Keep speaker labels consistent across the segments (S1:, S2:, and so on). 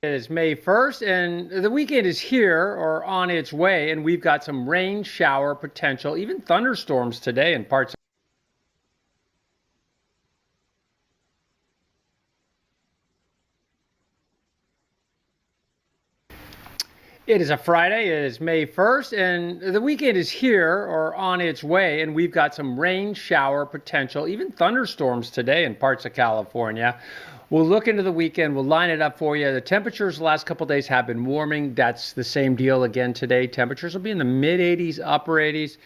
S1: It is May 1st, and the weekend is here or on its way, and we've got some rain, shower potential, even thunderstorms today in parts. It is a Friday, it is May 1st, and the weekend is here or on its way, and we've got some rain, shower potential, even thunderstorms today in parts of California. We'll look into the weekend. We'll line it up for you. The temperatures the last couple of days have been warming. That's the same deal again today. Temperatures will be in the mid 80s, upper 80s.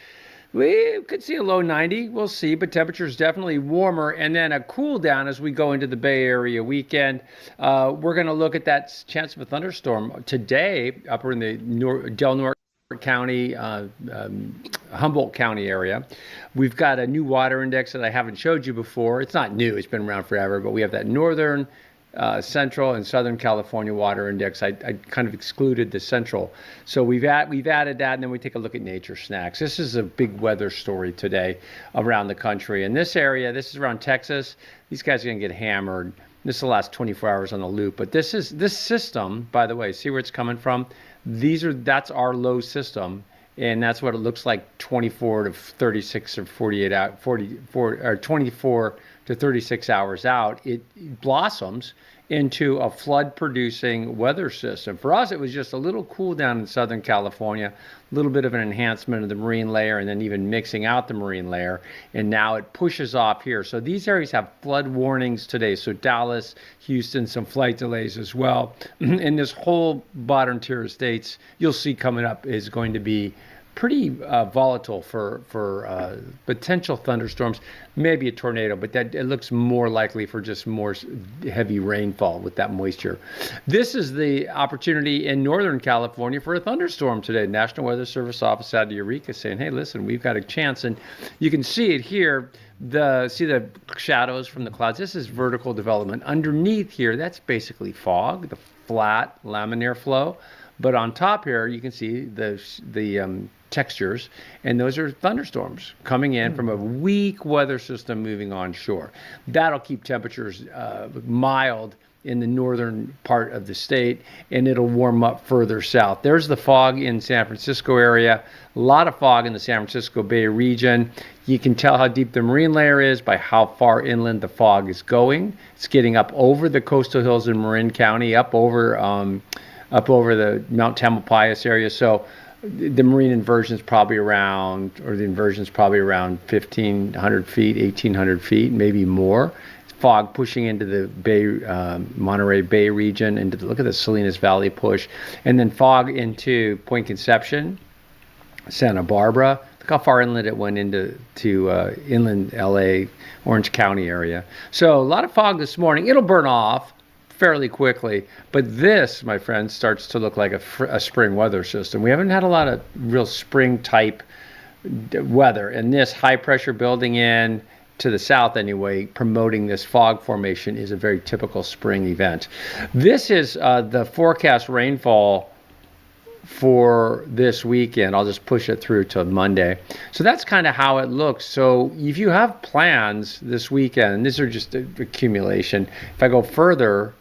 S1: We could see a low 90. We'll see, but temperatures definitely warmer. And then a cool down as we go into the Bay Area weekend. We're going to look at that chance of a thunderstorm today up in the Del Norte County, Humboldt County area. We've got a new water index that I haven't showed you before. It's not new, it's been around forever, but we have that northern, central, and southern California water index. I kind of excluded the central. So we've added that, and then we take a look at nature snacks. This is a big weather story today around the country. In this area, this is around Texas. These guys are going to get hammered. This is the last 24 hours on the loop. But this system, by the way, see where it's coming from? That's our low system, and that's what it looks like 24 to 36 or 48 out 44 or 24 to 36 hours out. It blossoms into a flood producing weather system. For us, it was just a little cool down in Southern California, a little bit of an enhancement of the marine layer, and then even mixing out the marine layer. And now it pushes off here. So these areas have flood warnings today. So Dallas, Houston, some flight delays as well. And this whole bottom tier of states you'll see coming up is going to be pretty volatile for potential thunderstorms, maybe a tornado, but that it looks more likely for just more heavy rainfall with that moisture. This is the opportunity in Northern California for a thunderstorm today. National Weather Service office out of Eureka saying, hey, listen, we've got a chance. And you can see it here. See the shadows from the clouds. This is vertical development. Underneath here, that's basically fog, the flat laminar flow. But on top here, you can see the textures, and those are thunderstorms coming in from a weak weather system moving onshore. That'll keep temperatures mild in the northern part of the state, and it'll warm up further south. There's the fog in San Francisco area. A lot of fog in the San Francisco Bay region. You can tell how deep the marine layer is by how far inland the fog is going. It's getting up over the coastal hills in Marin County, up over the Mount Tamalpais area. So the marine inversion is probably around, or the inversion is probably around 1,500 feet, 1,800 feet, maybe more. Fog pushing into the Bay, Monterey Bay region, look at the Salinas Valley push, and then fog into Point Conception, Santa Barbara. Look how far inland it went into inland LA, Orange County area. So a lot of fog this morning. It'll burn off fairly quickly, but this, my friends, starts to look like a spring weather system. We haven't had a lot of real spring type weather, and this high pressure building in to the south anyway, promoting this fog formation, is a very typical spring event. This is the forecast rainfall for this weekend. I'll just push it through to Monday. So that's kind of how it looks. So if you have plans this weekend, and these are just accumulation, if I go further,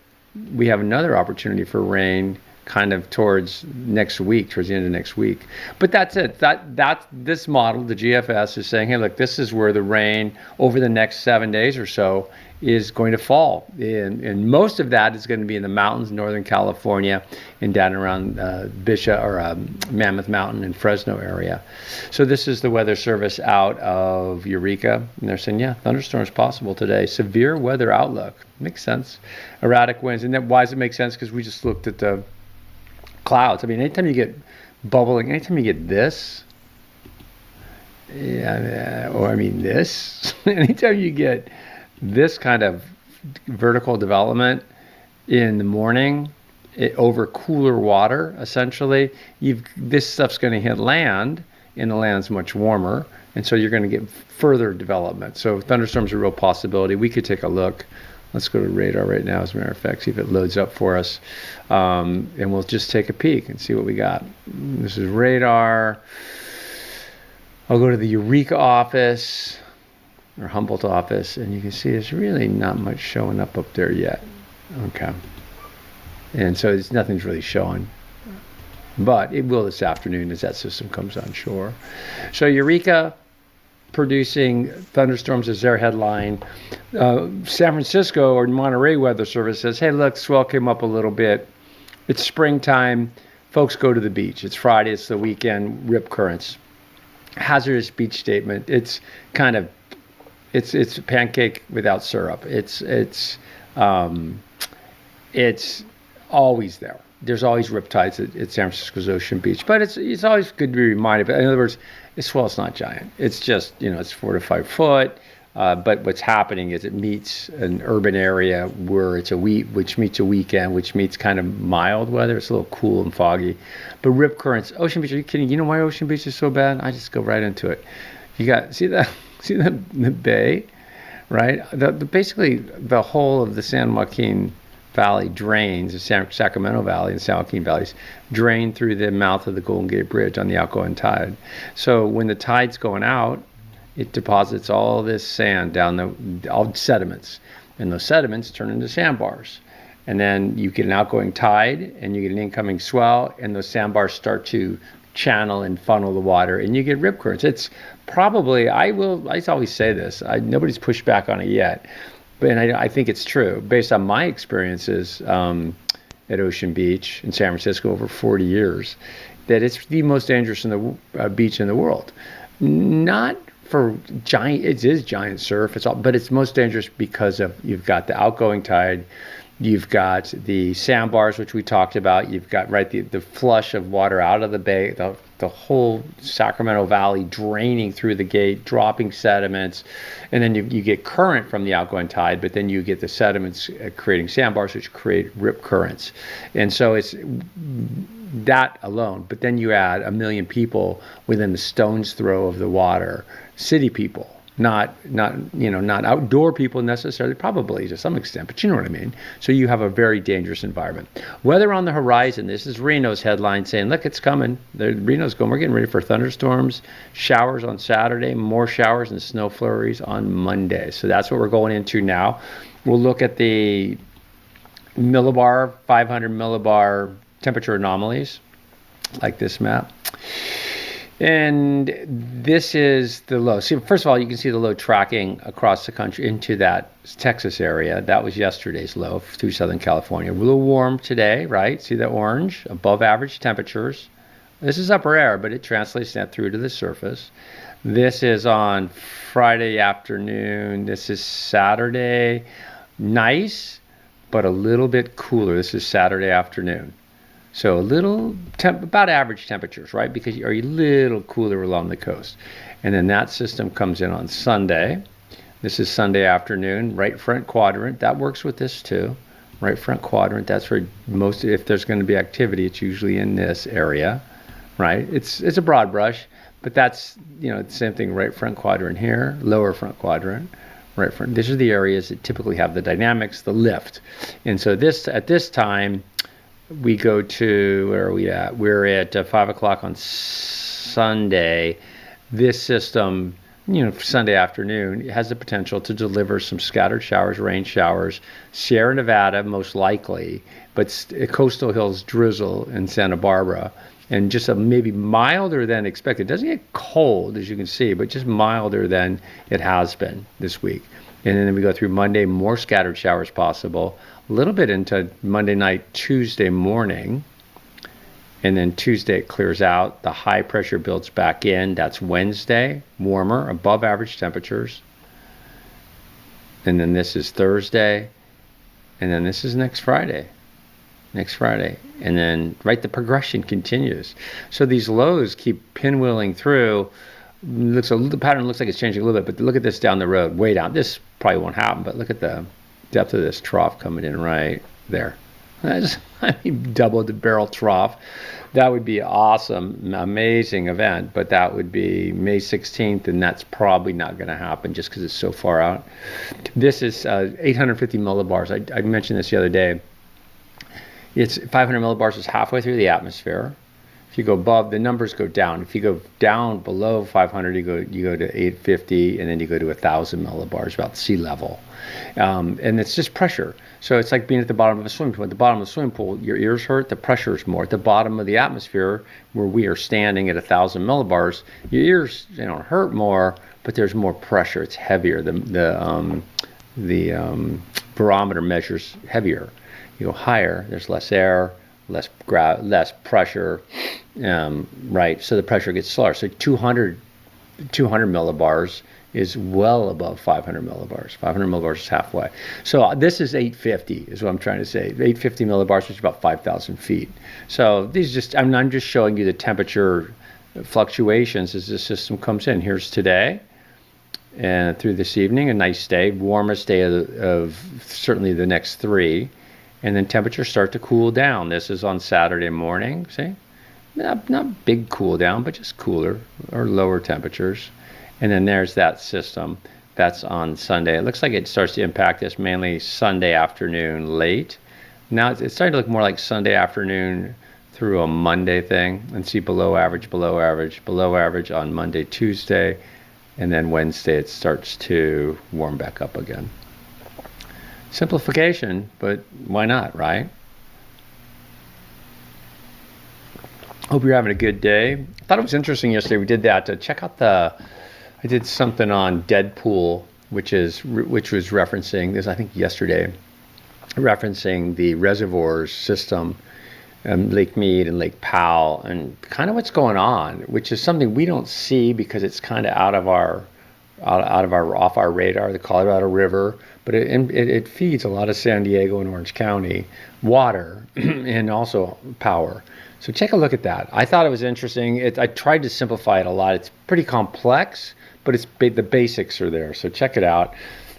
S1: we have another opportunity for rain kind of towards next week, towards the end of next week. But that's it. That this model, the GFS, is saying, hey, look, this is where the rain over the next 7 days or so is going to fall. And most of that is going to be in the mountains, Northern California, and down around Bishop or Mammoth Mountain and Fresno area. So this is the Weather Service out of Eureka. And they're saying, yeah, thunderstorms possible today. Severe weather outlook. Makes sense. Erratic winds. And why does it make sense? Because we just looked at the clouds. I mean, anytime you get bubbling, anytime you get this, this, anytime you get this kind of vertical development in the morning over cooler water, essentially, this stuff's going to hit land, and the land's much warmer, and so you're going to get further development. So thunderstorms are a real possibility. We could take a look. Let's go to radar right now, as a matter of fact, see if it loads up for us. And we'll just take a peek and see what we got. This is radar. I'll go to the Eureka office, or Humboldt office, and you can see there's really not much showing up there yet. Okay. And so nothing's really showing. But it will this afternoon as that system comes on shore. So Eureka producing thunderstorms as their headline. San Francisco or Monterey Weather Service says, hey, look, swell came up a little bit. It's springtime. Folks go to the beach. It's Friday. It's the weekend. Rip currents. Hazardous beach statement. It's kind of, it's pancake without syrup. It's always there. There's always riptides at San Francisco's Ocean Beach, but it's always good to be reminded. But in other words, swell's not giant. It's just, it's 4 to 5 foot. But what's happening is it meets an urban area where it's which meets a weekend, which meets kind of mild weather. It's a little cool and foggy. But rip currents, Ocean Beach, are you kidding? You know why Ocean Beach is so bad? I just go right into it. You got, see the bay, right? Basically, the whole of the San Joaquin Valley drains, the Sacramento Valley and San Joaquin Valleys drain through the mouth of the Golden Gate Bridge on the outgoing tide. So when the tide's going out, it deposits all this sand down all sediments, and those sediments turn into sandbars. And then you get an outgoing tide, and you get an incoming swell, and those sandbars start to channel and funnel the water, and you get rip currents. It's probably, I always say this, nobody's pushed back on it yet. And I think it's true, based on my experiences at Ocean Beach in San Francisco over 40 years, that it's the most dangerous beach in the world. Not for giant, it is giant surf, but it's most dangerous because you've got the outgoing tide, you've got the sandbars, which we talked about, you've got the flush of water out of the bay, the whole Sacramento Valley draining through the gate, dropping sediments, and then you get current from the outgoing tide, but then you get the sediments creating sandbars, which create rip currents. And so it's that alone, but then you add 1 million people within the stone's throw of the water, city people, not outdoor people necessarily, probably to some extent, but you know what I mean. So you have a very dangerous environment. Weather on the horizon. This is Reno's headline saying, look, it's coming. Reno's going, we're getting ready for thunderstorms, showers on Saturday, more showers and snow flurries on Monday. So that's what we're going into now. We'll look at the millibar, 500 millibar temperature anomalies, like this map. And this is the low. See, first of all, you can see the low tracking across the country into that Texas area. That was yesterday's low through Southern California. A little warm today, right? See the orange, above average temperatures. This is upper air, but it translates that through to the surface. This is on Friday afternoon. This is Saturday. Nice, but a little bit cooler. This is Saturday afternoon. So a little, about average temperatures, right? Because you're a little cooler along the coast. And then that system comes in on Sunday. This is Sunday afternoon, right front quadrant. That works with this too. Right front quadrant, that's where if there's going to be activity, it's usually in this area, right? It's a broad brush, but that's, the same thing, right front quadrant here, lower front quadrant, right front. These are the areas that typically have the dynamics, the lift. And so at this time, we go to, where are we at? We're at 5 o'clock on Sunday. This system, Sunday afternoon, it has the potential to deliver some scattered showers, rain showers, Sierra Nevada most likely, but coastal hills drizzle in Santa Barbara, and just maybe milder than expected. It doesn't get cold, as you can see, but just milder than it has been this week. And then we go through Monday, more scattered showers possible, a little bit into Monday night, Tuesday morning. And then Tuesday it clears out. The high pressure builds back in. That's Wednesday, warmer, above average temperatures. And then this is Thursday. And then this is next Friday. And then, the progression continues. So these lows keep pinwheeling through. The pattern looks like it's changing a little bit, but look at this down the road, way down. This probably won't happen, but look at the depth of this trough coming in right there. Double the barrel trough. That would be awesome, amazing event, but that would be May 16th, and that's probably not going to happen just because it's so far out. This is 850 millibars. I mentioned this the other day. It's 500 millibars is halfway through the atmosphere. If you go above, the numbers go down. If you go down below 500, you go to 850, and then you go to 1,000 millibars, about sea level. And it's just pressure. So it's like being at the bottom of a swimming pool. At the bottom of the swimming pool, your ears hurt, the pressure is more. At the bottom of the atmosphere, where we are standing at 1,000 millibars, your ears, they don't hurt more, but there's more pressure. It's heavier. The barometer measures heavier. You go higher, there's less air, less pressure, right? So the pressure gets slower. So 200 millibars is well above 500 millibars. 500 millibars is halfway. So this is 850 is what I'm trying to say. 850 millibars, which is about 5,000 feet. So these just, I'm just showing you the temperature fluctuations as the system comes in. Here's today and through this evening, a nice day, warmest day of certainly the next 3. And then temperatures start to cool down. This is on Saturday morning, see? Not big cool down, but just cooler or lower temperatures. And then there's that system. That's on Sunday. It looks like it starts to impact us mainly Sunday afternoon late. Now it's starting to look more like Sunday afternoon through a Monday thing. And see below average on Monday, Tuesday. And then Wednesday it starts to warm back up again. Simplification, but why not, right? Hope you're having a good day. I thought it was interesting yesterday. We did that. Check out I did something on Deadpool, which was referencing this, I think yesterday, referencing the reservoirs system, Lake Mead and Lake Powell, and kind of what's going on, which is something we don't see because it's kind of off our radar, the Colorado River, but it feeds a lot of San Diego and Orange County water and also power. So take a look at that. I thought it was interesting. I tried to simplify it a lot. It's pretty complex, but the basics are there. So check it out.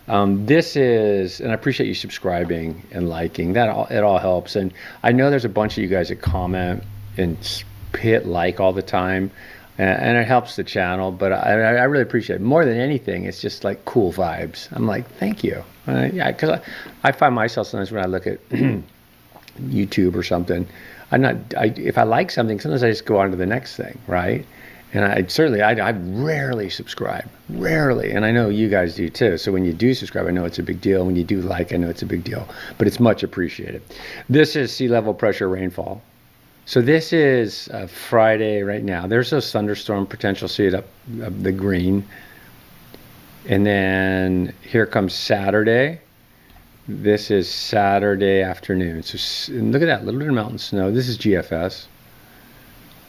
S1: This is, and I appreciate you subscribing and liking. It all helps. And I know there's a bunch of you guys that comment and hit like all the time. And it helps the channel, but I really appreciate it. More than anything, it's just like cool vibes. I'm like, thank you. Yeah, because I find myself sometimes when I look at YouTube or something, if I like something, sometimes I just go on to the next thing, right? And I rarely subscribe, rarely. And I know you guys do too. So when you do subscribe, I know it's a big deal. When you do like, I know it's a big deal, but it's much appreciated. This is sea level pressure rainfall. So this is Friday right now. There's those thunderstorm potential. See it up the green. And then here comes Saturday. This is Saturday afternoon. So look at that, little bit of mountain snow. This is GFS.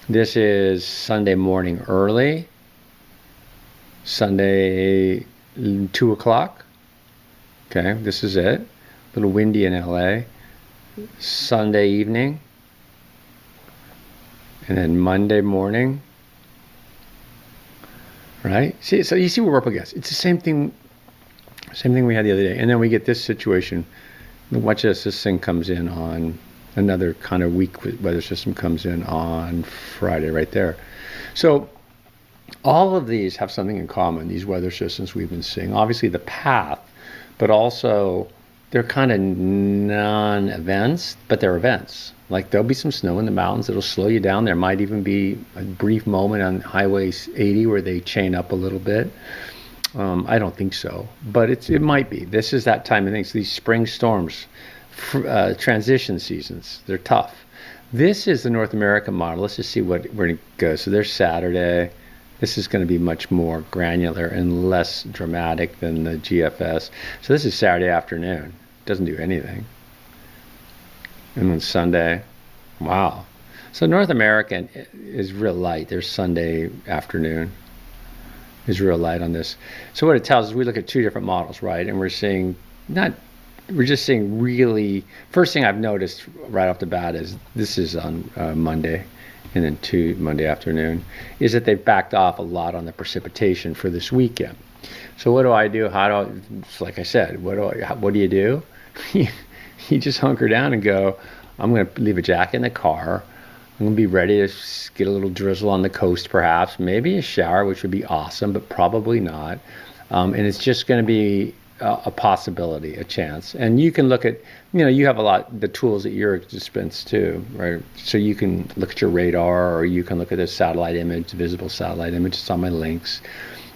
S1: This is Sunday morning early. Sunday 2 o'clock. Okay, this is it. A little windy in LA. Sunday evening. And then Monday morning, right? See, so you see what we're up against. It's the same thing we had the other day. And then we get this situation. Watch this. This thing comes in on another kind of weak weather system comes in on Friday right there. So all of these have something in common, these weather systems we've been seeing. Obviously the path, but also they're kind of non-events, but they're events. Like there'll be some snow in the mountains. It'll slow you down. There might even be a brief moment on Highway 80 where they chain up a little bit. I don't think so, but it might be. This is that time of things. These spring storms, transition seasons, they're tough. This is the North American model. Let's just see where it goes. So there's Saturday. This is going to be much more granular and less dramatic than the GFS. So this is Saturday afternoon. Doesn't do anything. And then Sunday, wow. So North American is real light. There's Sunday afternoon is real light on this. So what it tells us, we look at two different models, right? And we're just seeing really, first thing I've noticed right off the bat is this is on Monday and then Monday afternoon, is that they've backed off a lot on the precipitation for this weekend. So what do I do? Like I said, what do you do? You just hunker down and go, I'm going to leave a jacket in the car. I'm going to be ready to get a little drizzle on the coast perhaps, maybe a shower, which would be awesome, but probably not. And it's just going to be a possibility, a chance. And you can look at, you have the tools at your dispense too, right? So you can look at your radar, or you can look at a satellite image, visible satellite image. It's on my links,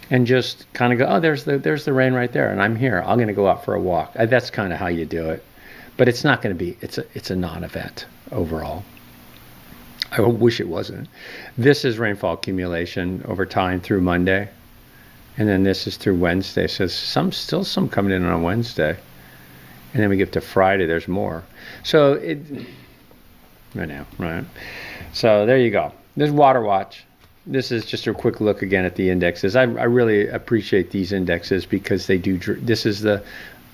S1: and just kind of go, oh, there's the rain right there, and I'm here. I'm going to go out for a walk. That's kind of how you do it, but it's not going to be. It's a non-event overall. I wish it wasn't. This is rainfall accumulation over time through Monday. And then this is through Wednesday. So still some coming in on Wednesday. And then we get to Friday, there's more. So right now, right? So there you go. There's Water Watch. This is just a quick look again at the indexes. I really appreciate these indexes because they do, this is the,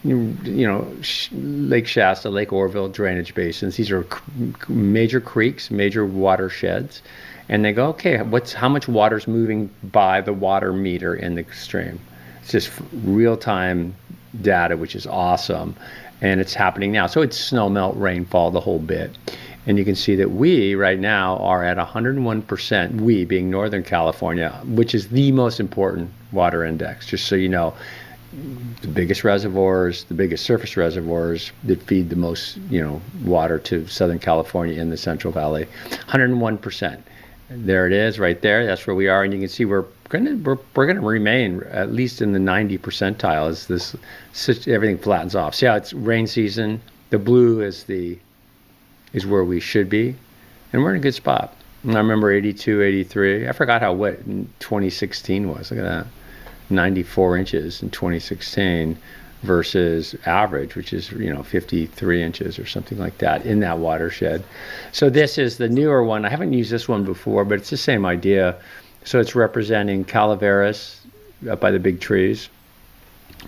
S1: Lake Shasta, Lake Oroville drainage basins. These are major creeks, major watersheds. And they go, okay, how much water's moving by the water meter in the stream? It's just real-time data, which is awesome, and it's happening now. So it's snow melt, rainfall, the whole bit. And you can see that we right now are at 101%, we being Northern California, which is the most important water index, just so you know. The biggest reservoirs, the biggest surface reservoirs that feed the most, water to Southern California in the Central Valley, 101%. There it is, right there. That's where we are, and you can see we're gonna remain at least in the 90 percentile as everything flattens off. See how it's rain season. The blue is where we should be, and we're in a good spot. And I remember 82, 83. I forgot how wet 2016 was. Look at that, 94 inches in 2016 versus average, which is 53 inches or something like that in that watershed. So this is the newer one. I haven't used this one before, but it's the same idea. So it's representing Calaveras up by the big trees,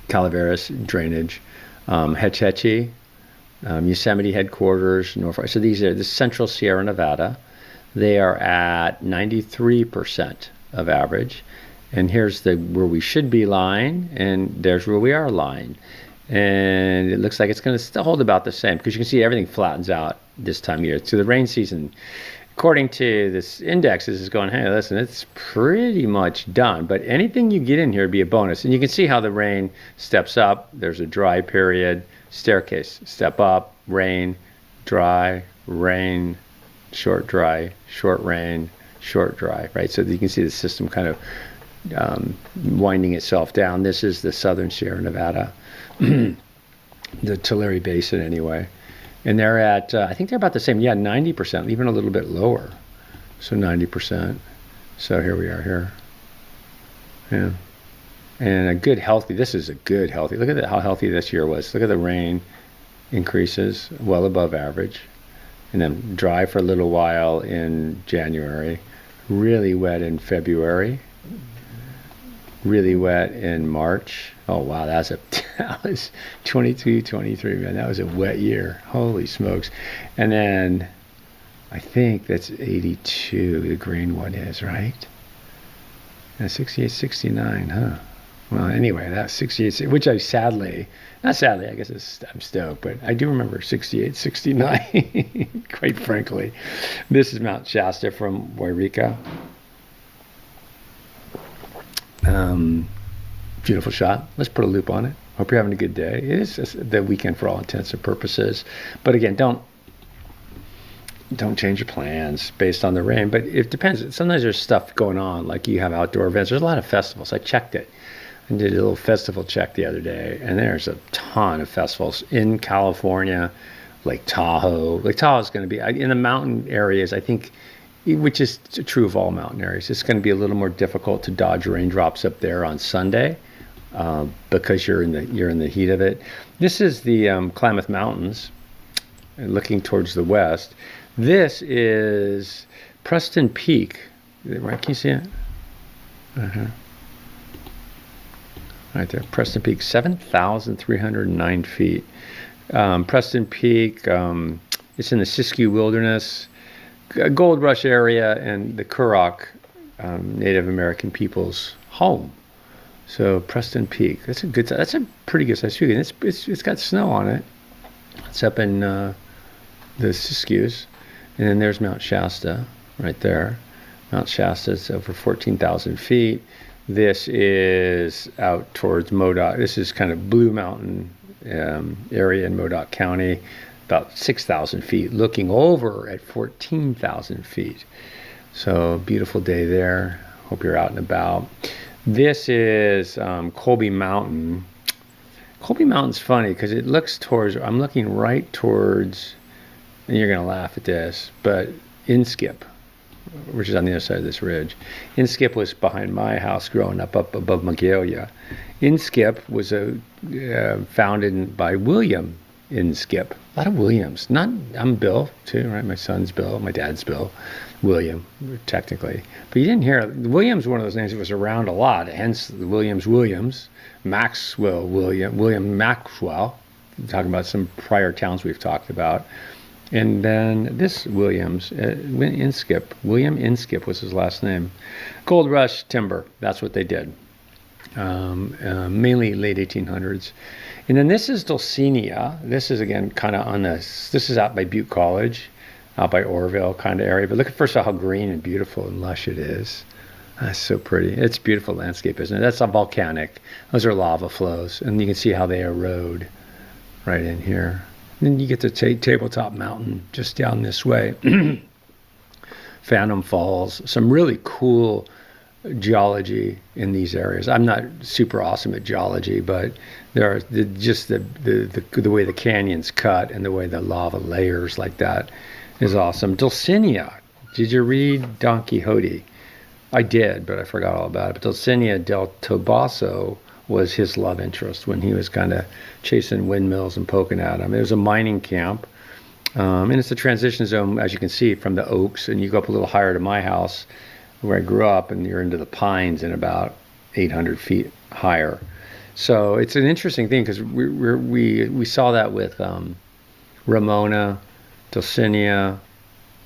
S1: Calaveras drainage, Hetch Hetchy, Yosemite headquarters, Norfolk. So these are the Central Sierra Nevada. They are at 93% of average. And here's where we should be lying, and there's where we are lying. And it looks like it's going to still hold about the same, because you can see everything flattens out this time of year. So the rain season, according to this index, is going, hey, listen, it's pretty much done. But anything you get in here would be a bonus. And you can see how the rain steps up. There's a dry period, staircase, step up, rain, dry, rain, short dry, short rain, short dry, right? So you can see the system kind of winding itself down. This is the Southern Sierra Nevada, the Tulare Basin anyway. And they're at, I think they're about the same. Yeah, 90%, even a little bit lower. So 90%. So here we are here. Yeah. And this is a good healthy. Look at how healthy this year was. Look at the rain increases well above average. And then dry for a little while in January. Really wet in February. Really wet in March. Oh wow, that was 22, 23, man. That was a wet year. Holy smokes. And then I think that's 82, the green one is, right? And 68, 69, huh? Well, anyway, that's 68, which I not sadly, I guess I'm stoked, but I do remember 68, 69, quite frankly. This is Mount Shasta from Wairika. Beautiful shot. Let's put a loop on it. Hope you're having a good day. It is the weekend for all intents and purposes. But again, don't change your plans based on the rain. But it depends. Sometimes there's stuff going on, like you have outdoor events. There's a lot of festivals. I checked it. I did a little festival check the other day, and there's a ton of festivals in California, Lake Tahoe. Lake Tahoe is going to be in the mountain areas, I think, which is true of all mountain areas. It's going to be a little more difficult to dodge raindrops up there on Sunday because you're in the heat of it. This is the Klamath Mountains, looking towards the west. This is Preston Peak. Right? Can you see it? Right there, Preston Peak, 7,309 feet. Preston Peak, it's in the Siskiyou Wilderness, Gold Rush area, and the Kurok Native American people's home. So Preston Peak, that's a pretty good size peak, and it's got snow on it. It's up in the Siskiyous, and then there's Mount Shasta right there. Mount Shasta is over 14,000 feet. This is out towards Modoc. This is kind of Blue Mountain area in Modoc County, about 6,000 feet, looking over at 14,000 feet. So beautiful day there. Hope you're out and about. This is Colby Mountain. Colby Mountain's funny because it looks towards, I'm looking right towards, and you're going to laugh at this, but Inskip, which is on the other side of this ridge. Inskip was behind my house growing up above Magalia. Inskip was founded by William Inskip. A lot of Williams. I'm Bill too, right? My son's Bill, my dad's Bill. William, technically. But you didn't hear, William's one of those names that was around a lot, hence the Williams. Maxwell, William Maxwell. Talking about some prior towns we've talked about. And then this Williams, Inskip, William Inskip was his last name. Gold Rush timber, that's what they did. Mainly late 1800s. And then this is Dulcinea. This is again kind of on this is out by Butte College, out by Orville kind of area. But look at first how green and beautiful and lush it is. That's so pretty. It's a beautiful landscape, isn't it? That's a volcanic. Those are lava flows. And you can see how they erode right in here. Then you get to Tabletop Mountain just down this way. Phantom Falls. Some really cool geology in these areas. I'm not super awesome at geology, but there are just the way the canyons cut and the way the lava layers like that is awesome. Dulcinea. Did you read Don Quixote? I did, but I forgot all about it. But Dulcinea del Toboso was his love interest when he was kind of chasing windmills and poking at them. It was a mining camp. And it's a transition zone, as you can see, from the Oaks. And you go up a little higher to my house where I grew up, and you're into the pines and about 800 feet higher. So it's an interesting thing because we saw that with Ramona, Dulcinea,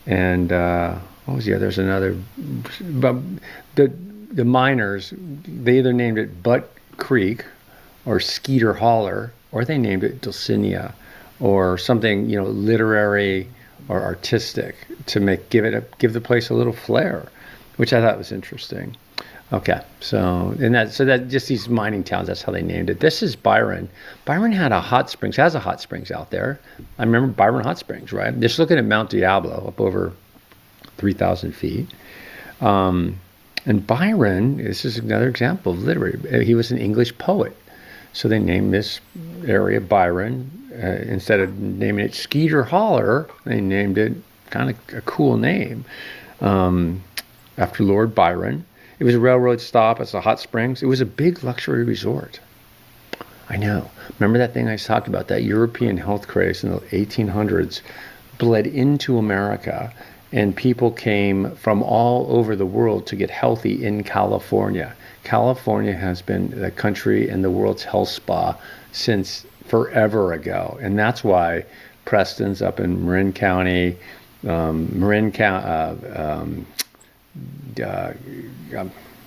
S1: and what was the other? There's another. But the miners, they either named it Butt Creek or Skeeter Holler, or they named it Dulcinea or something, literary or artistic to give the place a little flair, which I thought was interesting. Okay, so that just these mining towns, that's how they named it. This is Byron. Byron has a hot springs out there. I remember Byron Hot Springs, right? Just looking at Mount Diablo, up over 3,000 feet. And Byron, this is another example of literary. He was an English poet. So they named this area Byron. Instead of naming it Skeeter Holler, they named it kind of a cool name after Lord Byron. It was a railroad stop. It's a hot springs. It was a big luxury resort. I know. Remember that thing I talked about, that European health craze in the 1800s bled into America, and people came from all over the world to get healthy in California. California has been the country and the world's health spa since forever ago. And that's why Preston's up in Marin County,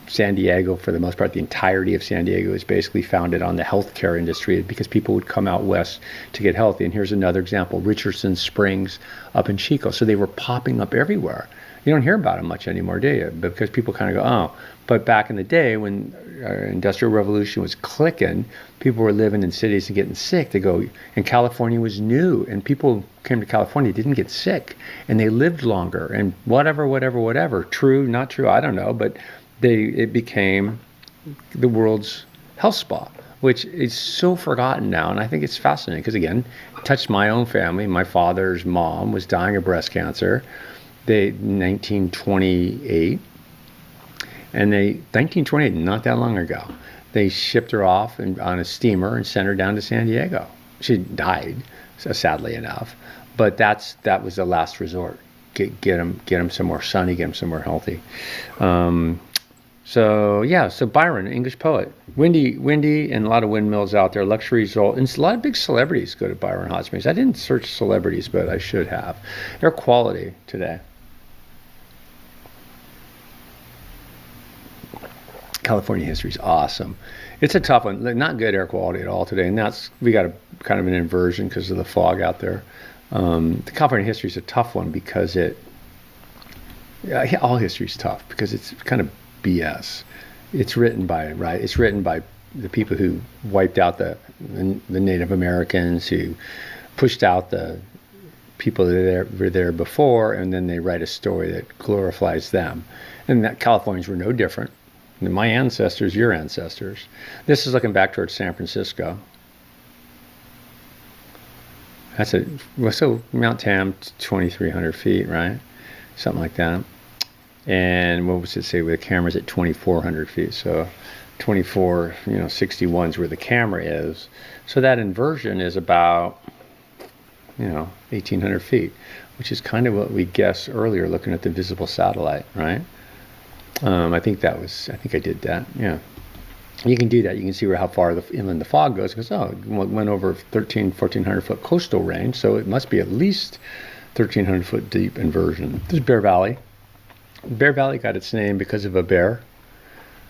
S1: San Diego, for the most part, the entirety of San Diego is basically founded on the healthcare industry because people would come out west to get healthy. And here's another example, Richardson Springs up in Chico. So they were popping up everywhere. You don't hear about them much anymore, do you? Because people kind of go, oh. But back in the day when our industrial revolution was clicking, people were living in cities and getting sick. They go, and California was new, and people came to California, didn't get sick, and they lived longer, and whatever. True, not true, I don't know, but it became the world's health spa, which is so forgotten now. And I think it's fascinating because, again, it touched my own family. My father's mom was dying of breast cancer. 1928, and 1928, not that long ago, they shipped her off on a steamer and sent her down to San Diego. She died, sadly enough, but that was the last resort. Get them somewhere sunny, get them somewhere healthy. So Byron, English poet, windy, and a lot of windmills out there, luxury resort, and a lot of big celebrities go to Byron Hot Springs. I didn't search celebrities, but I should have. Air quality today. California history is awesome. It's a tough one, not good air quality at all today, and we got a kind of an inversion because of the fog out there. The California history is a tough one because all history is tough because it's kind of BS. It's written by, right? It's written by the people who wiped out the Native Americans, who pushed out the people that were there before, and then they write a story that glorifies them. And that Californians were no different than my ancestors, your ancestors. This is looking back towards San Francisco. So Mount Tam, 2,300 feet, right? Something like that. And what was it say with the cameras at 2,400 feet? So 24, 61 is where the camera is. So that inversion is about, 1,800 feet, which is kind of what we guessed earlier looking at the visible satellite, right? I think I did that, yeah. You can do that. You can see how far inland the fog goes. Because, it went over 1,400 foot coastal range, so it must be at least 1,300 foot deep inversion. This is Bear Valley. Bear Valley got its name because of a bear.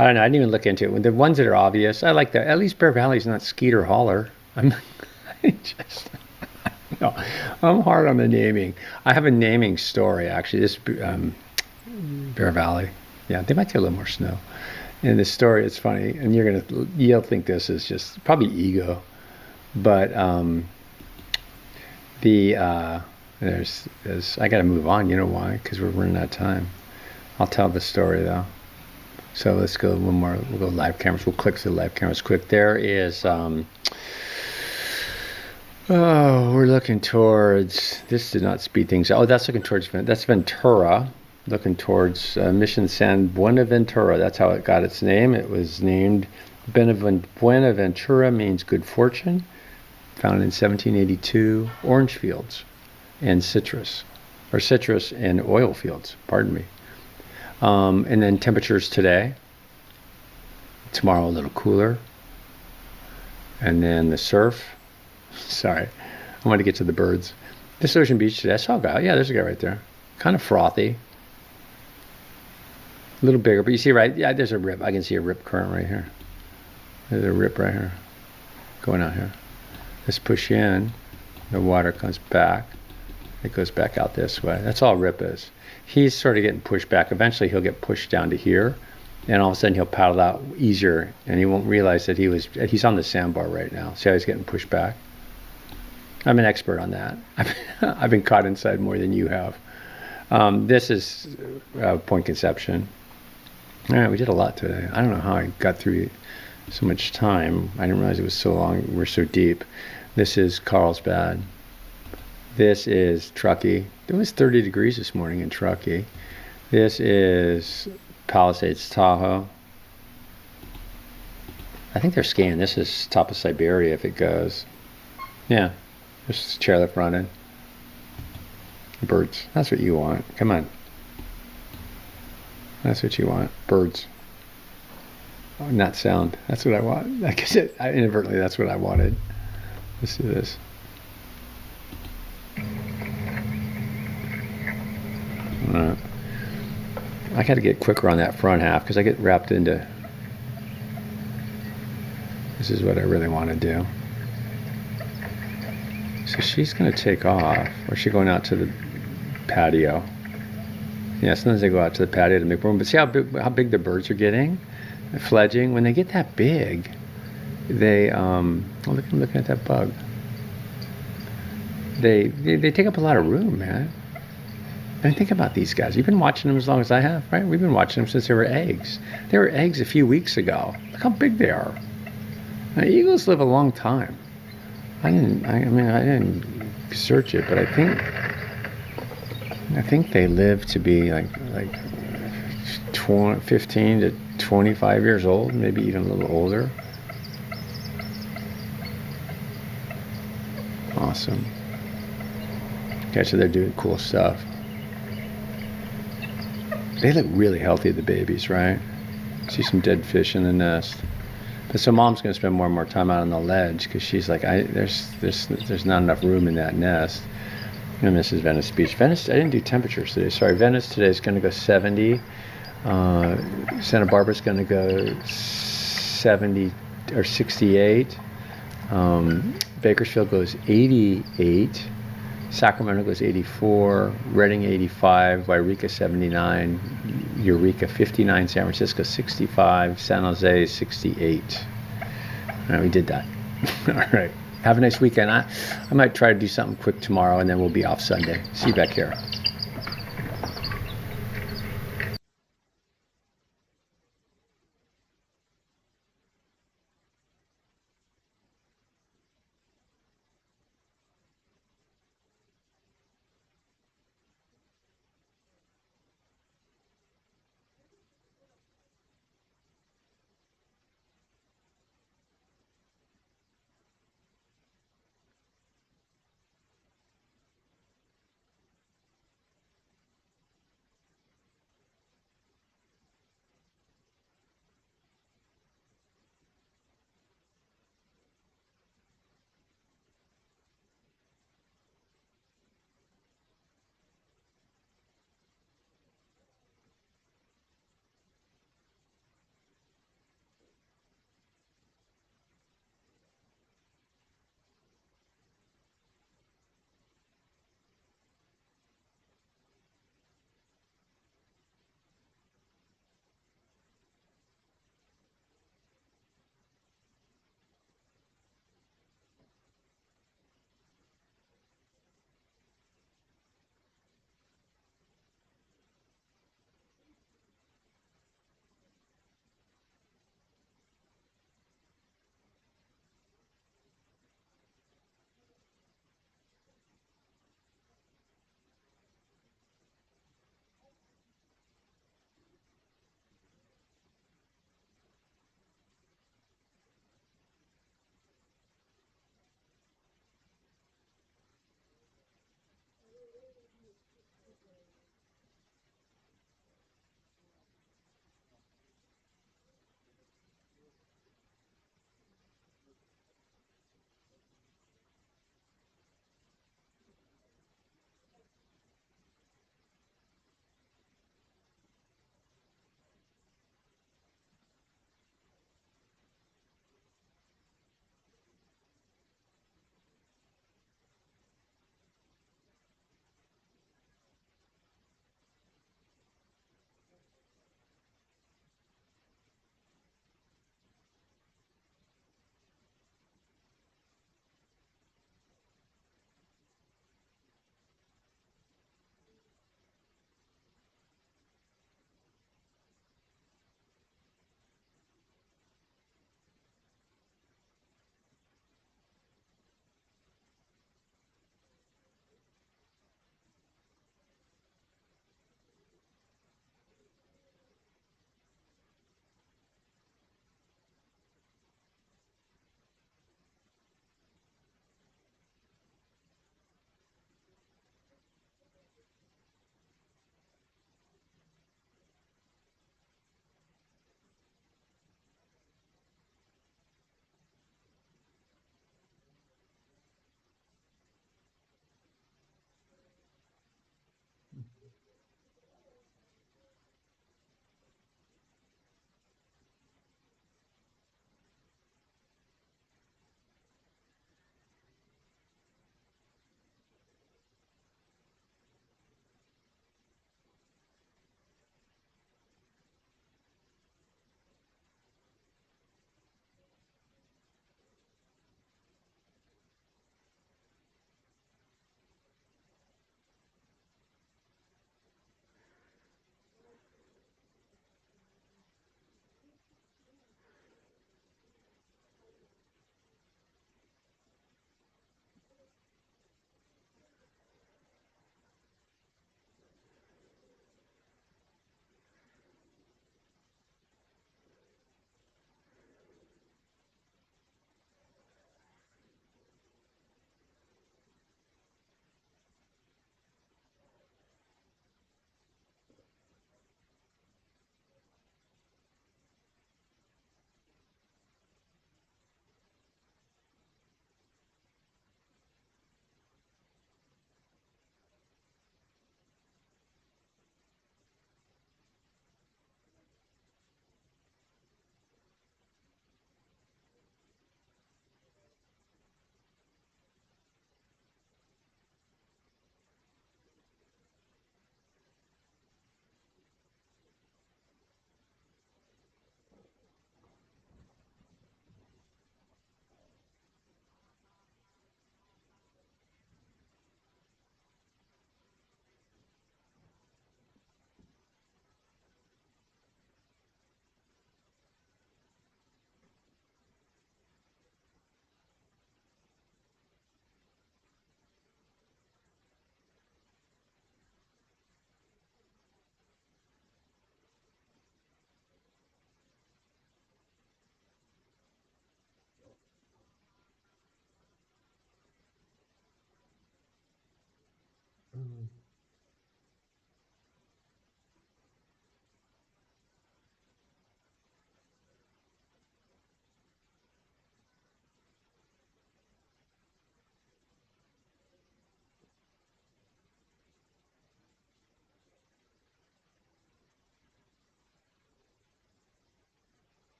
S1: I don't know. I didn't even look into it. The ones that are obvious, I like that. At least Bear Valley's not Skeeter Holler. I'm hard on the naming. I have a naming story, actually. This Bear Valley. Yeah, they might get a little more snow. And the story, it's funny, and you'll think this is just probably ego, but there's I got to move on. You know why? Because we're running out of time. I'll tell the story though. So let's go one more. We'll go live cameras. We'll click to the live cameras quick. There is we're looking towards. This did not speed things up. Oh, that's looking towards. That's Ventura. Looking towards Mission San Buenaventura. That's how it got its name. It was named Buenaventura, means good fortune. Found in 1782. Orange fields and citrus and oil fields. Pardon me. And then temperatures today. Tomorrow a little cooler. And then the surf. Sorry, I want to get to the birds. This Ocean Beach today. I saw a guy. Yeah, there's a guy right there. Kind of frothy. A little bigger, but you see, right? Yeah, there's a rip. I can see a rip current right here. There's a rip right here. Going out here. Let's push in. The water comes back. It goes back out this way. That's all rip is. He's sort of getting pushed back. Eventually, he'll get pushed down to here, and all of a sudden, he'll paddle out easier, and he won't realize that he's on the sandbar right now. See how he's getting pushed back? I'm an expert on that. I've been caught inside more than you have. This is Point Conception. All right, we did a lot today. I don't know how I got through so much time. I didn't realize it was so long. We're so deep. This is Carlsbad. This is Truckee. It was 30 degrees this morning in Truckee. This is Palisades, Tahoe. I think they're skiing. This is top of Siberia if it goes. Yeah, there's chairlift running. Birds. That's what you want. Come on. That's what you want. Birds. Oh, not sound. That's what I want. Like I said, inadvertently, that's what I wanted. Let's do this. I got to get quicker on that front half because I get wrapped into. This is what I really want to do. So she's going to take off, or she's going out to the patio. Yeah, sometimes they go out to the patio to make room. But see how big the birds are getting? They're fledging. When they get that big, they I'm looking at that bug. They take up a lot of room, man. And think about these guys. You've been watching them as long as I have, right? We've been watching them since they were eggs. They were eggs a few weeks ago. Look how big they are. Now, eagles live a long time. I didn't search it, but I think they live to be like 15 to 25 years old, maybe even a little older. Awesome. Okay, so they're doing cool stuff. They look really healthy, the babies, right? See some dead fish in the nest. But so mom's going to spend more and more time out on the ledge because she's like, there's not enough room in that nest. And this is Venice Beach. Venice, I didn't do temperatures today. Sorry, Venice today is going to go 70. Santa Barbara's going to go 70 or 68. Bakersfield goes 88. Sacramento goes 84, Redding 85, Wairika 79, Eureka 59, San Francisco 65, San Jose 68. All right, we did that. All right. Have a nice weekend. I might try to do something quick tomorrow, and then we'll be off Sunday. See you back here.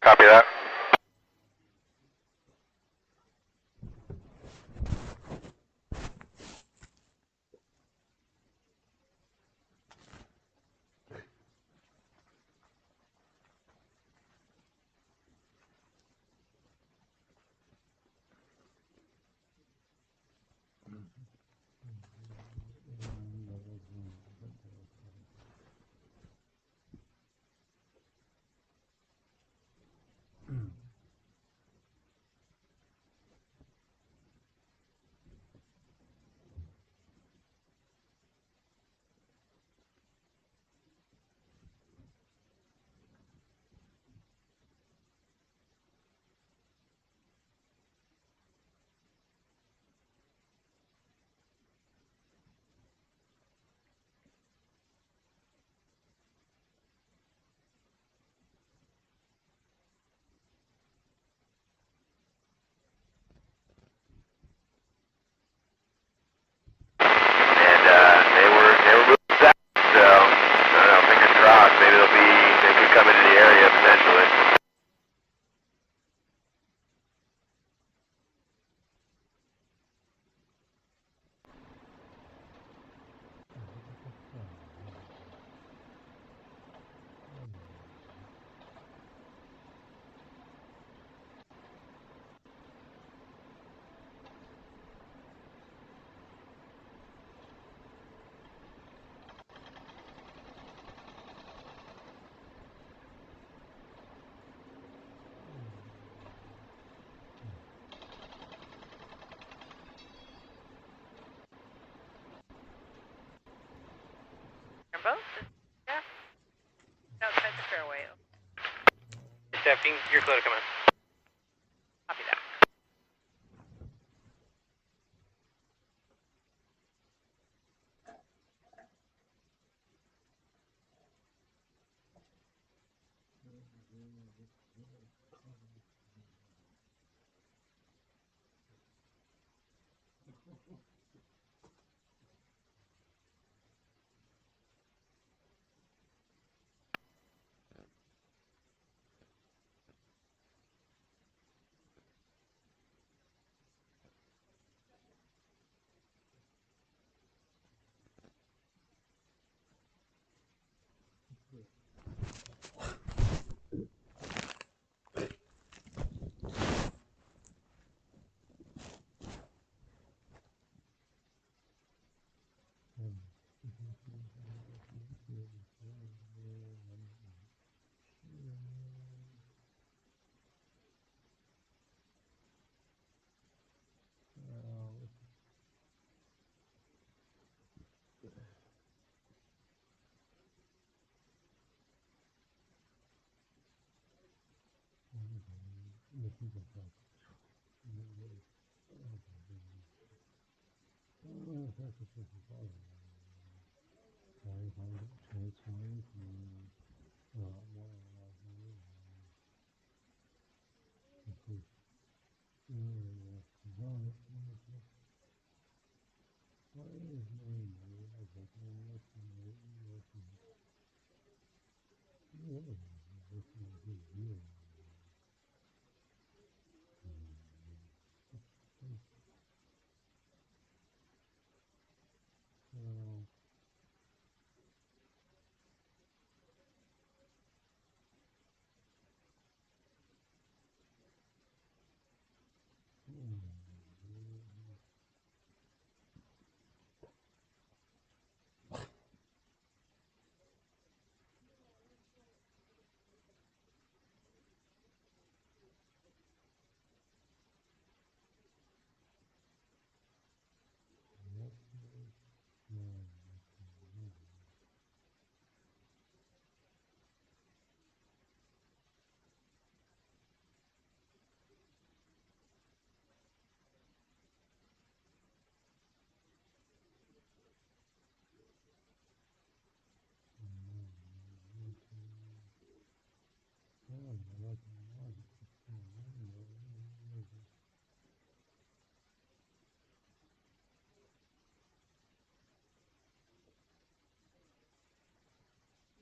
S2: Copy that.
S1: Steph, you're clear to come in. Copy that.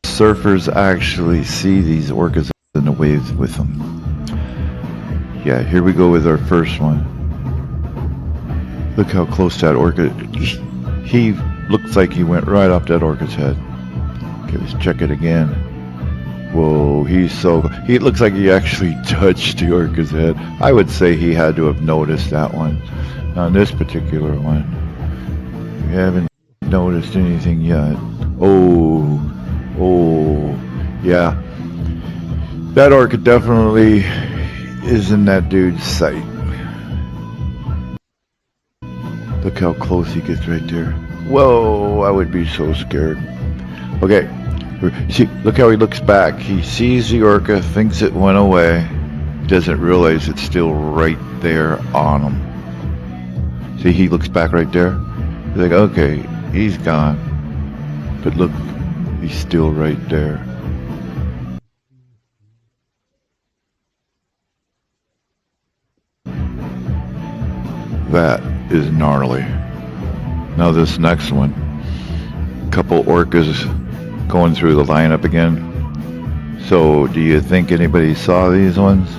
S3: Surfers actually see these orcas in the waves with them. Yeah, here we go with our first one. Look how close that orca. He looks like he went right off that orca's head. Okay, let's check it again. Whoa, he looks like he actually touched the orca's head. I would say he had to have noticed that one. On this particular one, we haven't noticed anything yet. Oh, yeah. That orca definitely is in that dude's sight. Look how close he gets right there. Whoa, I would be so scared. Okay, see, look how he looks back. He sees the orca, thinks it went away, doesn't realize it's still right there on him. See, he looks back right there. He's like, okay, he's gone. But look, he's still right there. That is gnarly. Now this next one. Couple orcas going through the lineup again. So do you think anybody saw these ones?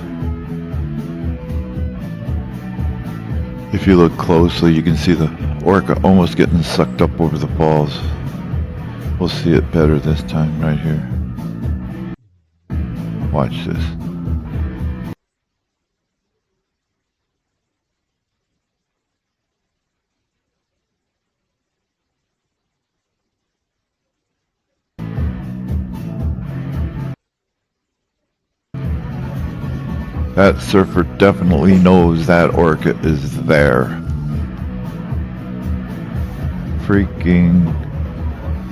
S3: If you look closely, you can see the orca almost getting sucked up over the falls. We'll see it better this time right here. Watch this. That surfer definitely knows that orca is there. Freaking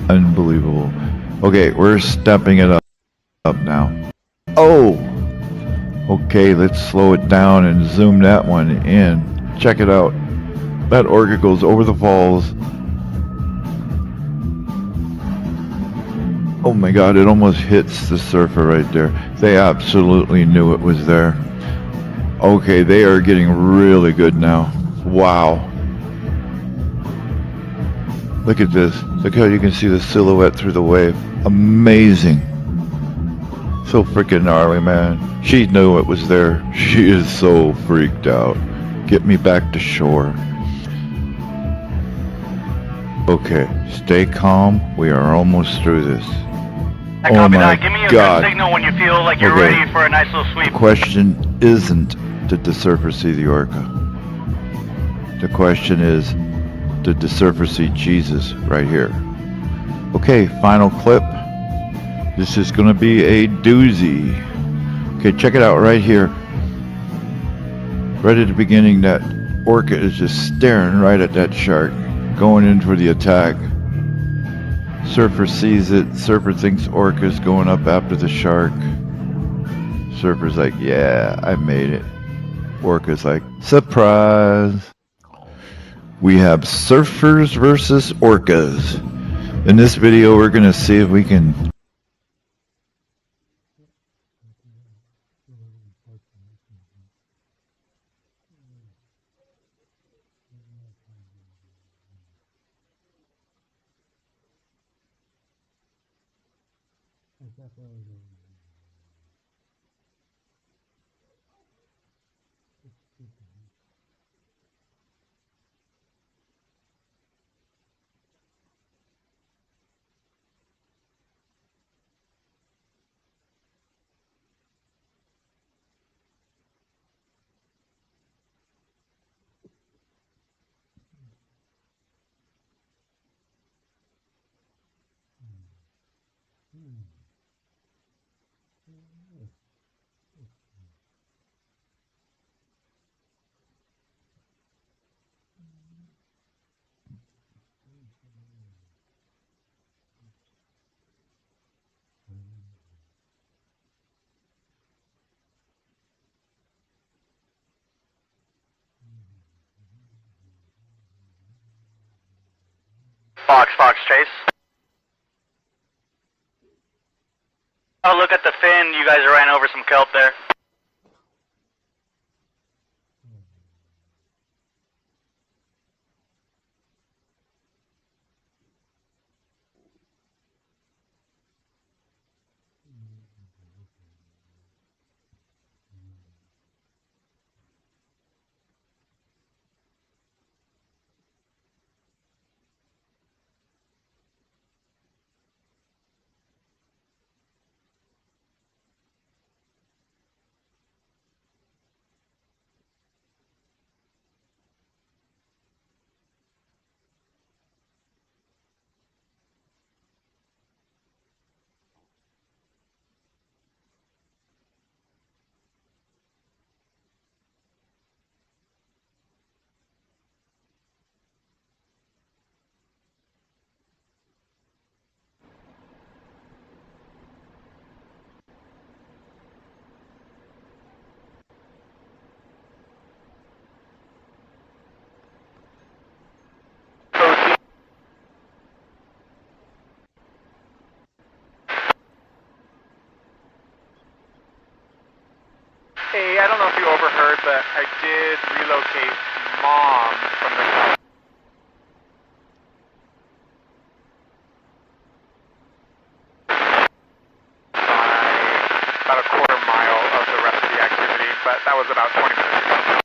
S3: unbelievable. Okay, we're stepping it up now. Oh, Okay, let's slow it down and zoom that one in. Check it out. That orca goes over the falls. Oh my god, it almost hits the surfer right there. They absolutely knew it was there. Okay, they are getting really good now. Wow. Look at this. Look how you can see the silhouette through the wave. Amazing. So freaking gnarly, man. She knew it was there. She is so freaked out. Get me back to shore. Okay, stay calm. We are almost through this. Oh my
S2: Give me a
S3: god.
S2: good signal when you feel like you're
S3: Okay.
S2: ready for a nice little sweep.
S3: The question isn't, did the surfer see the orca? The question is, did the surfer see Jesus right here? Okay, final clip. This is gonna be a doozy. Okay, check it out right here. Right at the beginning, that orca is just staring right at that shark, going in for the attack. Surfer sees it. Surfer thinks orca's going up after the shark. Surfer's like, yeah, I made it. Orca's like, surprise. We have surfers versus orcas. In this video, we're gonna see if we can
S2: Fox, chase. Oh, look at the fin. You guys ran over some kelp there. Hey, I don't know if you overheard, but I did relocate Mom from the house by about a quarter mile of the rest of the activity, but that was about 20 minutes ago.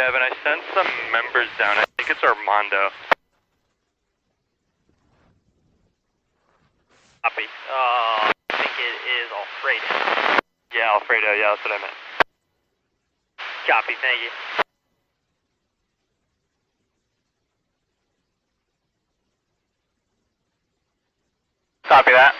S4: Gavin, I sent some members down. I think it's Armando.
S5: Copy. I think it is Alfredo.
S4: Yeah, Alfredo, yeah, that's what I meant.
S5: Copy, thank you.
S2: Copy that.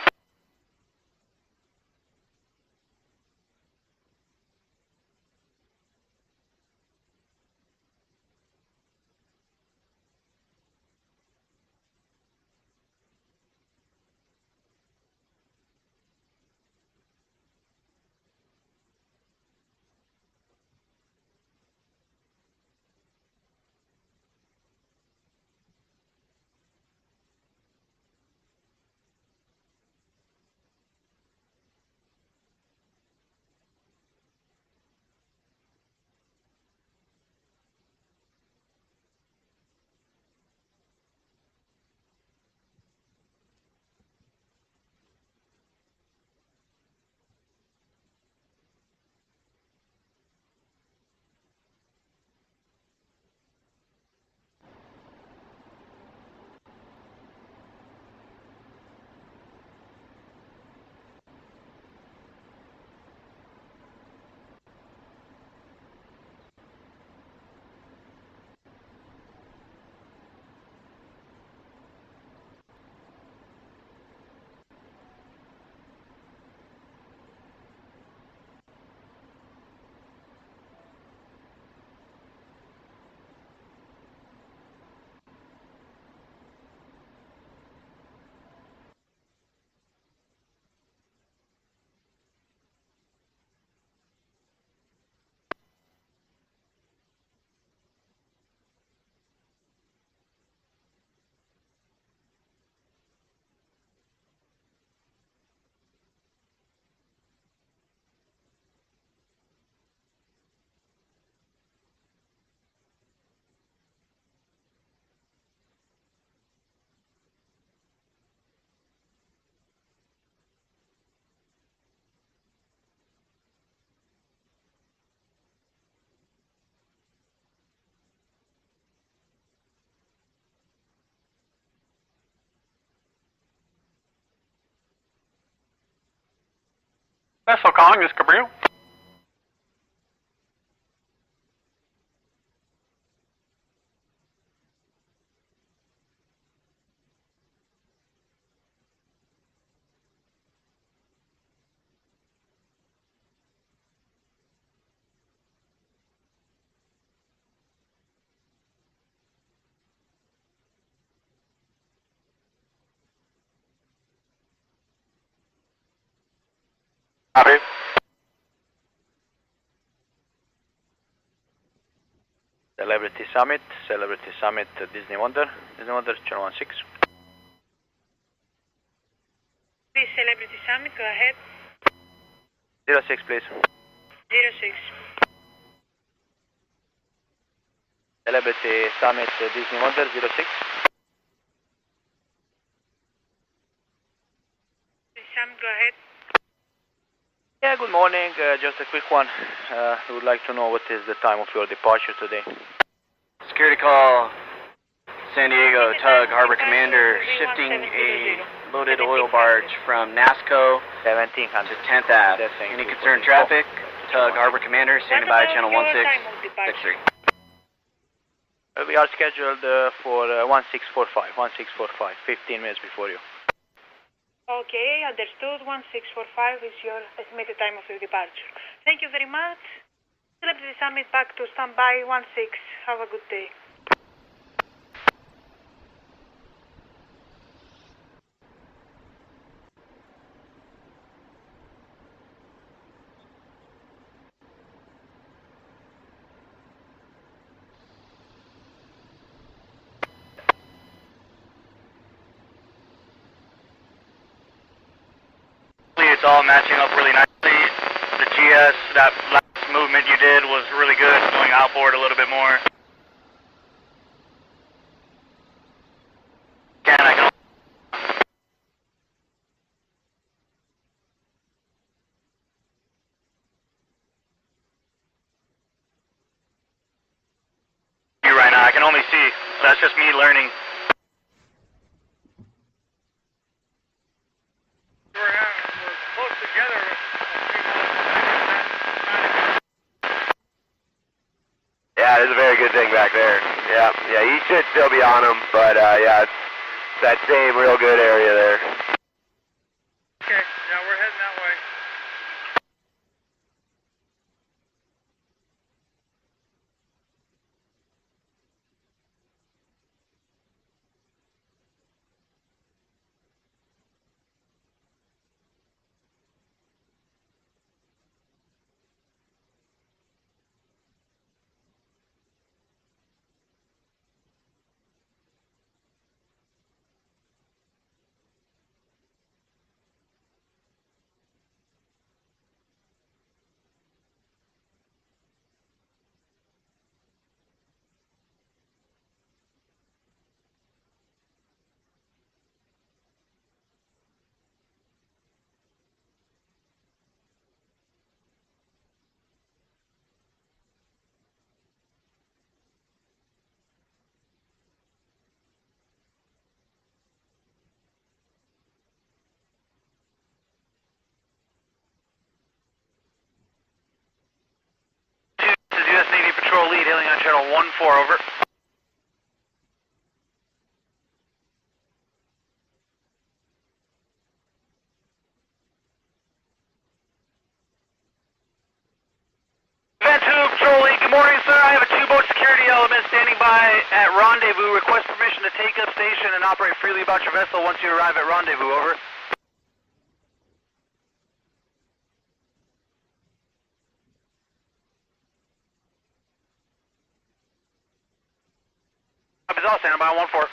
S2: Vessel calling, this Cabrillo. Copy.
S5: Celebrity Summit, Disney Wonder, channel 16.
S6: Please, Celebrity Summit, go ahead.
S5: 06, please.
S6: 06.
S5: Celebrity Summit, Disney Wonder, 06.
S6: Summit, go ahead.
S5: Yeah, good morning. Just a quick one. We would like to know what is the time of your departure today.
S7: Security call, San Diego Tug Harbor Commander, shifting a loaded oil barge from NASCO
S5: 1700
S7: to 10th Ave. Any concerned traffic? Tug Harbor Commander, standing by channel 1663.
S5: We are scheduled for 1645, 15 minutes before you.
S6: Okay, understood. 1645 is your estimated time of your departure. Thank you very much. Celebrity Summit back to standby 16. Have a good day.
S7: It's all matching up really nicely. The GS, that last movement you did was really good, going outboard a little bit more. Can I go? That's just me learning.
S2: We're close together.
S8: Yeah, it's a very good thing back there. Yeah, he should still be on him, but yeah, it's that same real good area there.
S2: Okay, yeah, we're heading that way.
S5: This is U.S. Navy Patrol Lead, hailing on channel 14, over. Vancouver Patrol Lead, good morning, sir. I have a two-boat security element standing by at rendezvous. Request permission to take up station and operate freely about your vessel once you arrive at rendezvous, over. Is all standing by on 14.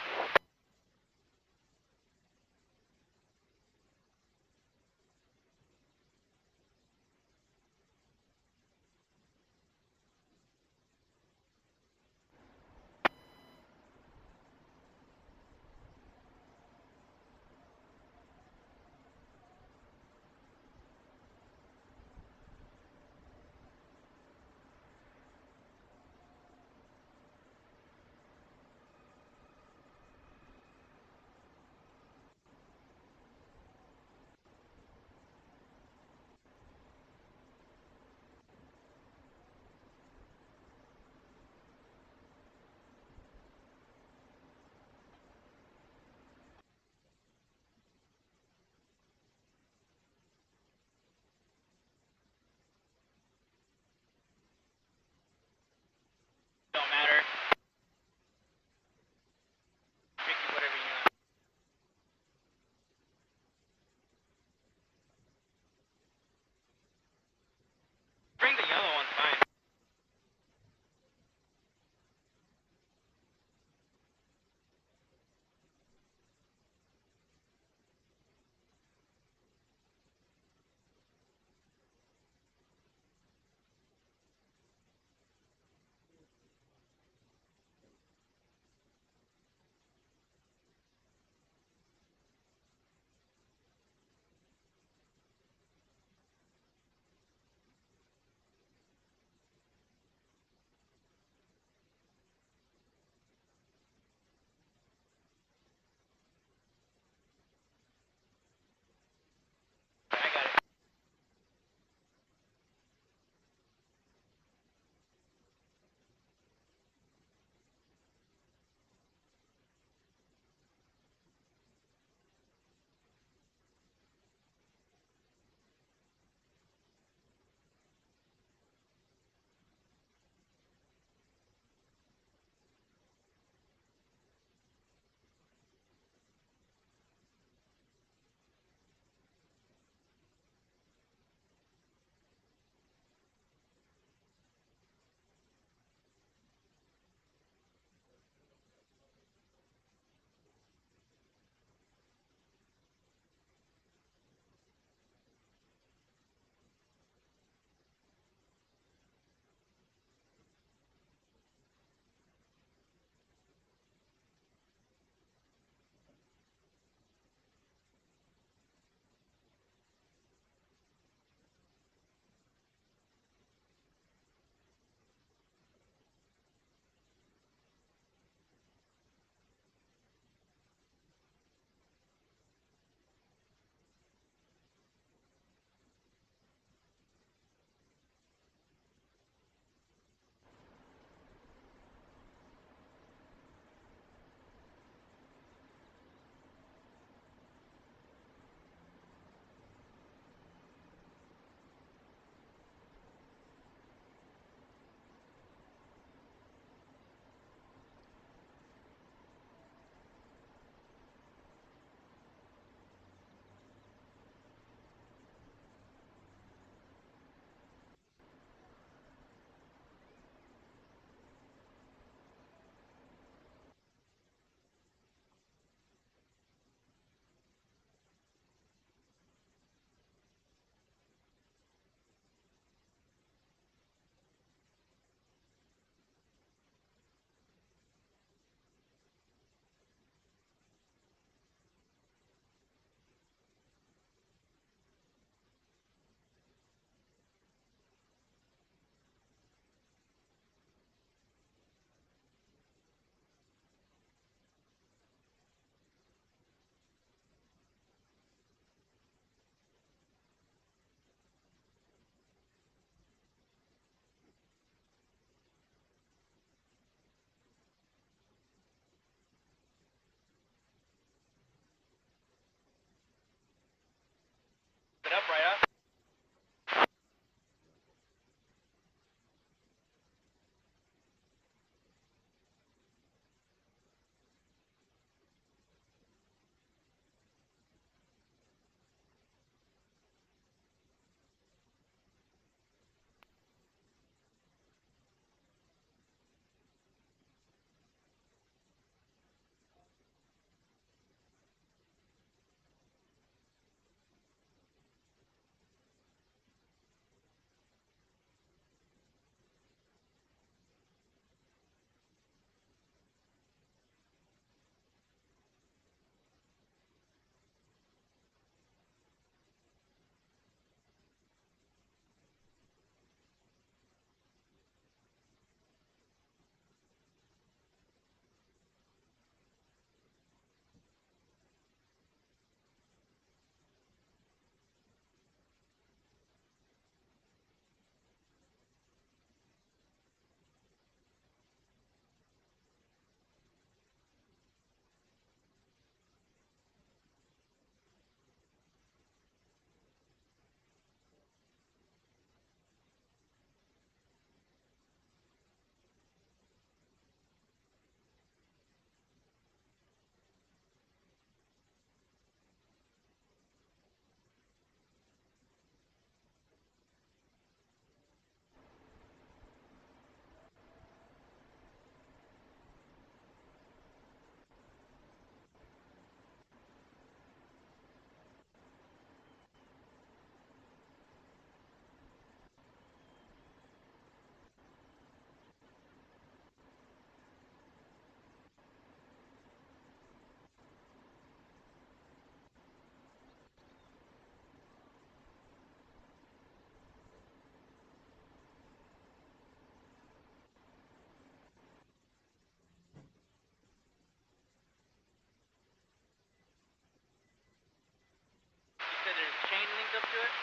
S5: chains up to it?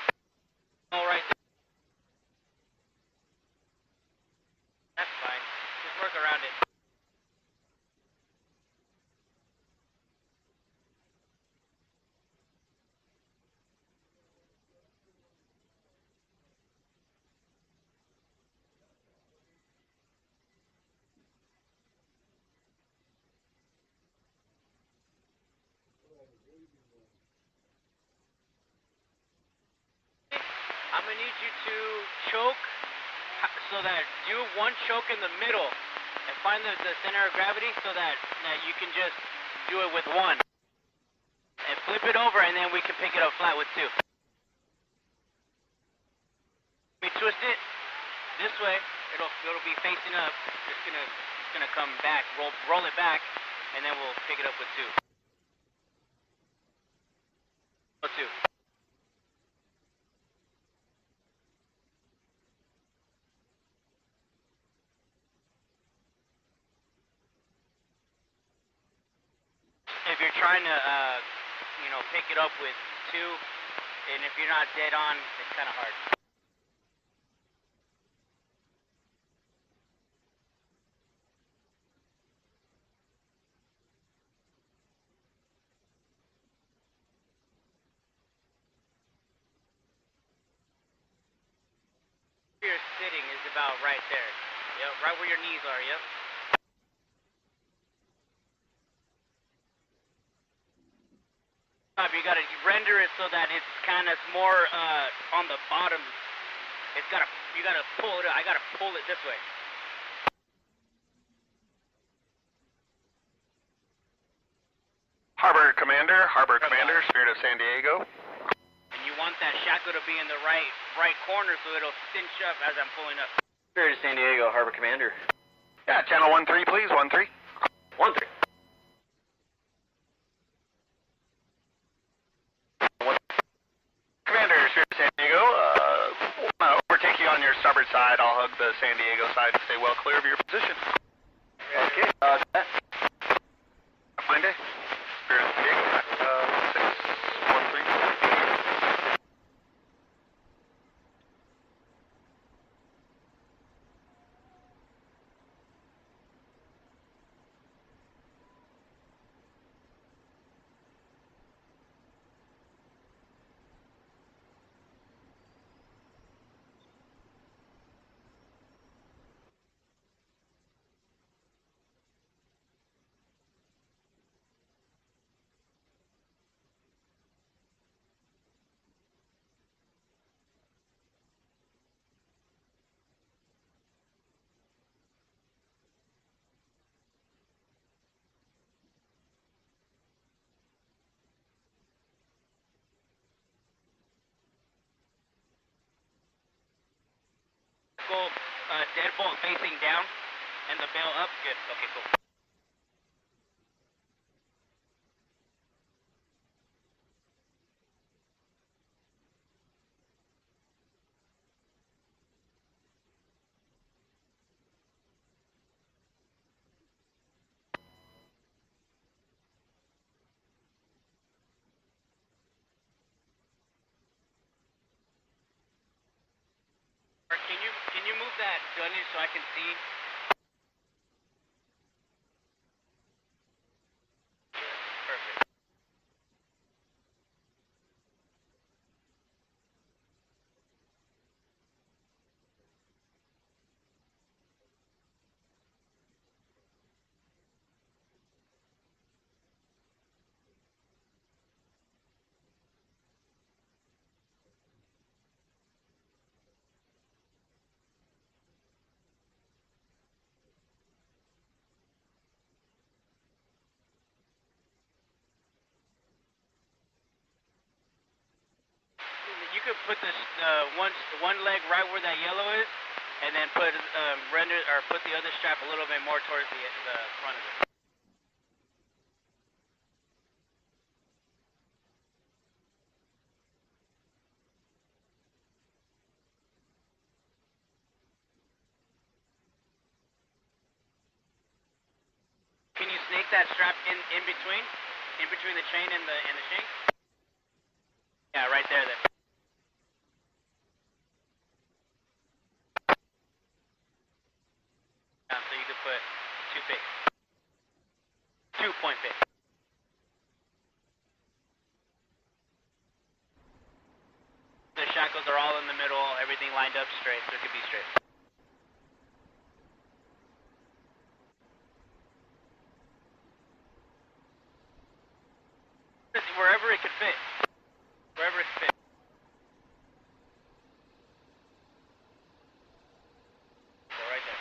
S5: Oh, right there. That's fine. Just work around it. I'm gonna need you to choke so that do one choke in the middle and find the center of gravity so that you can just do it with one. And flip it over and then we can pick it up flat with two. We twist it this way, it'll be facing up. It's gonna come back, roll it back, and then we'll pick it up with two. Two. If you're trying to, pick it up with two, and if you're not dead on, it's kind of hard. Where you're sitting is about right there. Yep, right where your knees are, yep. You gotta render it so that it's kind of more on the bottom. You gotta pull it. I gotta pull it this way.
S2: Harbor Commander, Spirit of San Diego.
S5: And you want that shackle to be in the right corner so it'll cinch up as I'm pulling up.
S7: Spirit of San Diego, Harbor Commander.
S2: Yeah, channel 13, please, 13.
S7: 13.
S2: Commander, Spirit of San Diego, wanna overtake you on your starboard side. I'll hug the San Diego side and stay well clear of your position.
S7: Okay,
S2: Fine day. Spirit of San Diego, 613.
S5: Go deadbolt facing down and the bail up. Good. Okay, cool. Or can you move that gunny so I can see? Perfect. You could put this one leg right where that yellow is, and then put the other strap a little bit more towards the front of it. Can you snake that strap in between the chain and the shank? Yeah, right there then. foot, 2 picks. 2-point pick. The shackles are all in the middle, everything lined up straight, so it could be straight. Wherever it could fit. Wherever it could fit. So right there.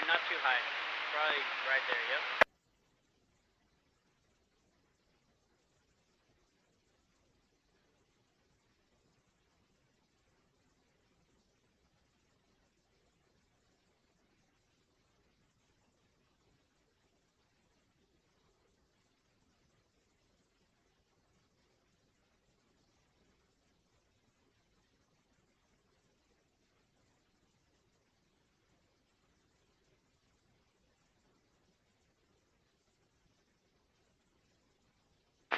S5: Not too high. Probably right there, yep.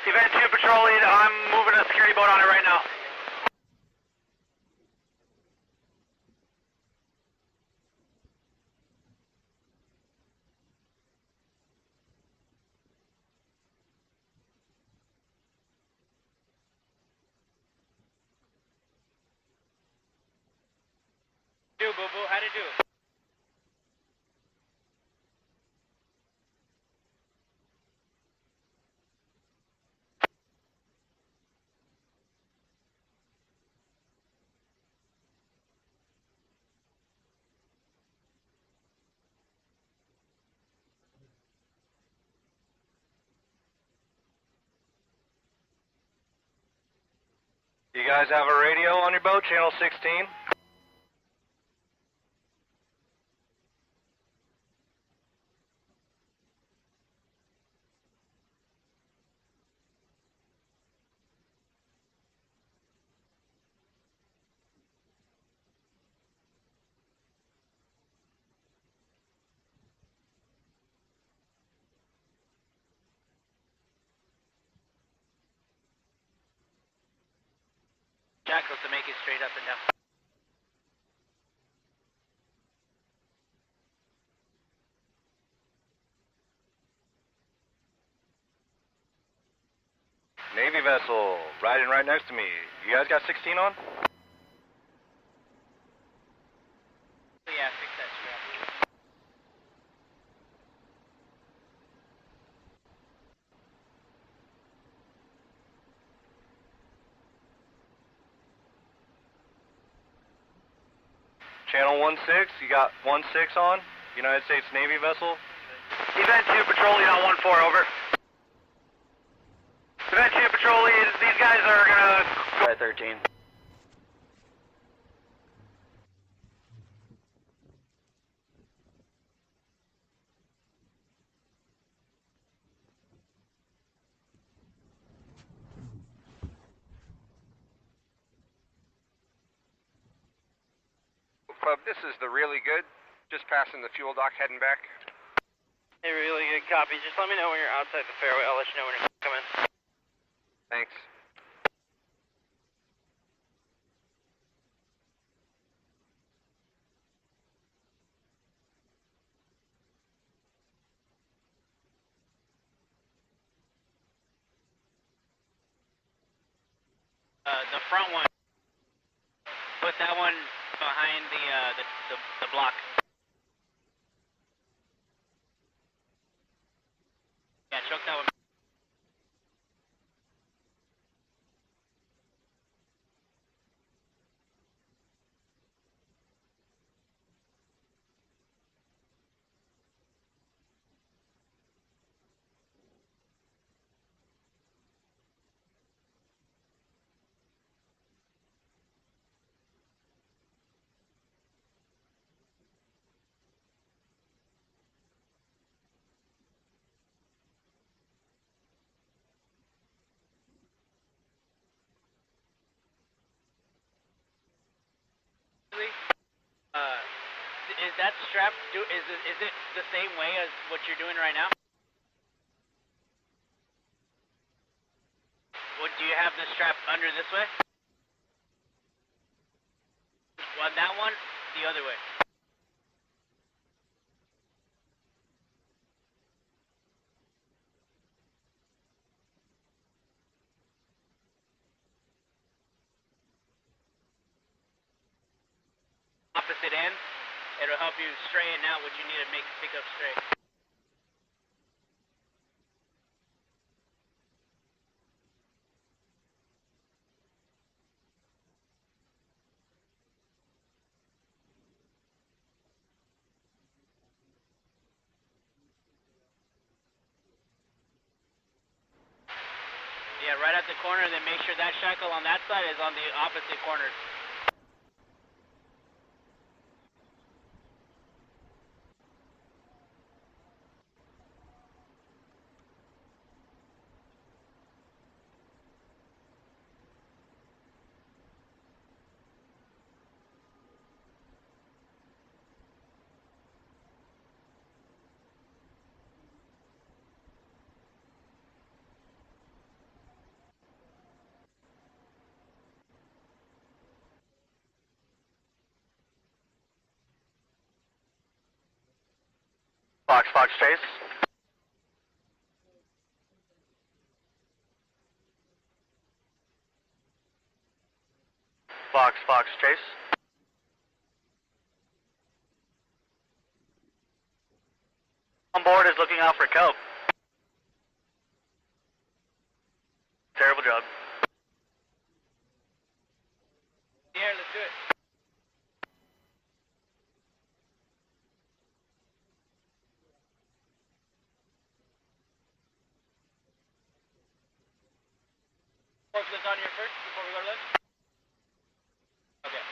S2: Event 2 patrol lead, I'm moving a security boat on it right now.
S5: Do, boo-boo, how'd it do?
S2: You guys have a radio on your boat, channel 16?
S5: Shackles to make it straight up and down.
S2: Navy vessel, riding right next to me. You guys got 16 on?
S5: Yeah, fix that strap.
S2: Channel 16, you got 16 on? United States Navy vessel? Event 2 patrol lead on 14, over. Event 2 patrol lead, these guys are gonna...
S7: By 13.
S8: Pub, this is the really good. Just passing the fuel dock, heading back.
S5: Hey, really good copy. Just let me know when you're outside the fairway. I'll let you know when you're coming.
S8: Thanks.
S5: The front one. Put that one behind the block. Yeah, choke that one. Is that strap? Is it the same way as what you're doing right now? What do you have the strap under this way? Well, that one, the other way. Opposite end. It'll help you straighten out what you need to make pick up straight. Yeah, right at the corner, then make sure that shackle on that side is on the opposite corner.
S2: Fox, Fox, Chase. Fox, Fox, Chase. On board is looking out for kelp. Terrible job.
S5: Here, let's do it. Forklift on here first before we go to lunch? Okay.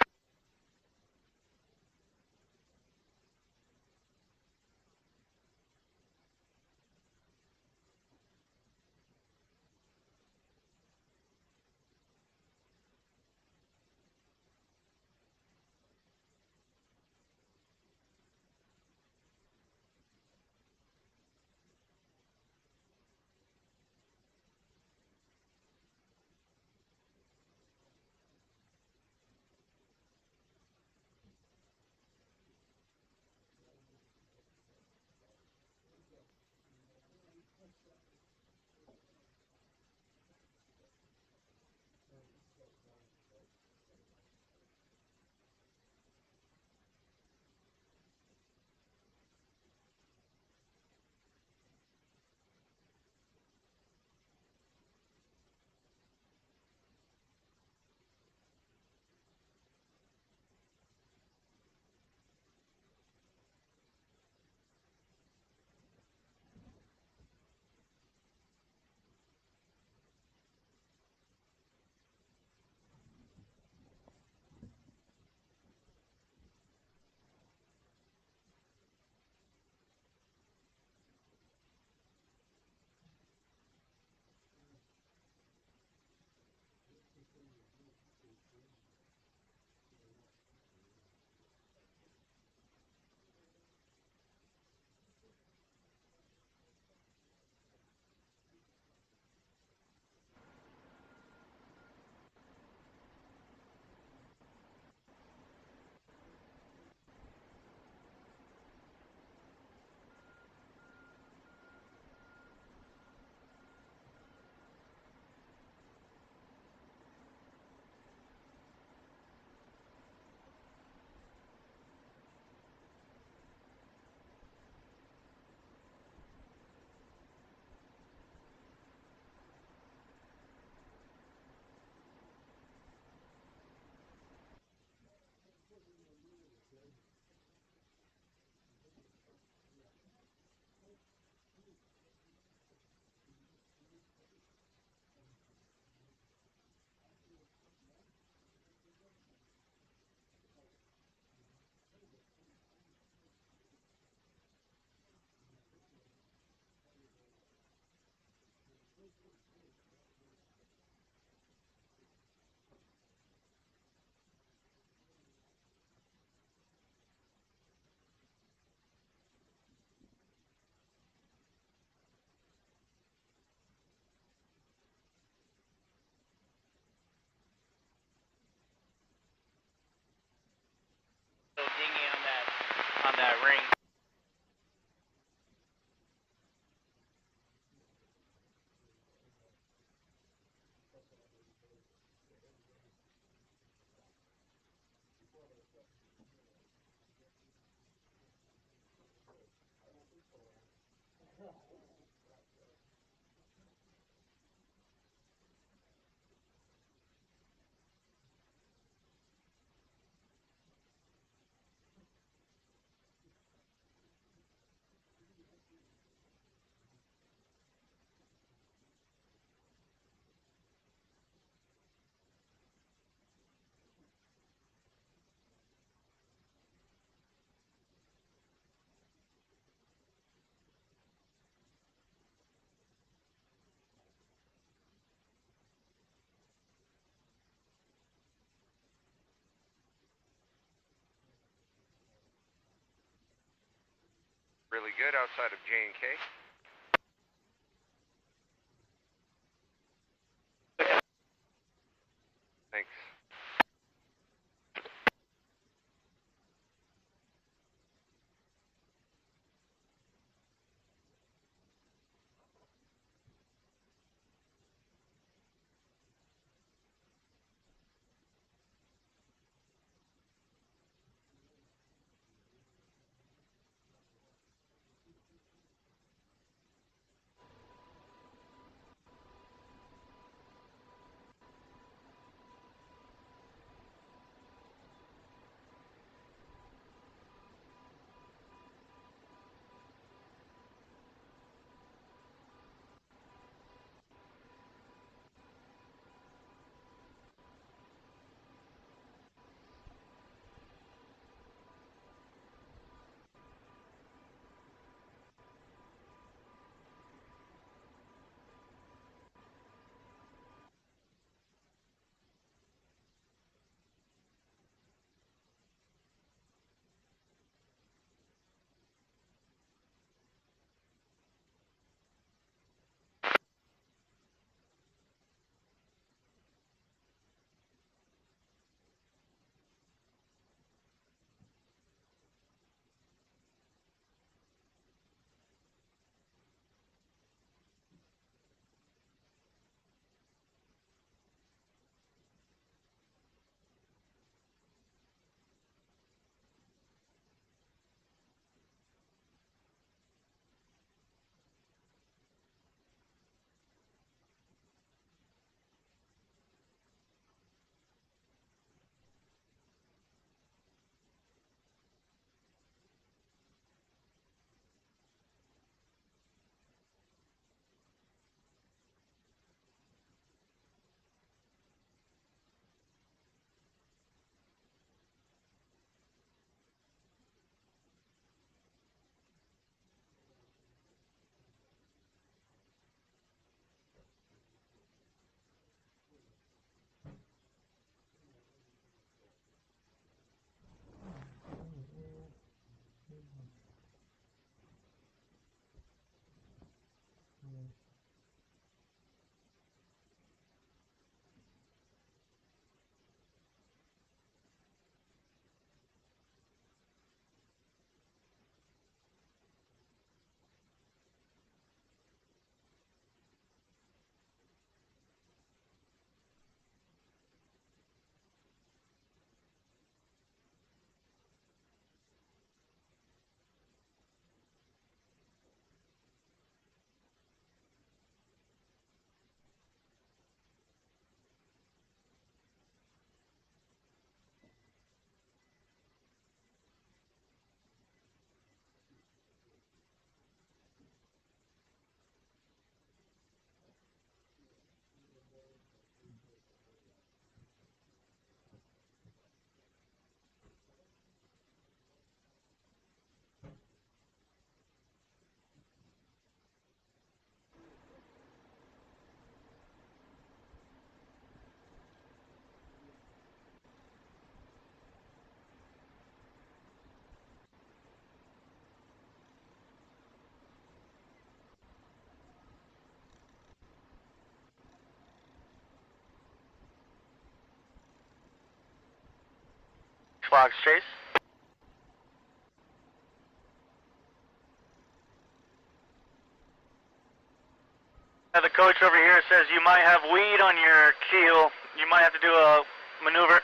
S5: that ring.
S8: Really good outside of J&K. Thanks.
S7: Fox Chase.
S2: The coach over here says you might have weed on your keel. You might have to do a maneuver.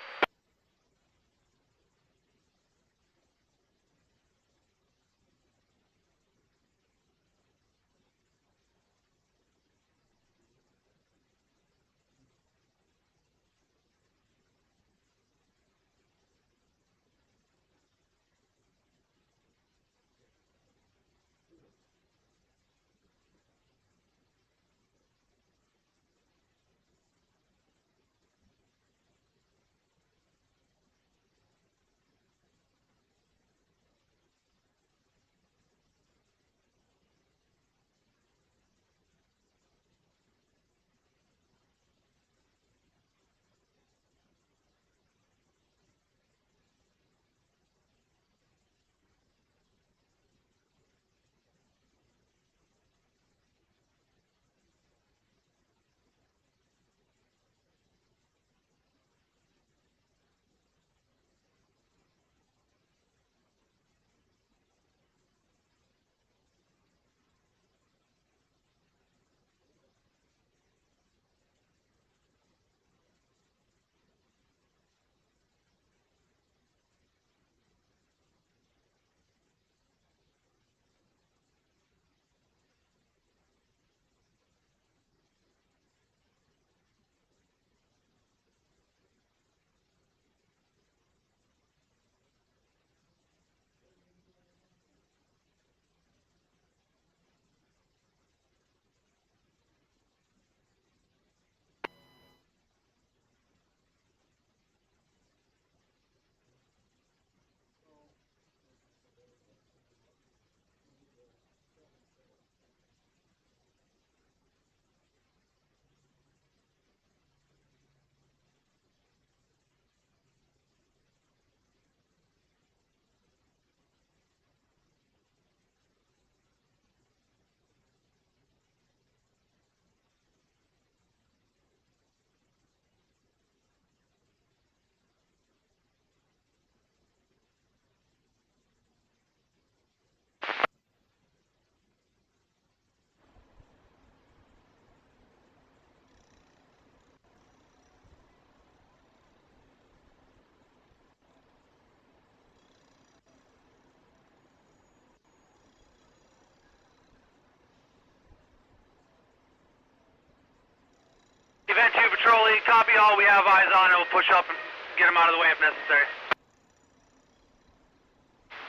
S2: Event 2 Patrol Lead, copy all. We have eyes on it. We'll push up and get them out of the way if necessary.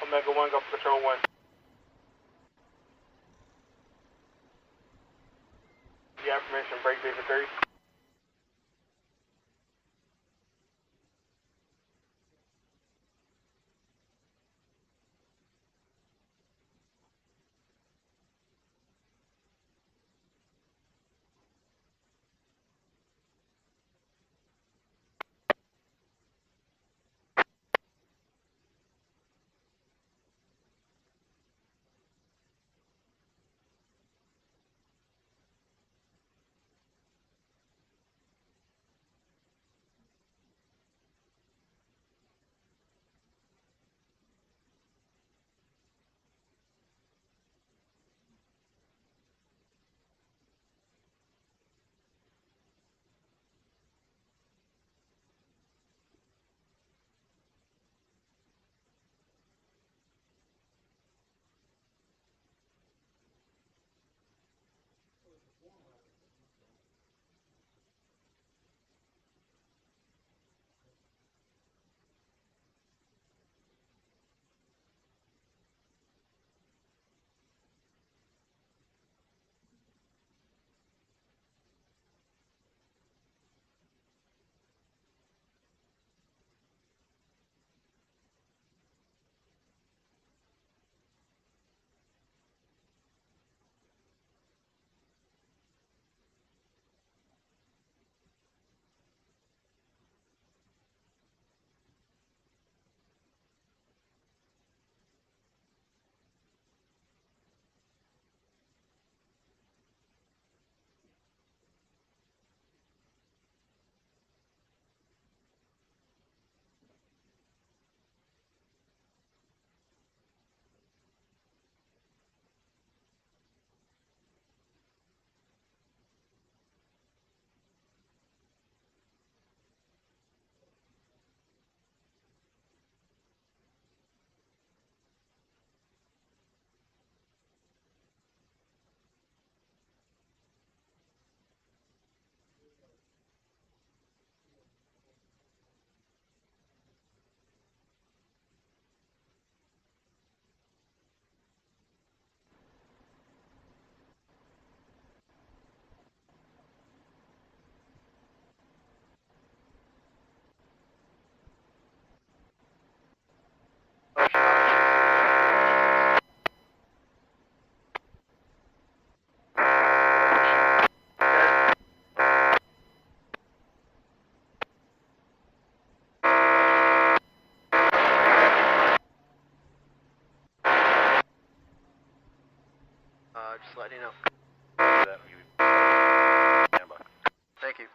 S9: Omega 1, go for Patrol 1. You have permission, break David 30.
S7: Just letting you know.
S2: Standby.
S7: Thank you.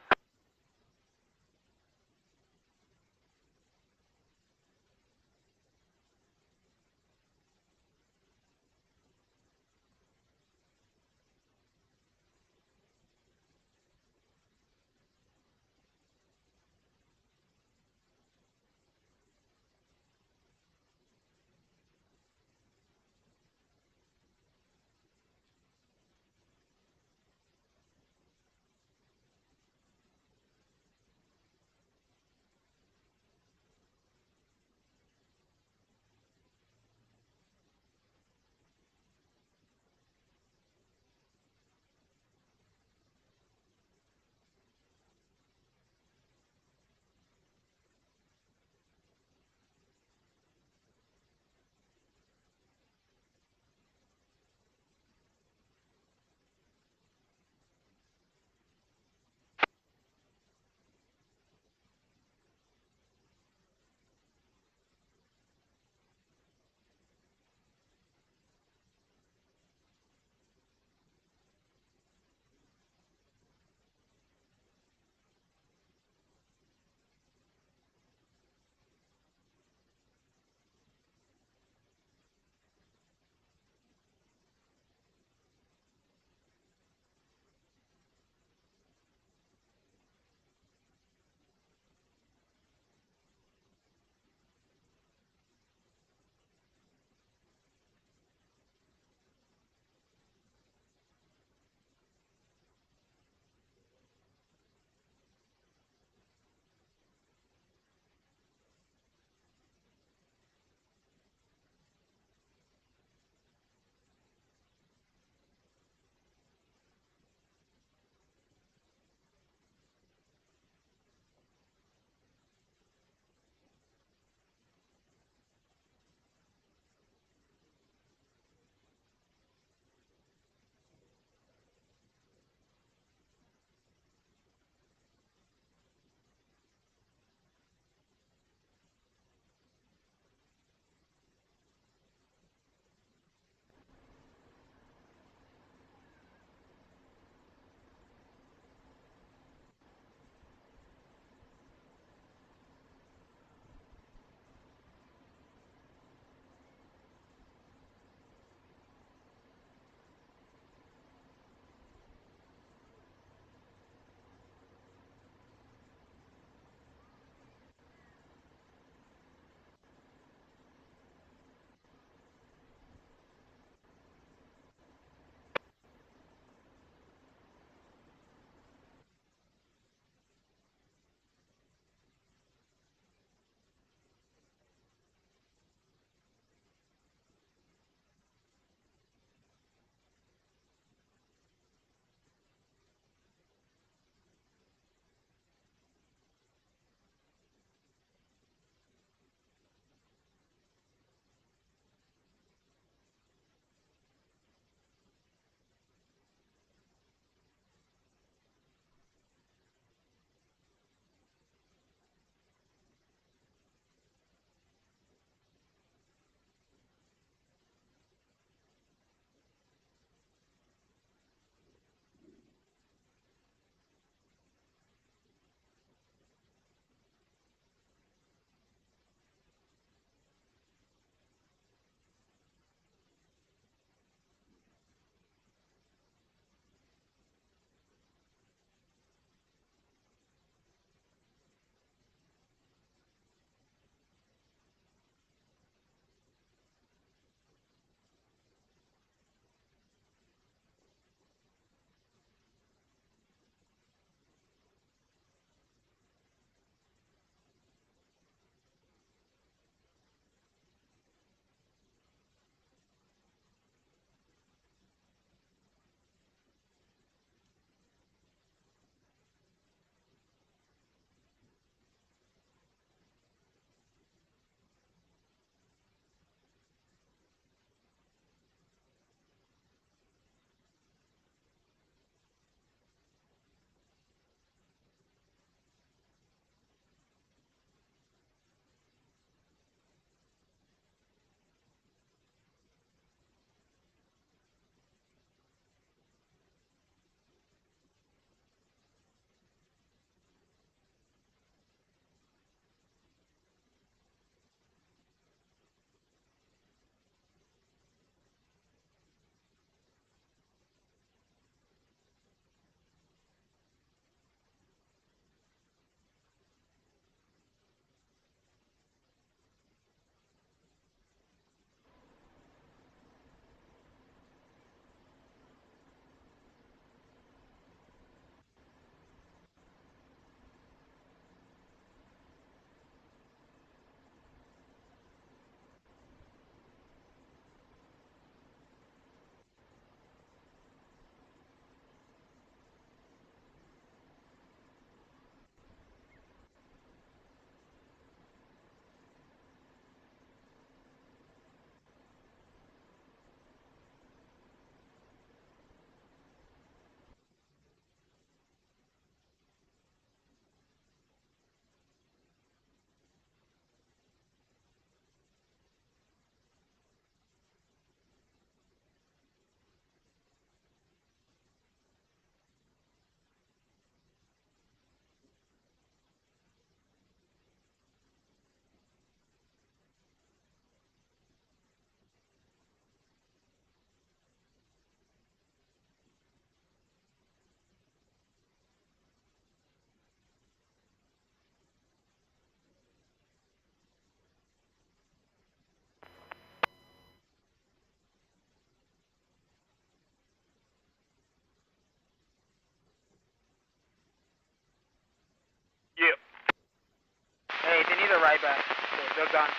S9: done.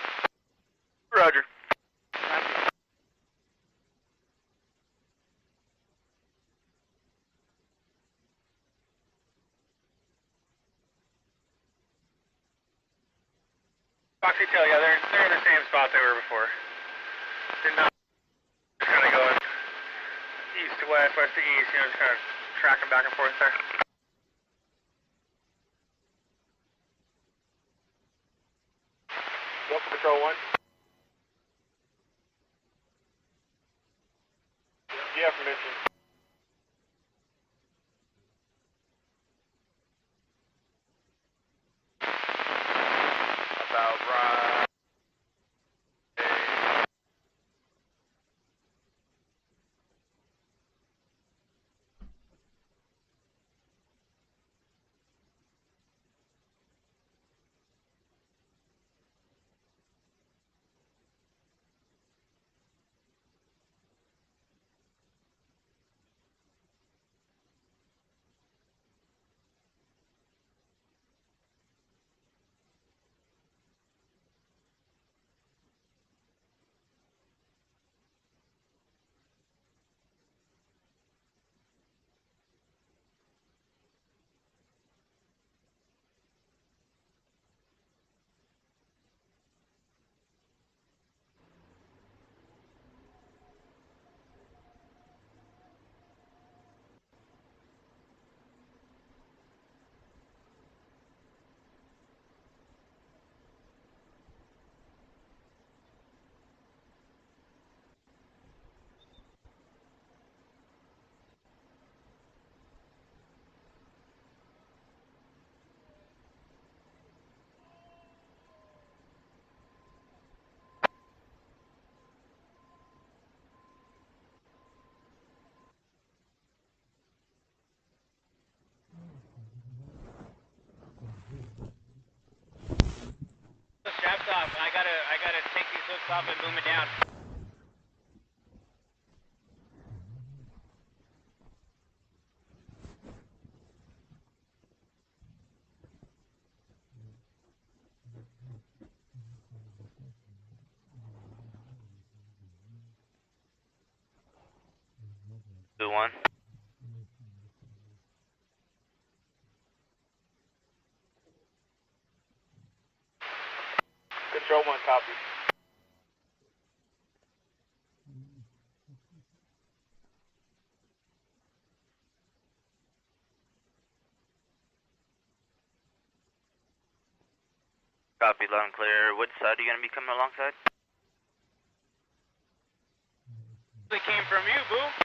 S8: Roger.
S9: Fox detail, yeah, they're in the same spot they were before. They're not just kind of going east to west, west to east, you know, just kind of tracking back and forth there. Delta Patrol 1. Yeah, permission.
S8: About right.
S5: Straps off. I gotta take these hooks off and boom it down.
S4: Two one.
S9: Control 1, copy.
S4: Copy, loud and clear. Which side are you gonna be coming alongside?
S5: They came from you, boo.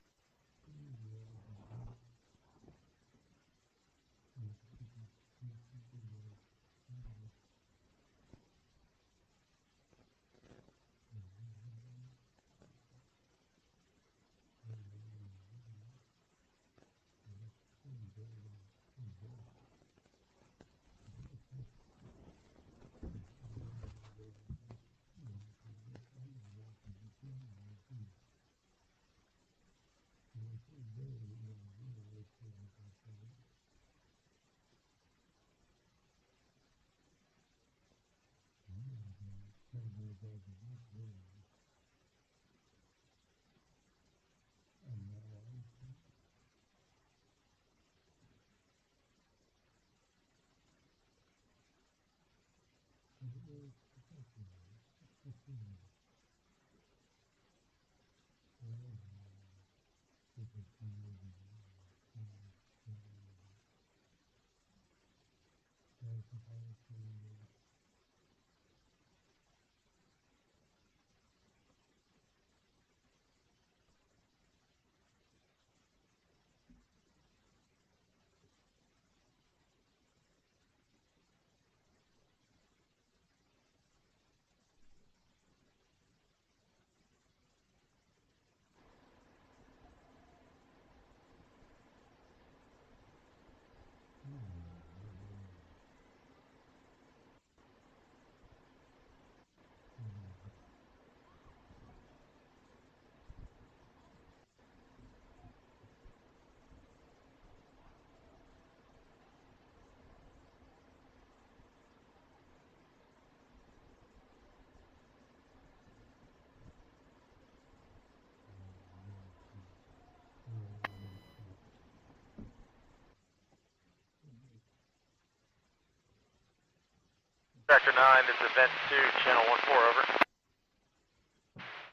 S2: Tractor 9, this is Event 2, Channel 14, over.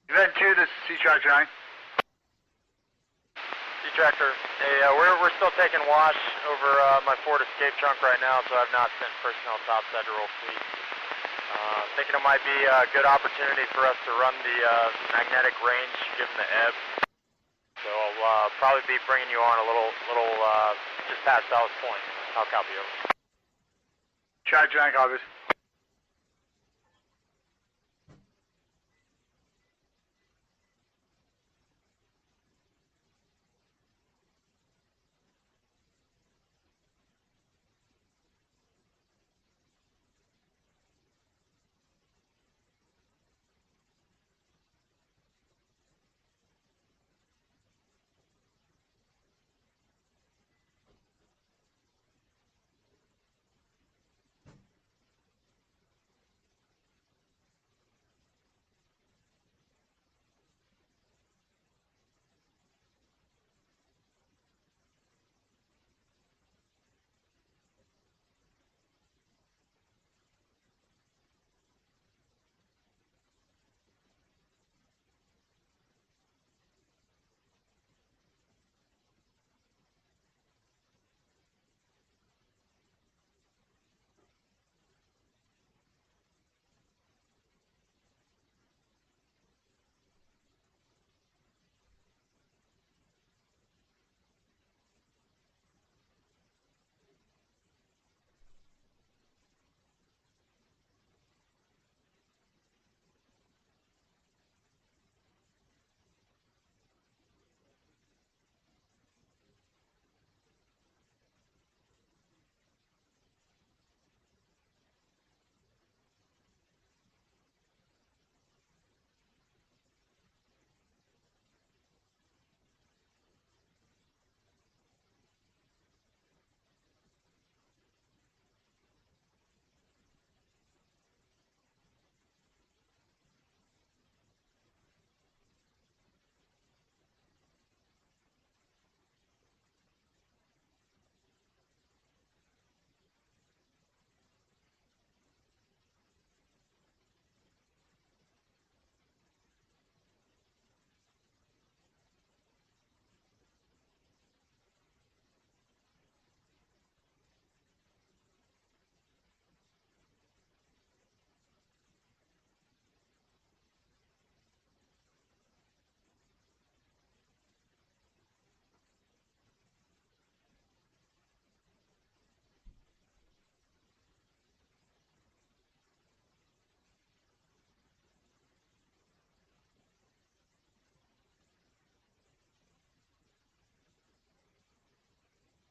S9: Event 2, this is Sea Tractor 9.
S2: Sea Tractor, hey, we're still taking wash over my Ford Escape trunk right now, so I've not sent personnel topside to roll fleet. Thinking it might be a good opportunity for us to run the magnetic range given the ebb. So I'll probably be bringing you on a little just past Dallas Point. I'll copy over.
S9: Tractor 9 copies.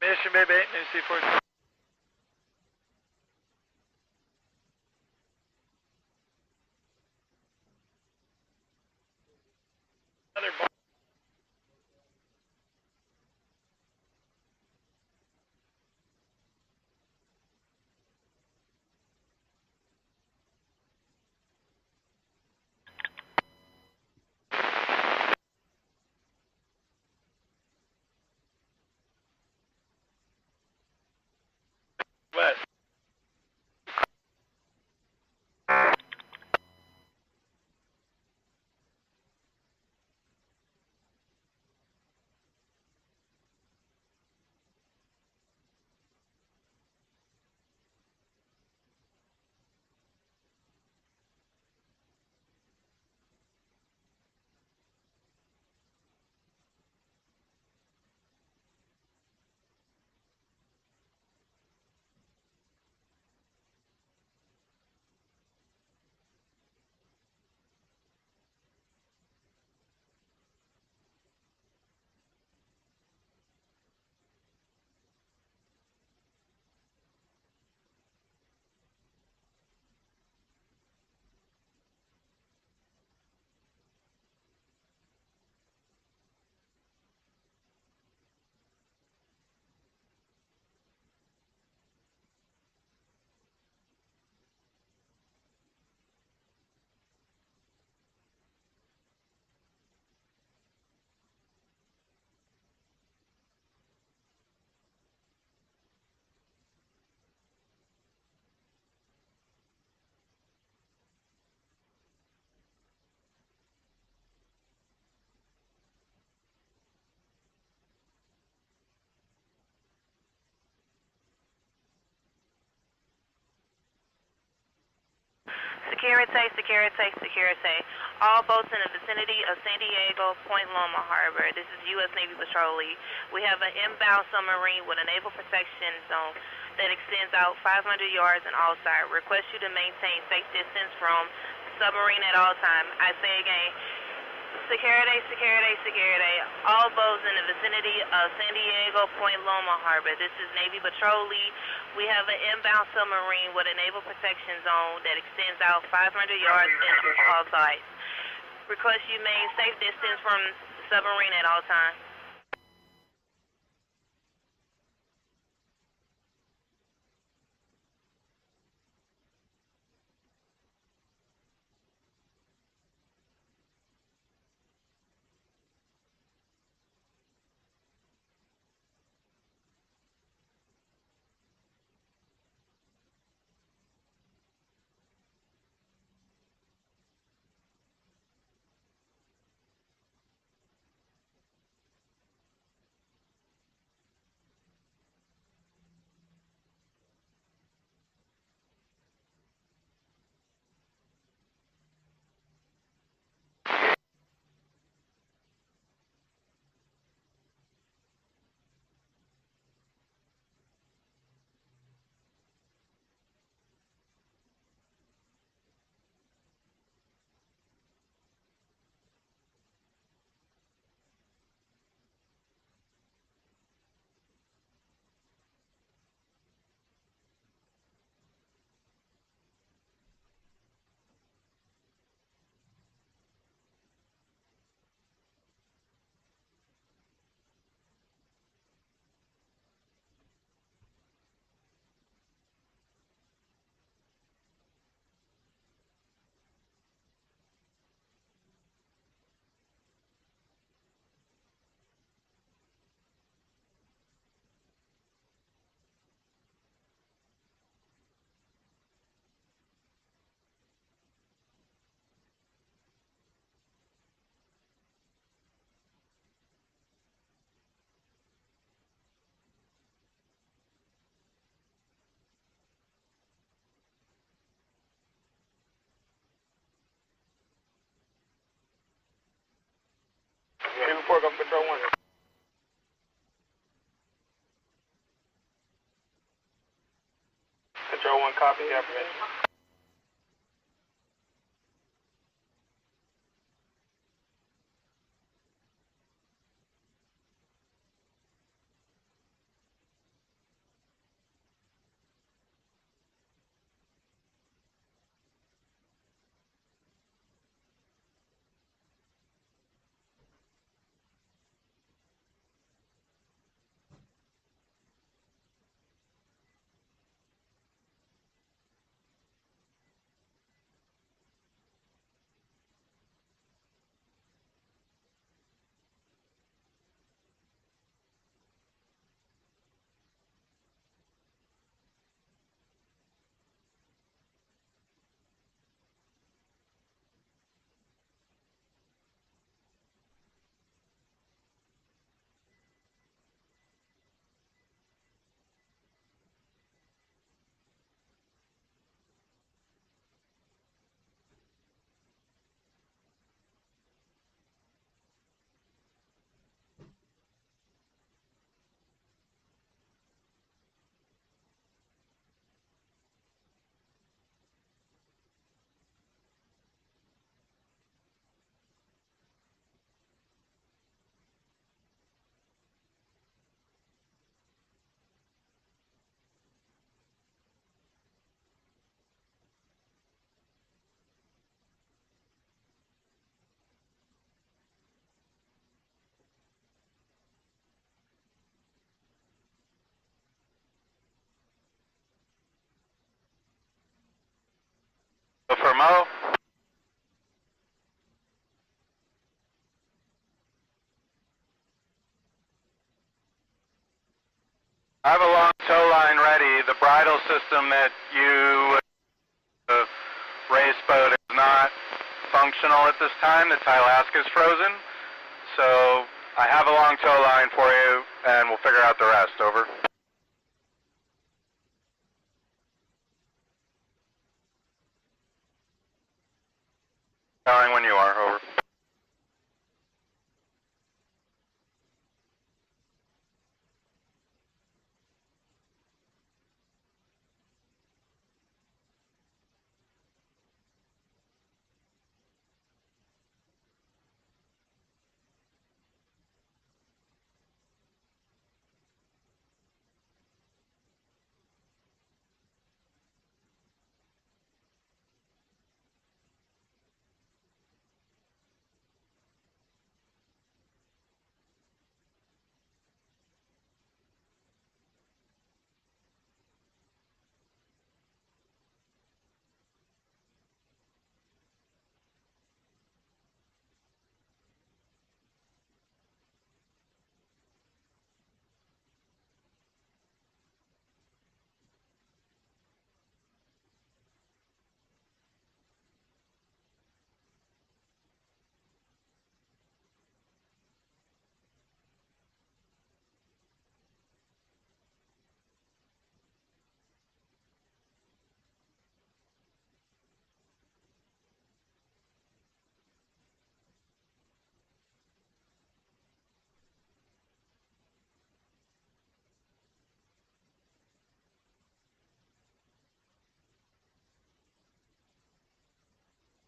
S2: Mission Baby 8, new C4. Another bar.
S10: Security, security, security. All boats in the vicinity of San Diego, Point Loma Harbor. This is U.S. Navy Patrol Lead. We have an inbound submarine with a naval protection zone that extends out 500 yards on all sides. Request you to maintain safe distance from submarine at all times. I say again, security, security, security. All boats in the vicinity of San Diego, Point Loma Harbor. This is Navy Patrol Lead. We have an inbound submarine with a naval protection zone that extends out 500 yards in all sides. Request you maintain safe distance from the submarine at all times.
S9: Navy report, go Control 1. Control 1, copy, affirmation.
S2: For Mo. I have a long tow line ready. The bridle system that you race boat is not functional at this time. The Alaska is frozen. So I have a long tow line for you, and we'll figure out the rest. Over. Telling when you are, over.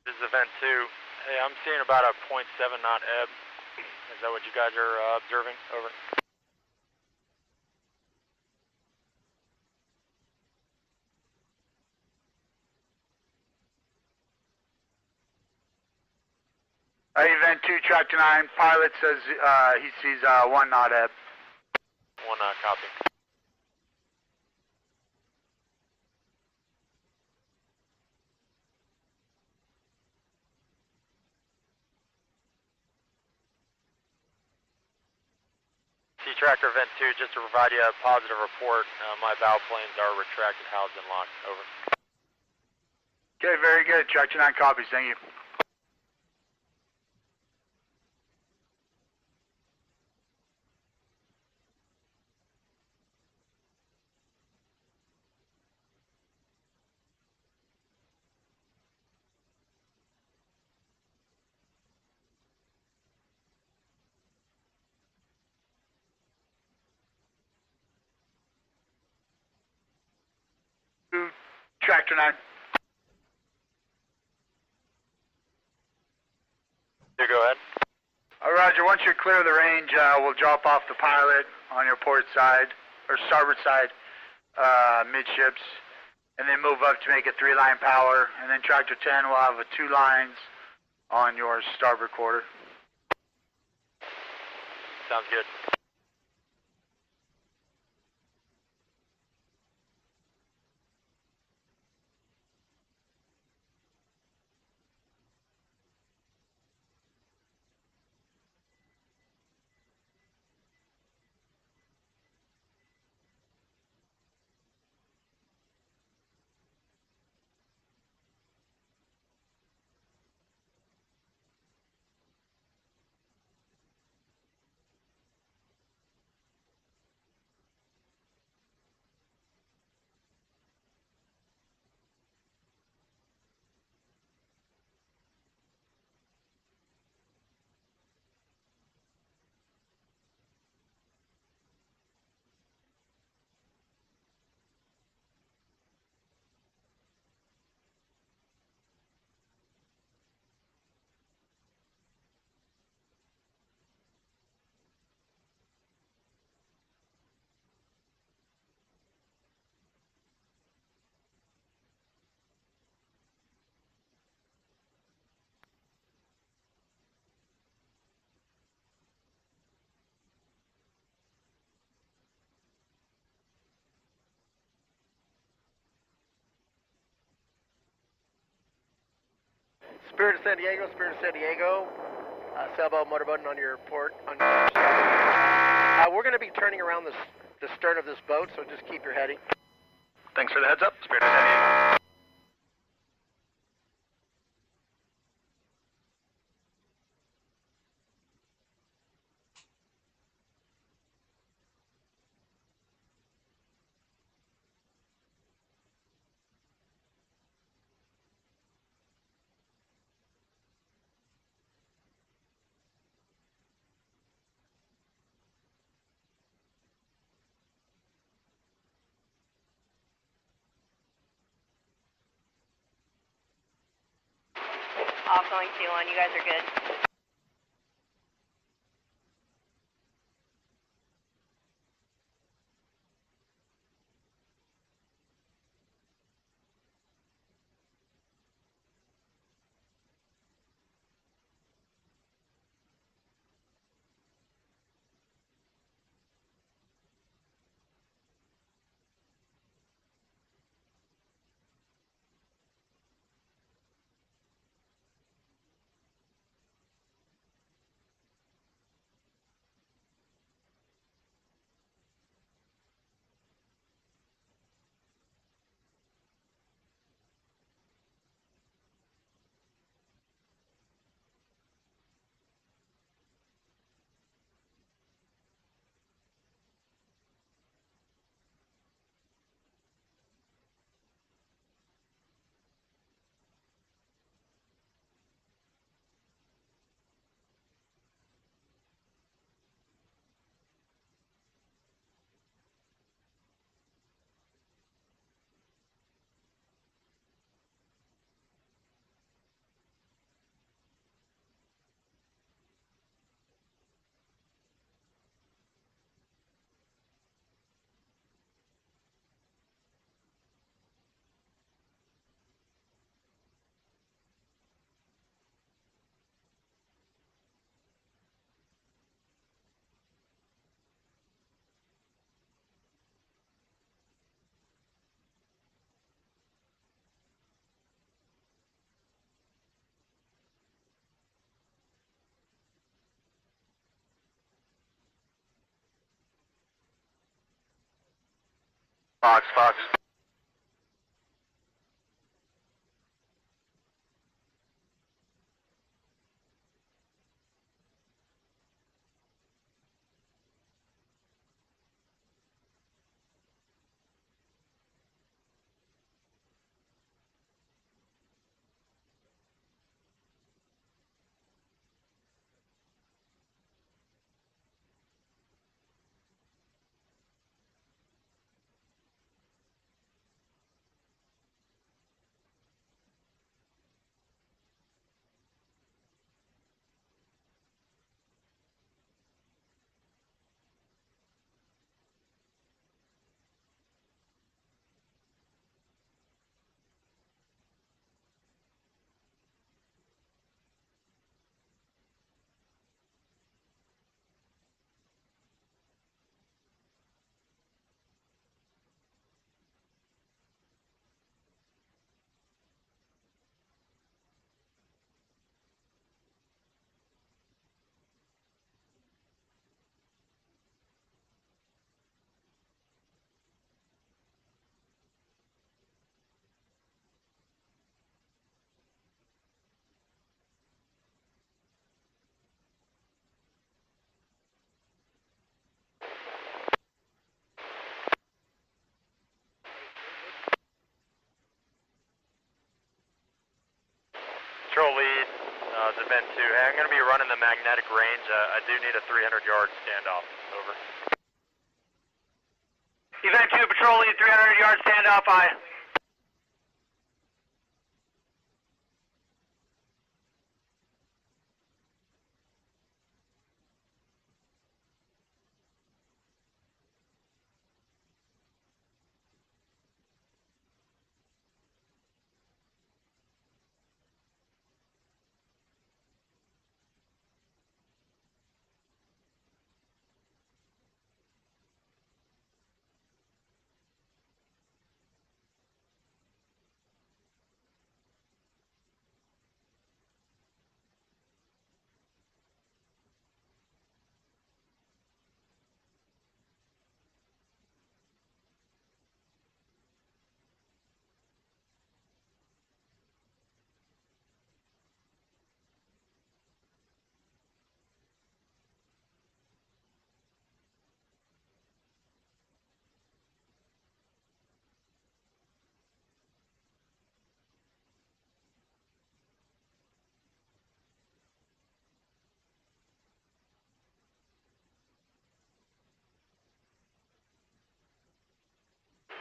S2: This is event 2. Hey, I'm seeing about a .7 knot ebb. Is that what you guys are observing? Over.
S11: Event 2, track to 9. Pilot says he sees 1 knot ebb.
S2: 1 knot, copy. Tractor event 2, just to provide you a positive report, my bow planes are retracted, housed, and locked. Over.
S11: Okay, very good. Tractor 9 copies. Thank you. Tractor 9.
S2: Yeah, go ahead.
S11: Roger, once you're clear of the range, we'll drop off the pilot on your port side, or starboard side, midships, and then move up to make a 3-line power, and then Tractor 10 will have 2 lines on your starboard quarter.
S2: Sounds good.
S12: Spirit of San Diego, sailboat, motorboating on your port. We're going to be turning around the stern of this boat, so just keep your heading.
S9: Thanks for the heads up, Spirit of San Diego.
S10: Offgoing 2-1, you guys are good.
S8: Fox. Control lead, it's event 2. Hey, I'm going to be running the magnetic range. I do need a 300-yard standoff. Over.
S12: Event 2, patrol lead, 300-yard standoff, aye.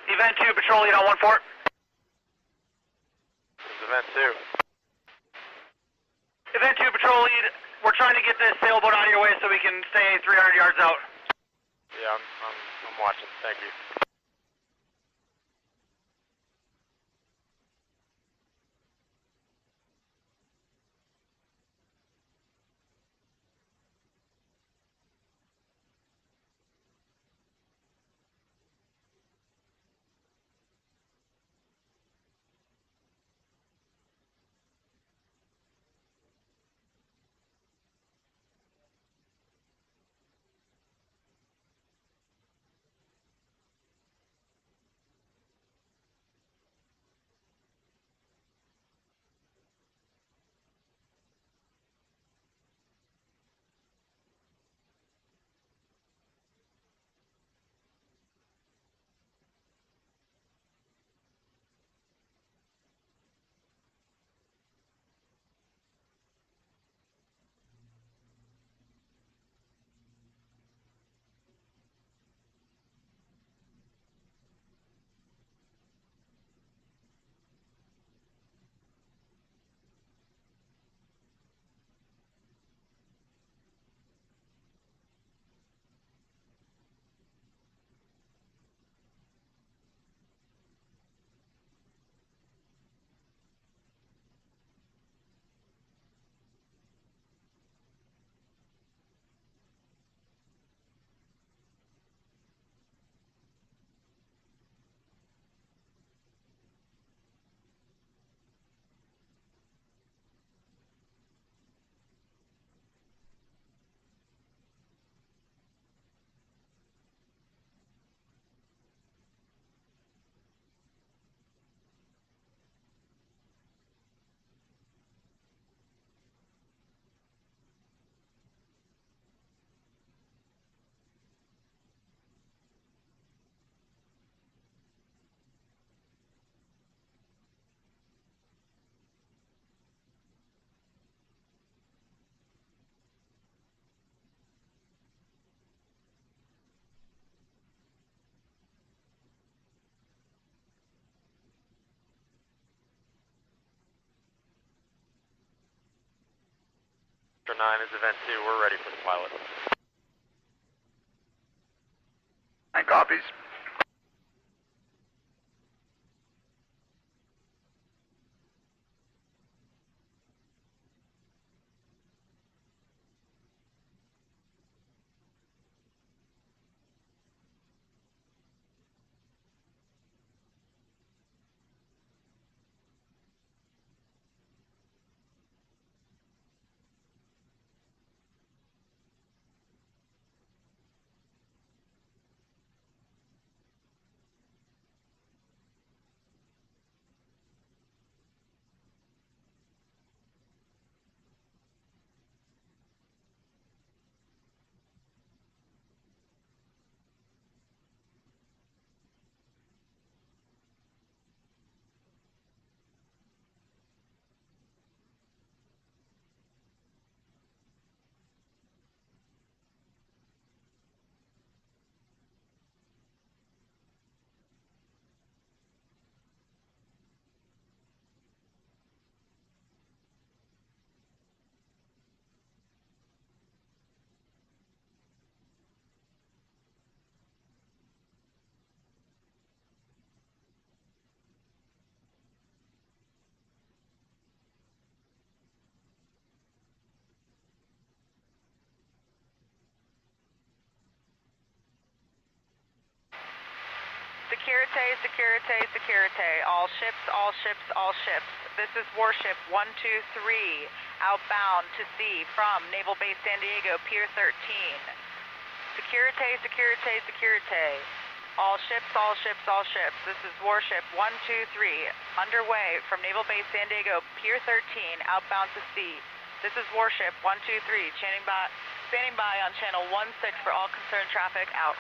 S12: Event 2, patrol lead on 1-4.
S2: This is event 2.
S9: 2 patrol lead. We're trying to get this sailboat out of your way so we can stay 300 yards out.
S2: Yeah, I'm watching. Thank you. After 9 is event 2. We're ready for the pilot.
S11: 9 copies.
S13: Securite, securite, securite. All ships, all ships, all ships. This is Warship 123, outbound to sea from Naval Base San Diego, Pier 13. Securite, securite, securite. All ships, all ships, all ships. This is Warship 123, underway from Naval Base San Diego, Pier 13, outbound to sea. This is Warship 123, standing by on channel 16 for all concerned traffic, out.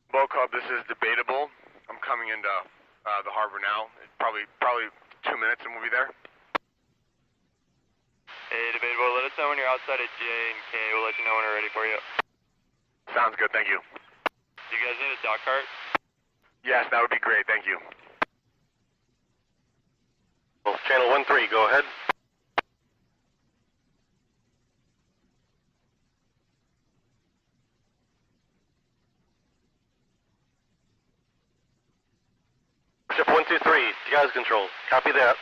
S14: Boat Club, this is debatable. I'm coming into the harbor now. Probably 2 minutes and we'll be there.
S2: Hey, debatable. Let us know when you're outside of J and K. We'll let you know when we're ready for you.
S14: Sounds good, thank you.
S2: Do you guys need a dock cart?
S14: Yes, that would be great, thank you.
S8: Well, channel 13, go ahead. Ship 123, you guys control. Copy that.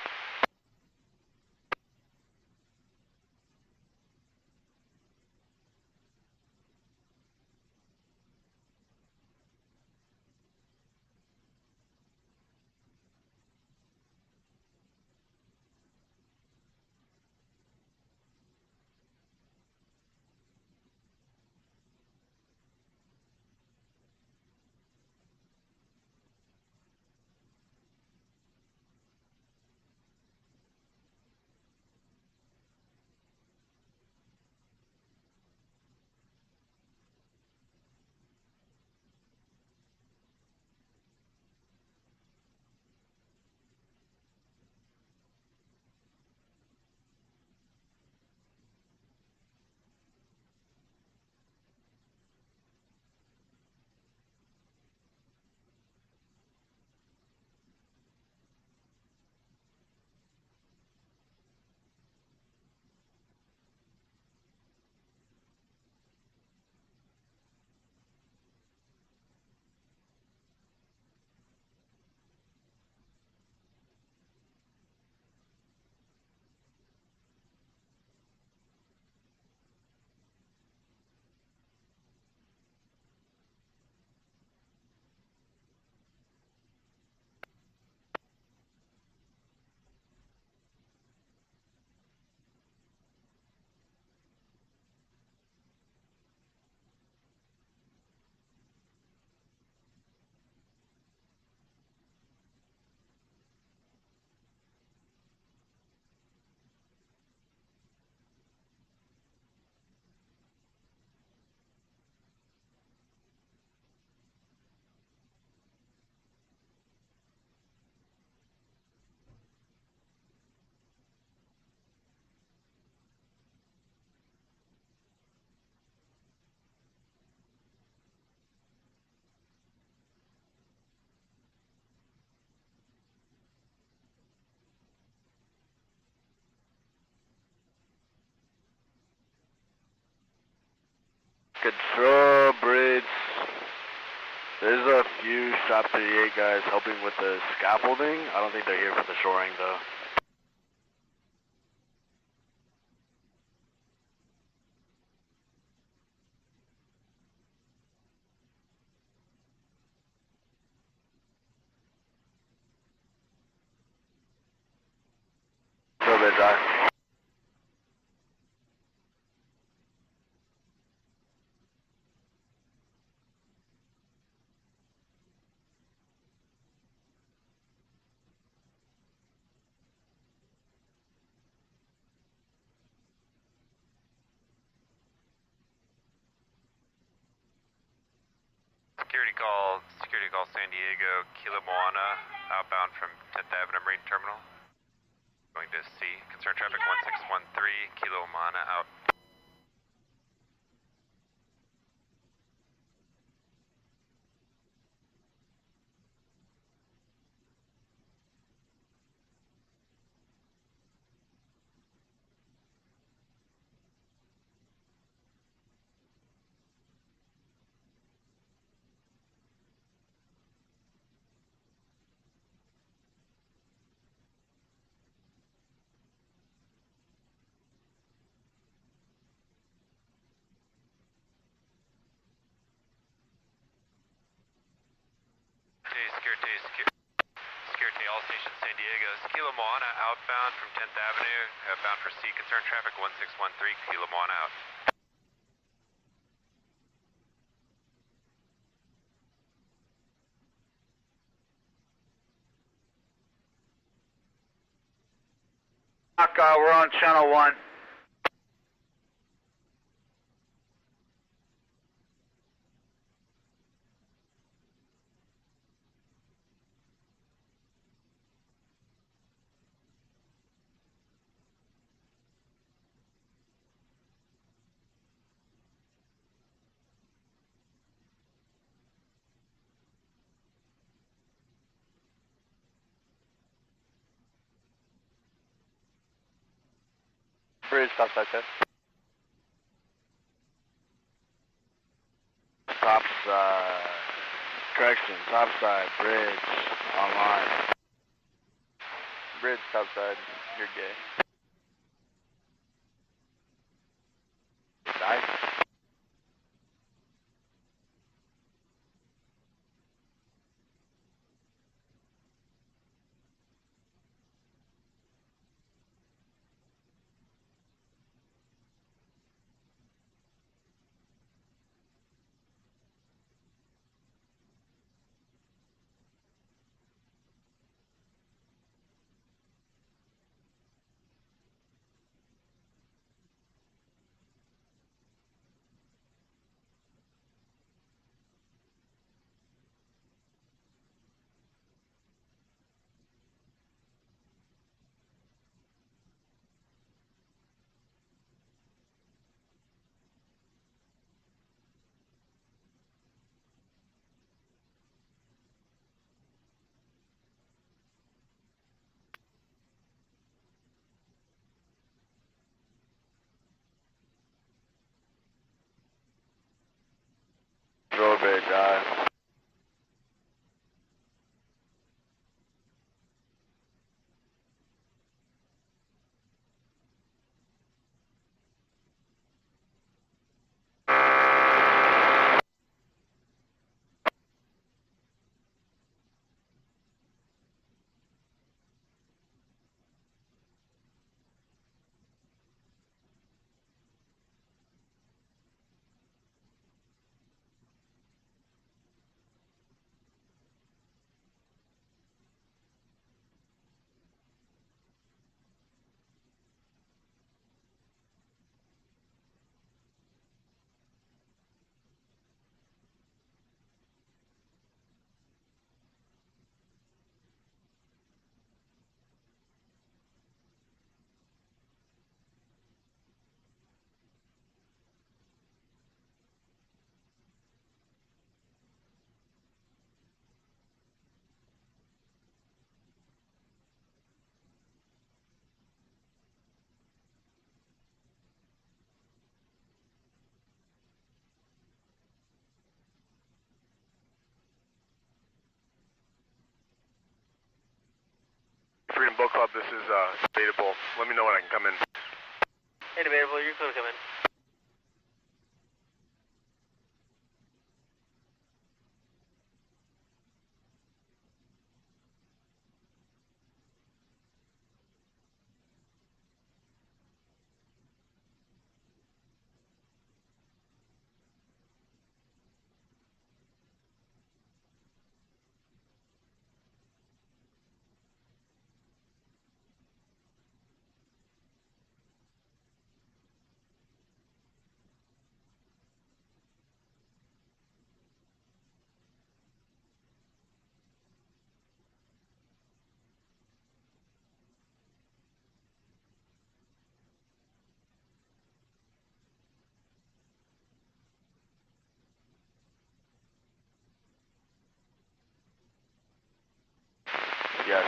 S8: Control bridge. There's a few Shop 38 guys helping with the scaffolding. I don't think they're here for the shoring though. Control bridge,
S2: Security call San Diego, Kilo Moana, outbound from 10th Avenue Marine Terminal. Going to C, concern traffic 1613, Kilo Moana out. Security, all stations San Diego. Kilo Moana outbound from 10th Avenue, bound for C, concern traffic 1613, Kilo Moana out.
S11: We're on channel 1.
S7: Bridge, topside, set.
S15: Topside. Correction, topside, bridge, online.
S7: Bridge, topside, you're gay.
S15: Nice. Road bridge,
S14: Freedom Boat Club, this is debatable. Let me know when I can come in.
S7: Hey, debatable, you're clear to come in.
S15: Yes.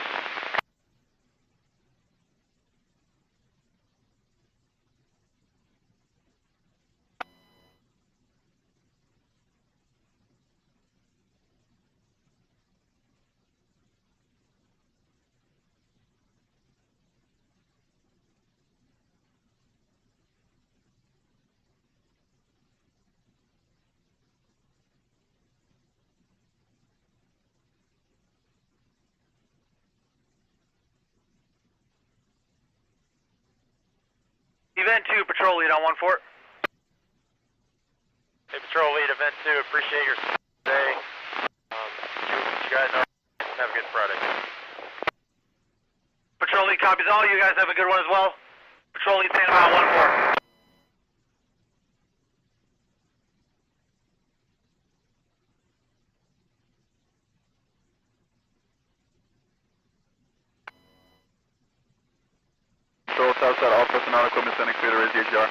S7: Event 2, patrol lead on 1-4.
S2: Hey, Patrol Lead, Event 2, appreciate your day. You guys have a good Friday.
S7: Patrol lead copies all. You guys have a good one as well. Patrol lead, Santa Mile 1-4.
S15: Patrol Southside, all personnel equipment sending clear to raise the HDR.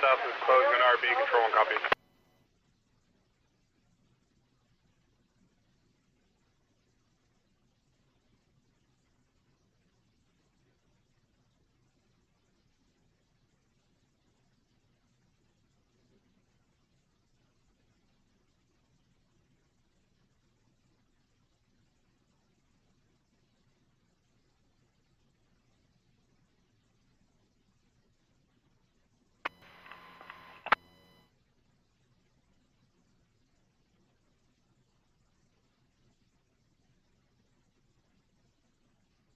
S14: south is closing on RB, control and copy.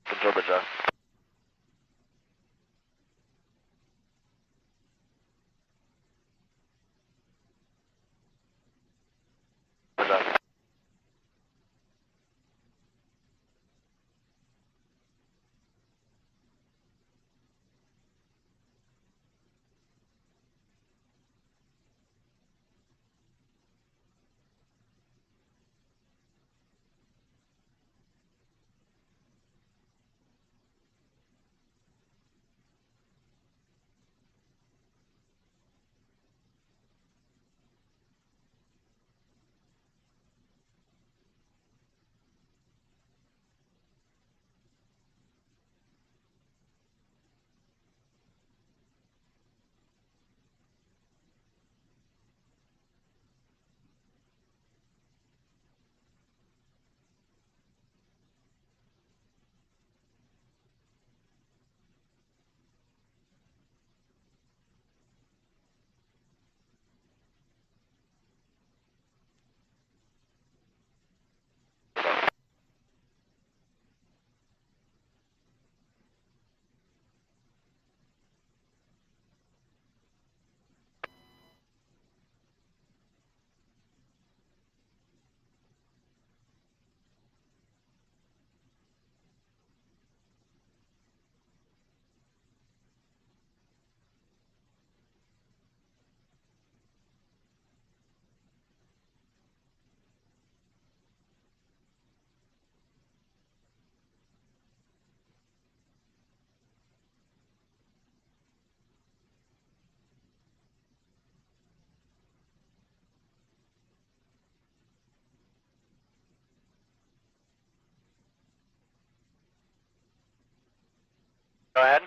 S8: Control bridge off. Bridge off. Go ahead.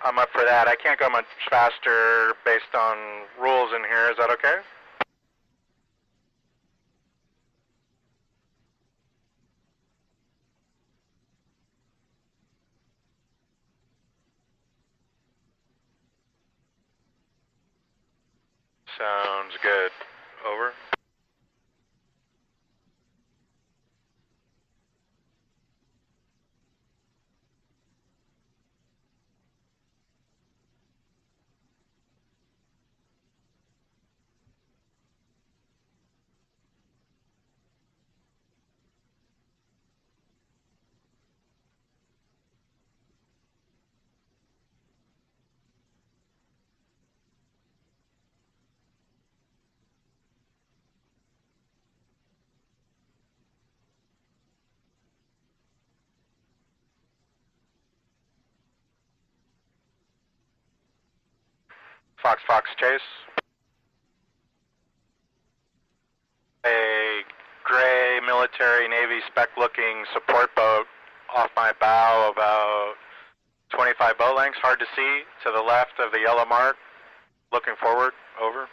S8: I'm up for that. I can't go much faster based on rules in here. Is that okay? Sounds good. Over. Fox Chase. A gray military Navy spec looking support boat off my bow about 25 boat lengths, hard to see, to the left of the yellow mark. Looking forward, over.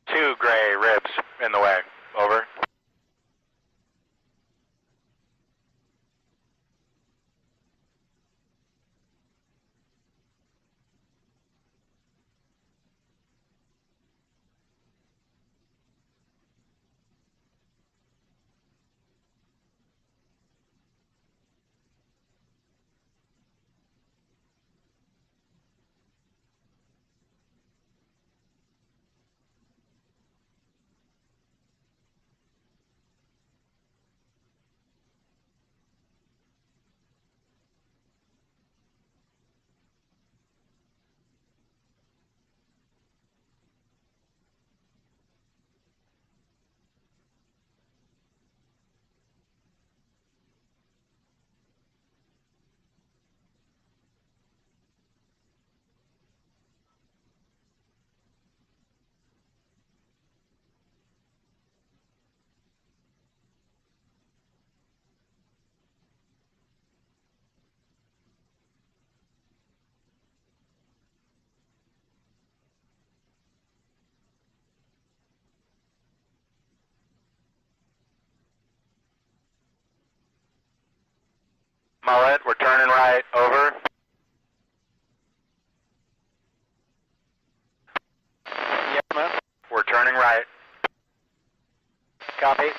S8: Two gray ribs in the way, over. Mullet, we're turning right, over.
S7: Yes, ma'am.
S8: We're turning right.
S7: Copy.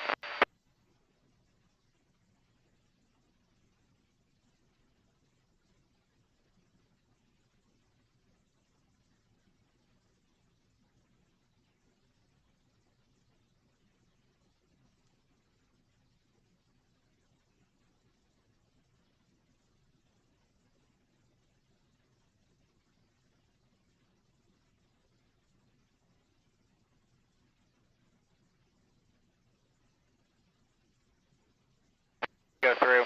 S7: Go through.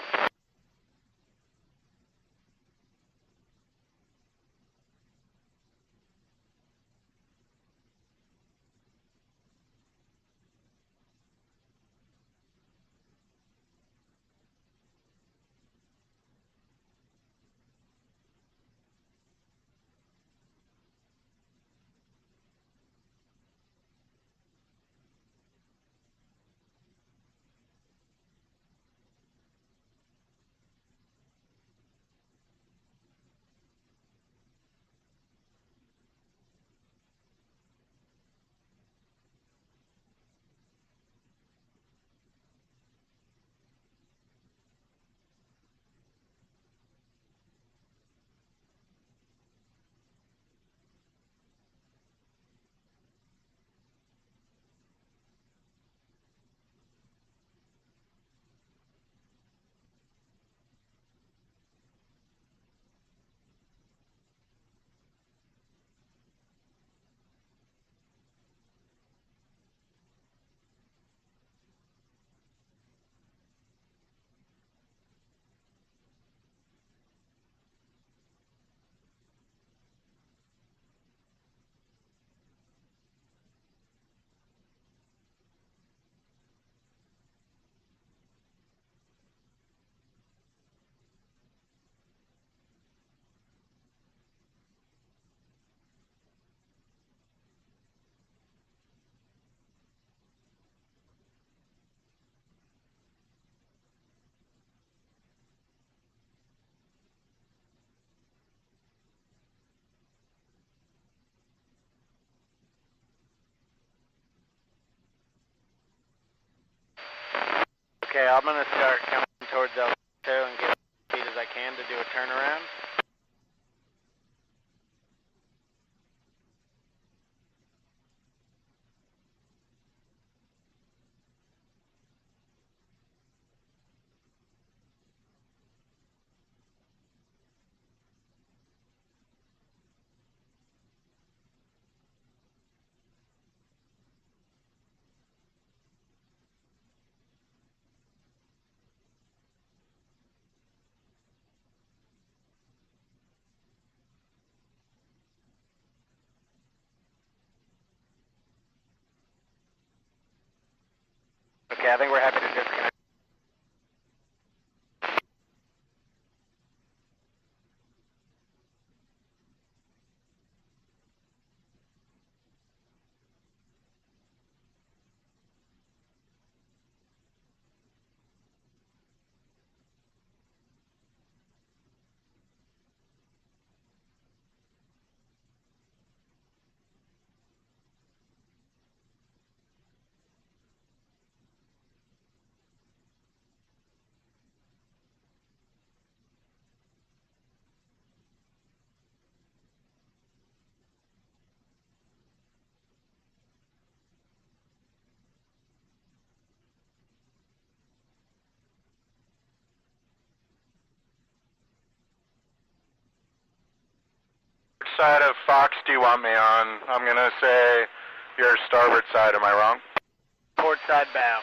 S7: Okay, I'm going to start coming towards El Paso and get as speed as I can to do a turnaround. Okay, I think we're happy to disconnect.
S8: Which side of Fox do you want me on? I'm going to say your starboard side, am I wrong?
S7: Port side bow.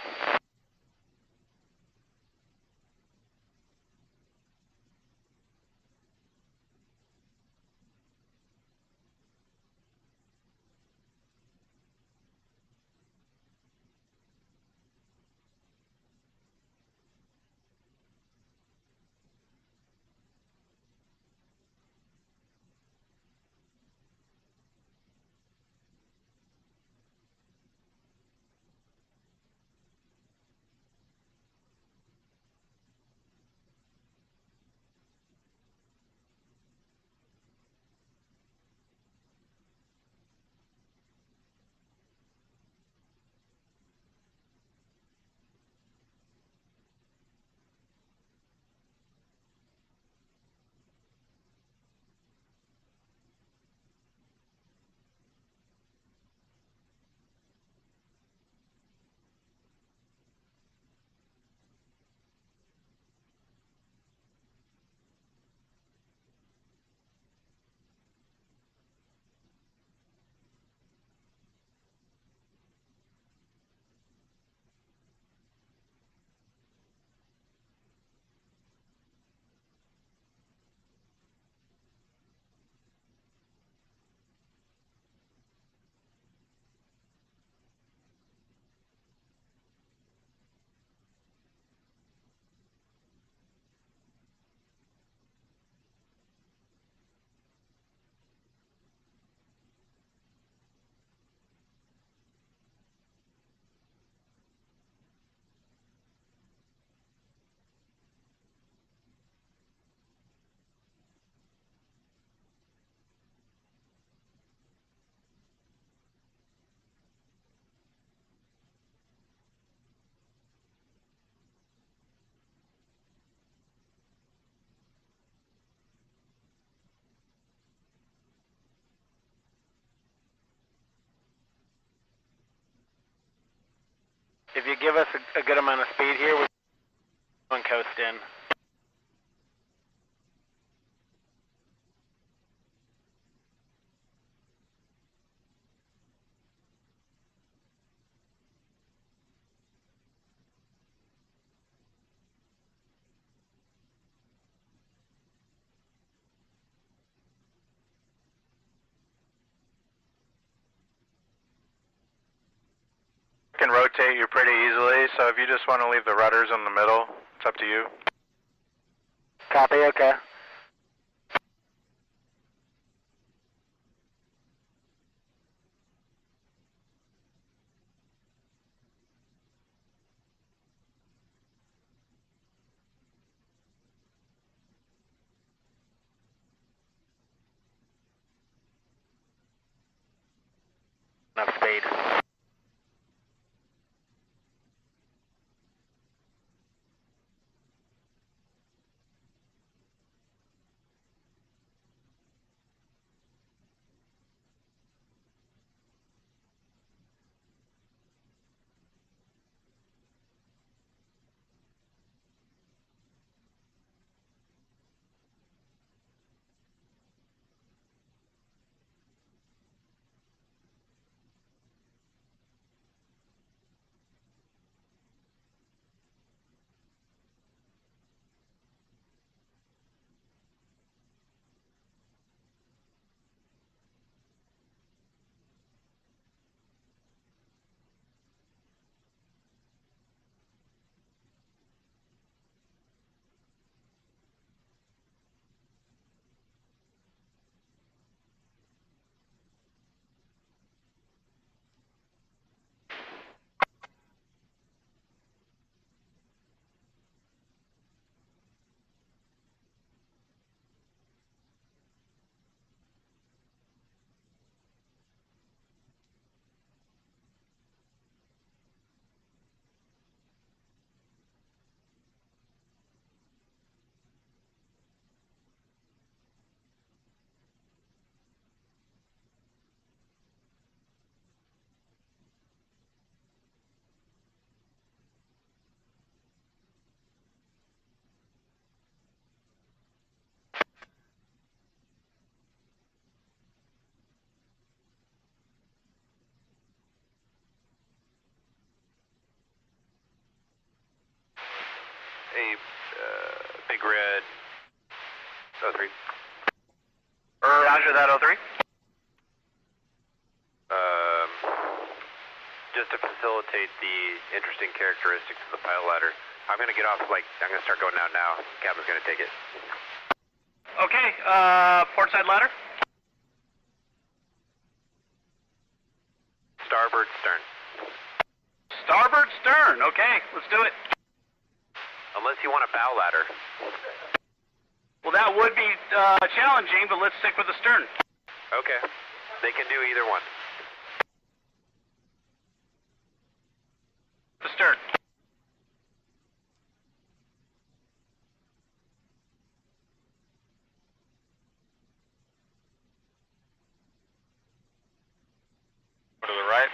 S12: If you give us a good amount of speed here, we're going coast in.
S8: Can rotate you pretty easily, so if you just want to leave the rudders in the middle, it's up to you.
S12: Copy, okay. Enough speed.
S16: Hey, Big Red, 03.
S7: Roger that, 03.
S16: Just to facilitate the interesting characteristics of the pilot ladder, I'm going to get off, I'm going to start going out now. Captain's going to take it.
S7: Okay, port side ladder.
S16: Starboard stern.
S7: Starboard stern, okay, let's do it.
S16: Unless you want a bow ladder.
S7: Well, that would be challenging, but let's stick with the stern.
S16: Okay. They can do either one.
S7: The stern.
S8: To the right.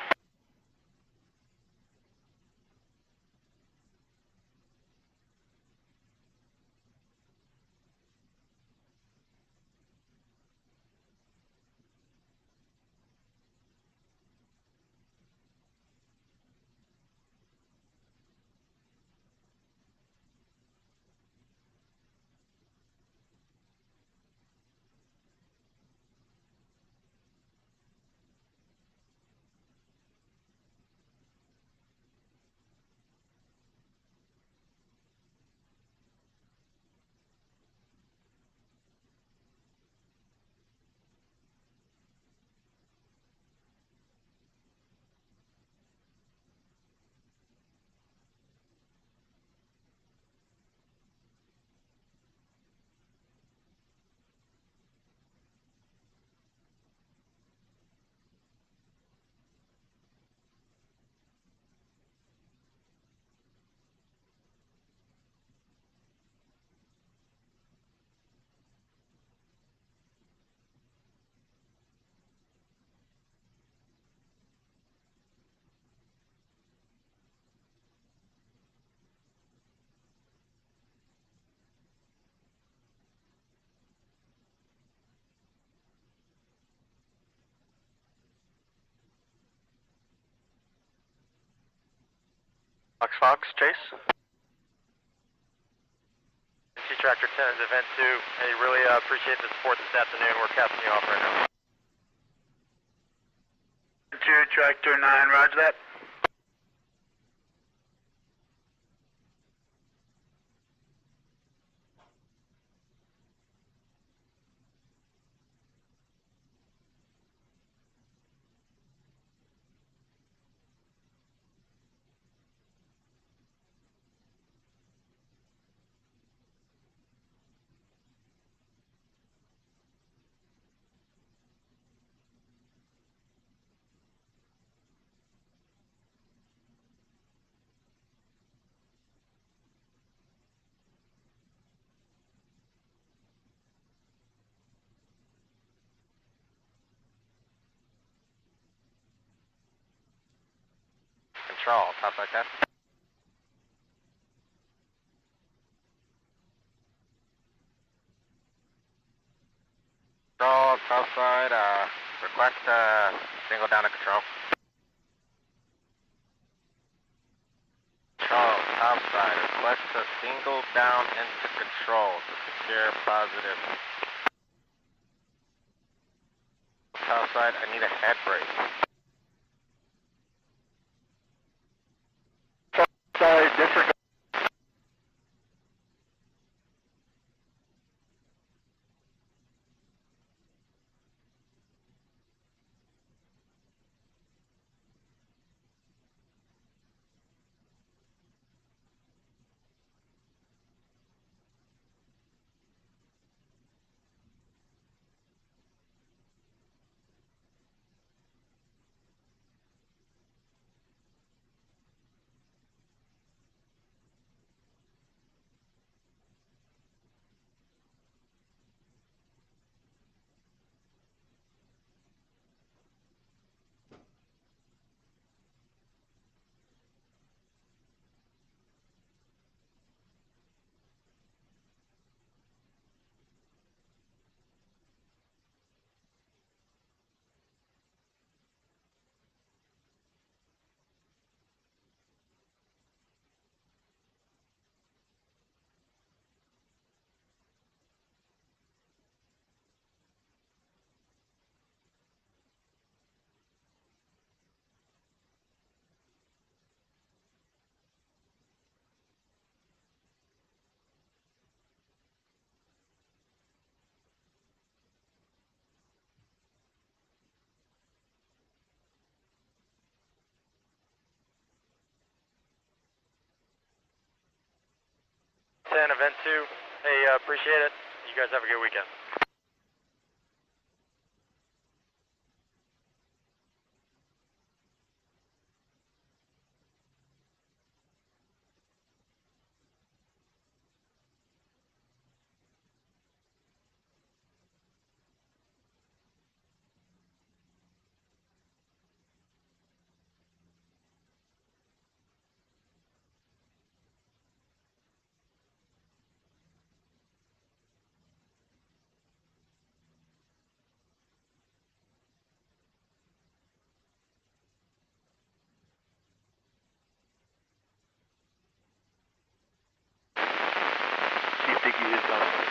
S8: Fox, Chase.
S2: Tractor 10 is event 2. Hey, really appreciate the support this afternoon. We're casting you off right now.
S11: 2, Tractor 9, roger that.
S8: Control, top like that. Control, south side, request single down to control. Control, south side, request a single down into control to secure positive. South side, I need a head brake.
S11: Sorry, disregard.
S2: Event 2. Hey, appreciate it. You guys have a good weekend.
S15: Chief Dickey is on.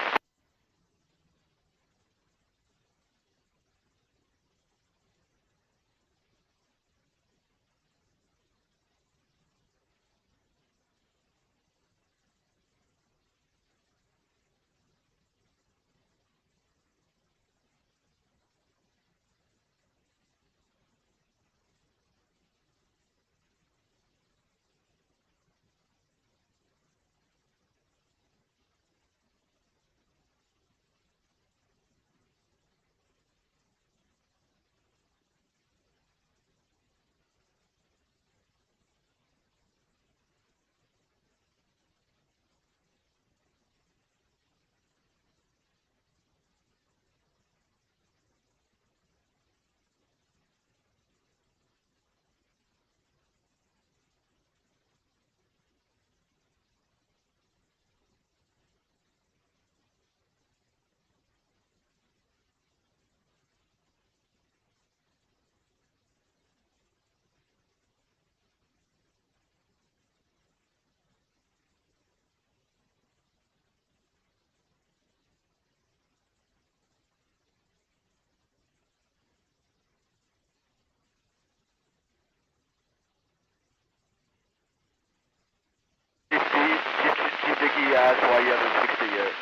S15: he asked why you haven't fixed it yet.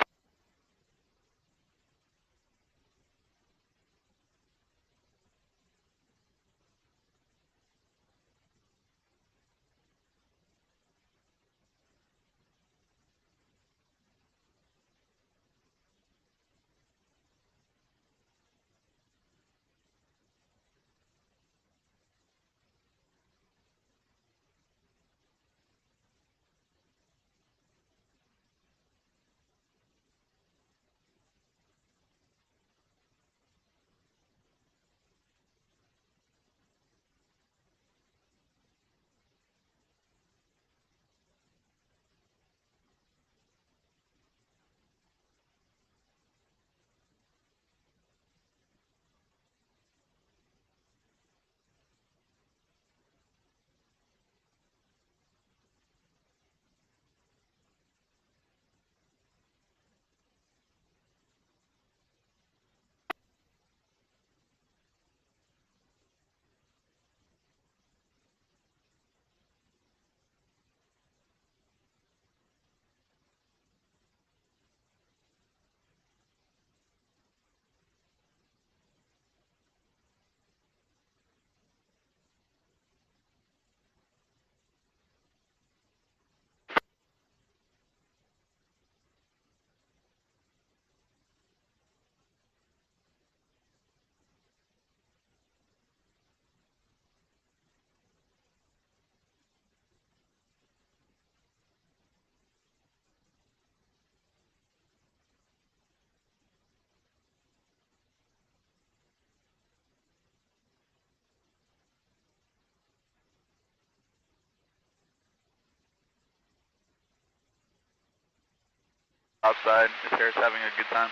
S15: Outside, if Harris having a good time.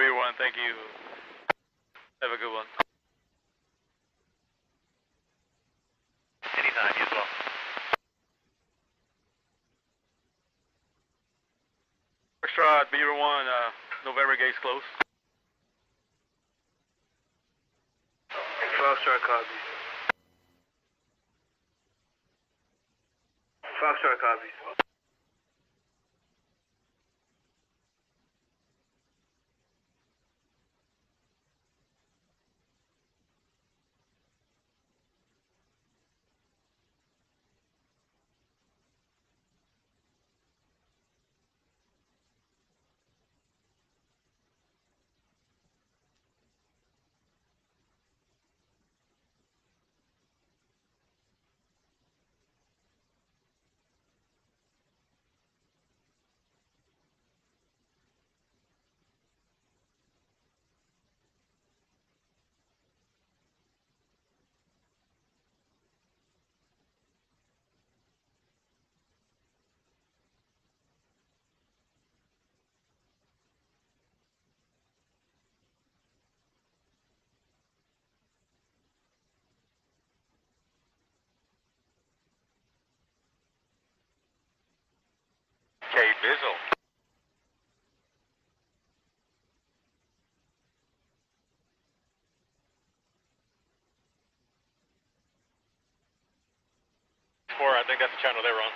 S15: B1, thank you. Have a good one.
S16: Anytime, you as well.
S15: Extra Beaver 1, November gates closed.
S12: Foxtrot copy. Foxtrot copy.
S8: K Bizzle.
S9: before. I think that's the channel they were on.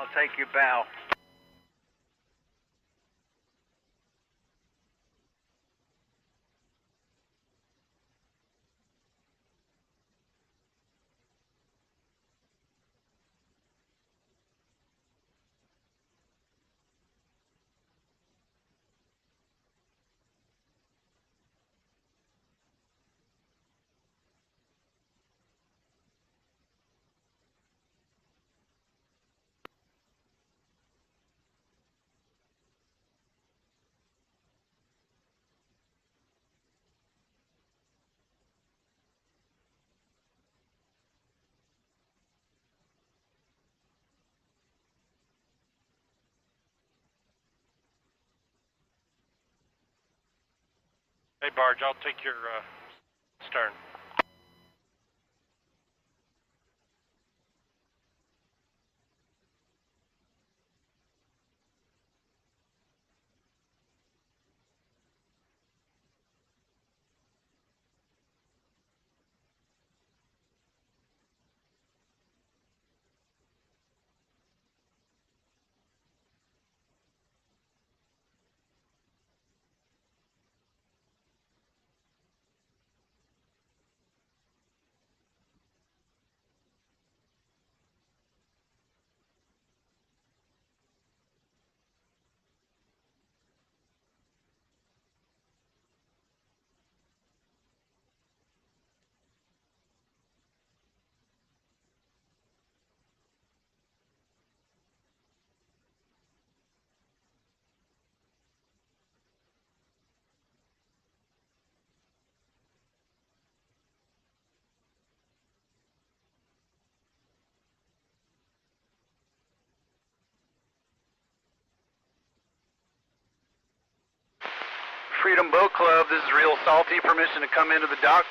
S11: I'll take your bow.
S8: Hey, Barge, I'll take your stern.
S11: Freedom Boat Club, this is Real Salty. Permission to come into the dock.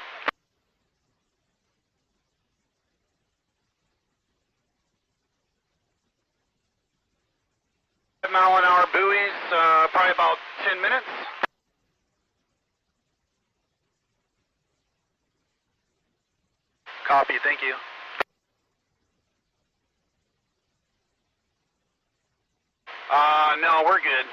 S11: 5-mile-an-hour buoys, probably about 10 minutes. Copy, thank you. No, we're good.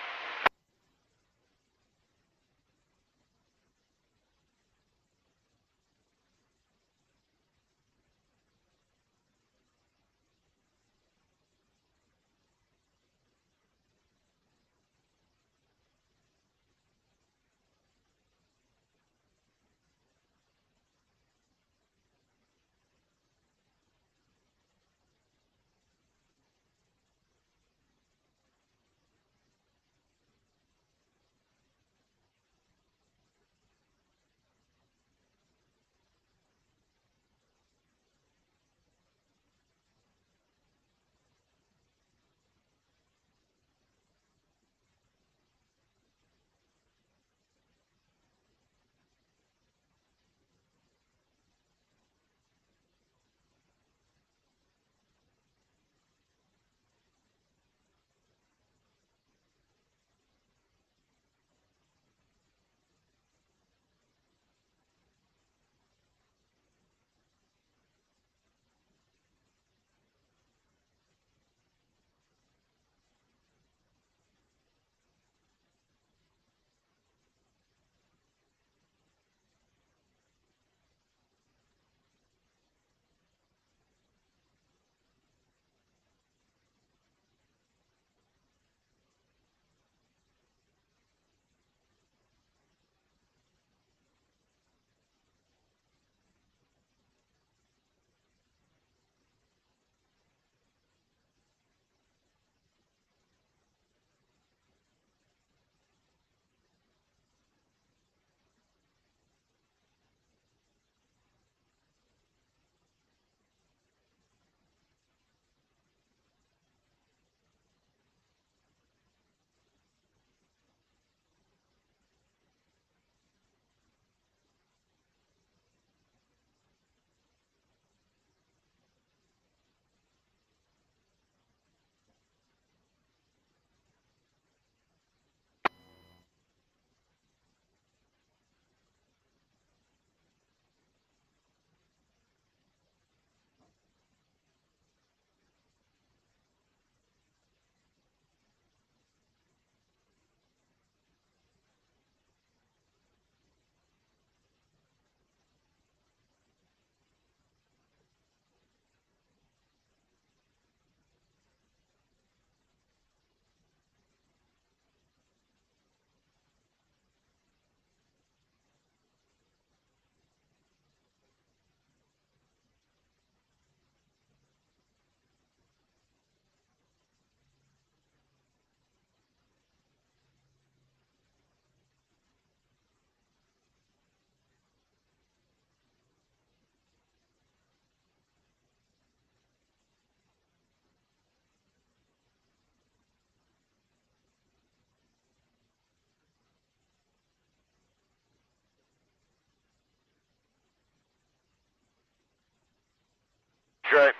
S14: Great.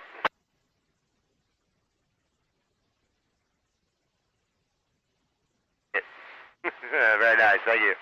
S14: Very nice, thank you.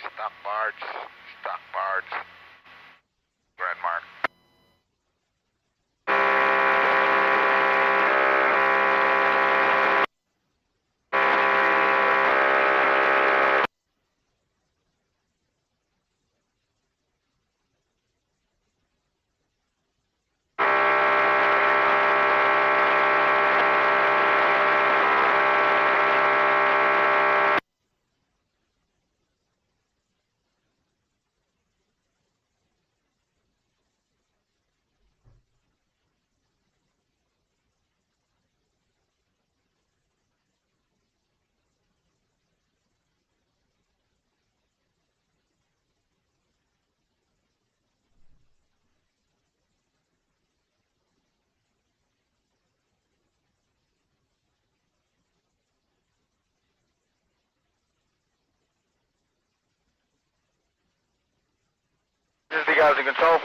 S14: Stock barge. Stock barge. Red mark.
S11: This is the guys in control.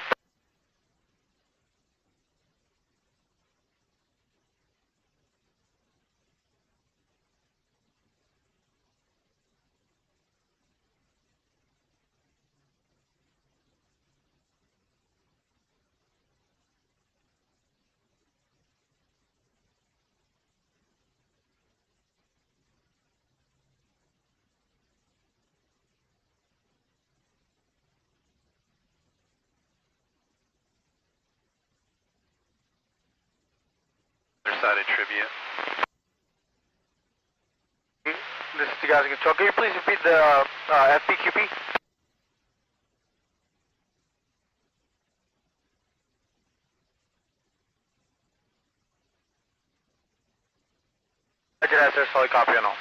S16: Other side of tribute.
S11: This is the guys in control. Can you please repeat the FPQP? I did answer, solid copy on all.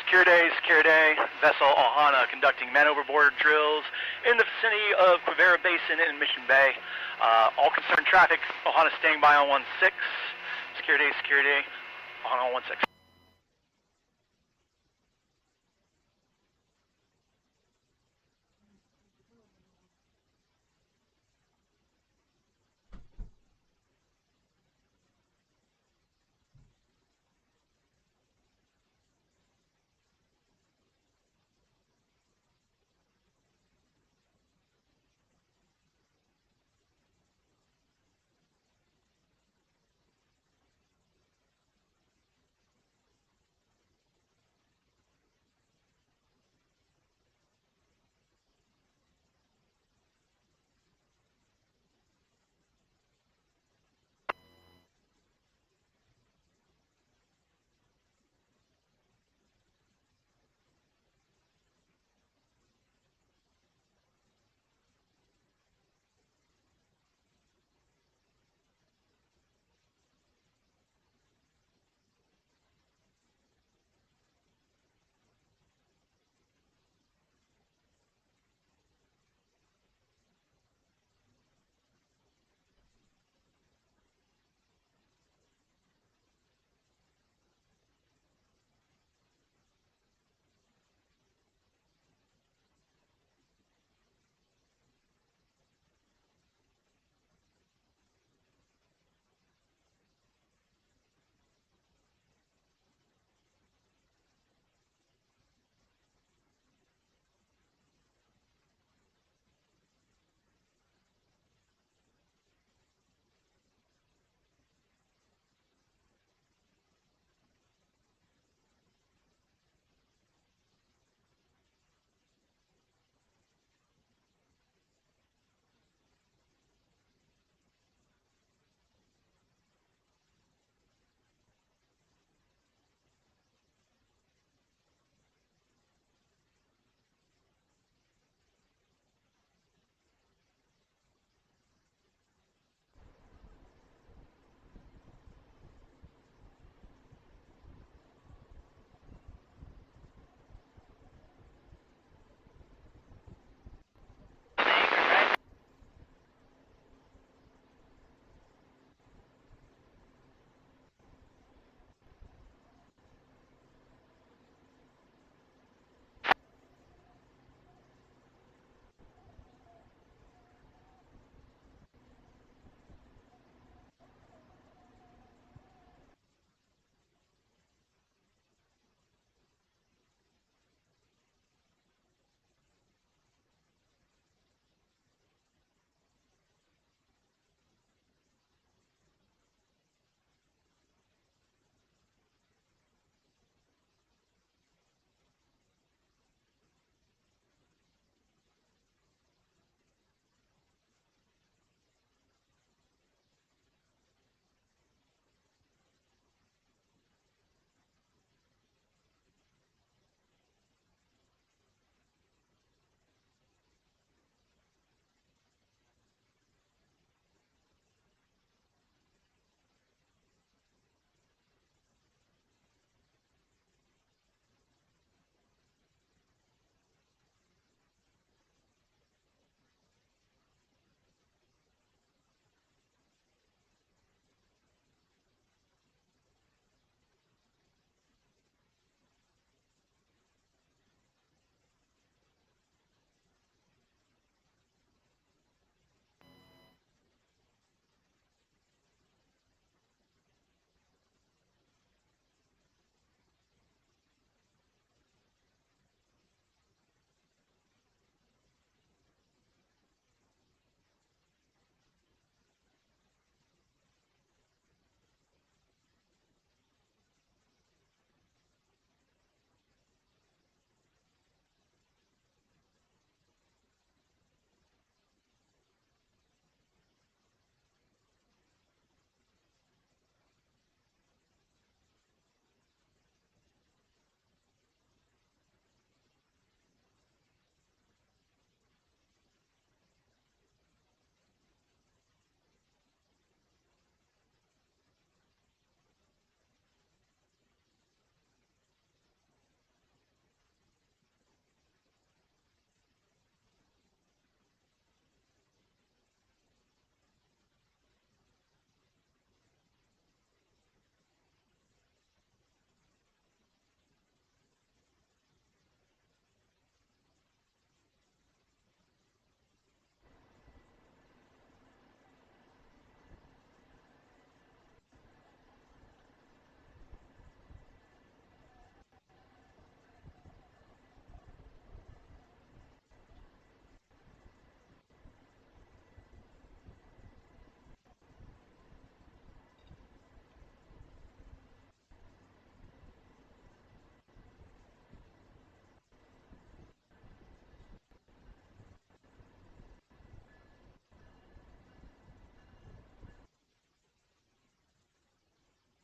S17: Secure day. Vessel Ohana conducting man overboard drills in the vicinity of Quivira Basin in Mission Bay. All concerned traffic, Ohana staying by on 16. Secure day, Ohana on 16.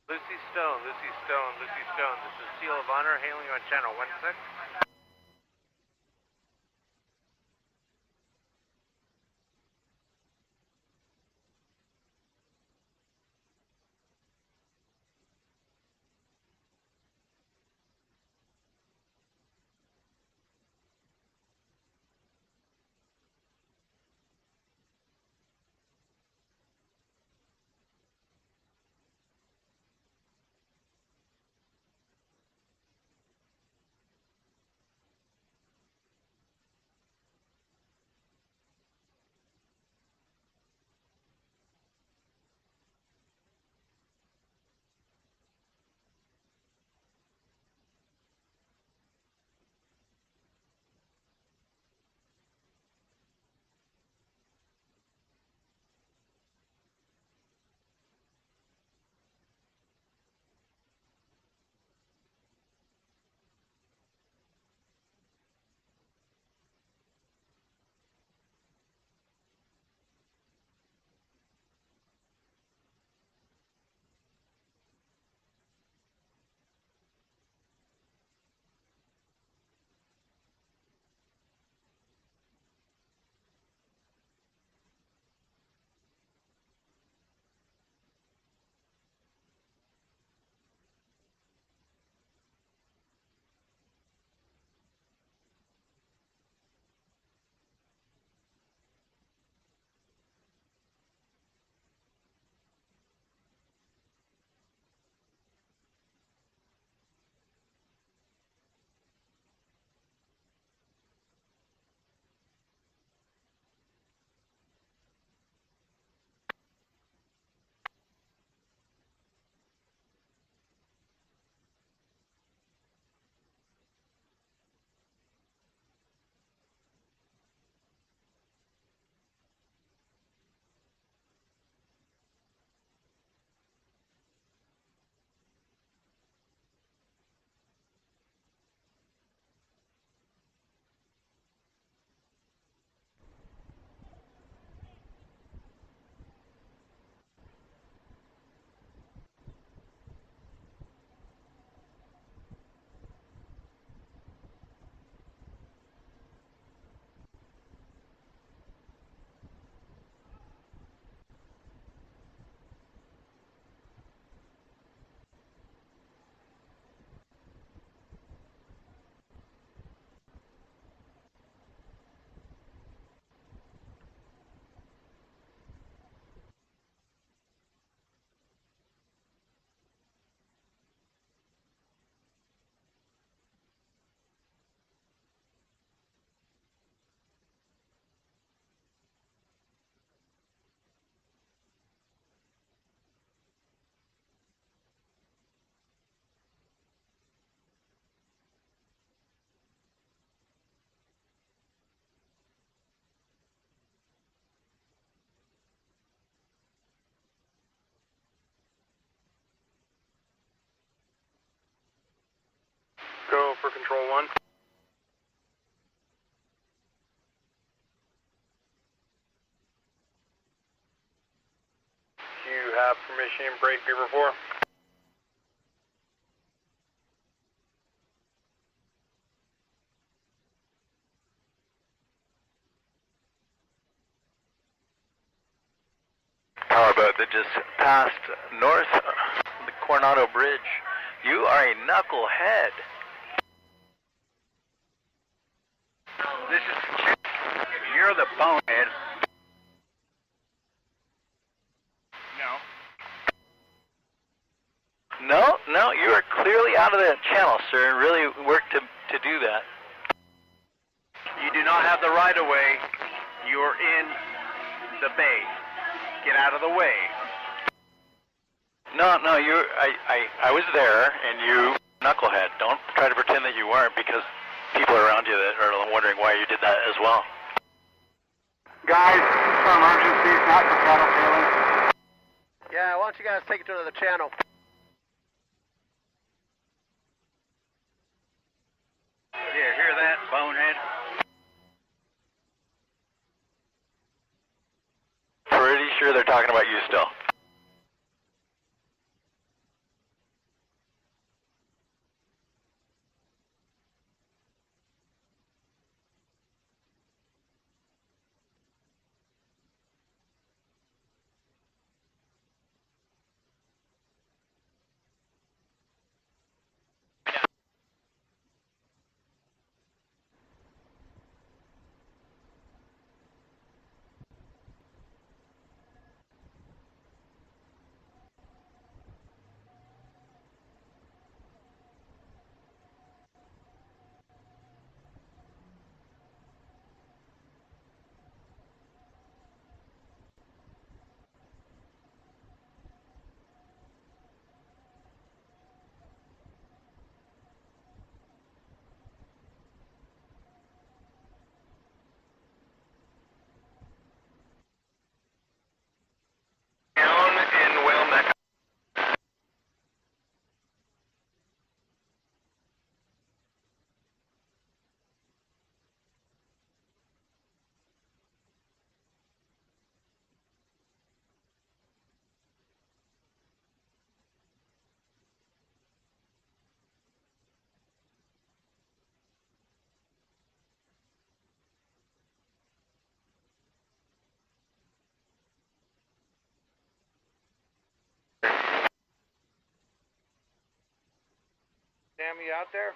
S16: Lucy Stone, Lucy Stone, Lucy Stone. This is Seal of Honor hailing on channel 16.
S8: Go for control 1. You have permission, break Beaver 4.
S18: Powerboat that just passed north the Coronado Bridge. You are a knucklehead.
S11: This is... You're the bonehead.
S18: No, no, you are clearly out of that channel, sir, and really work to do that.
S11: You do not have the right of way. You're in the bay. Get out of the way.
S18: No, no, I was there, and you knucklehead. Don't try to pretend that you weren't, because people around you that are wondering why you did that as well.
S11: Guys, for emergencies, not for cattle failing.
S12: Yeah, why don't you guys take it to another channel?
S11: Yeah, hear that, bonehead?
S18: Pretty sure they're talking about you still.
S11: Sam, you out there?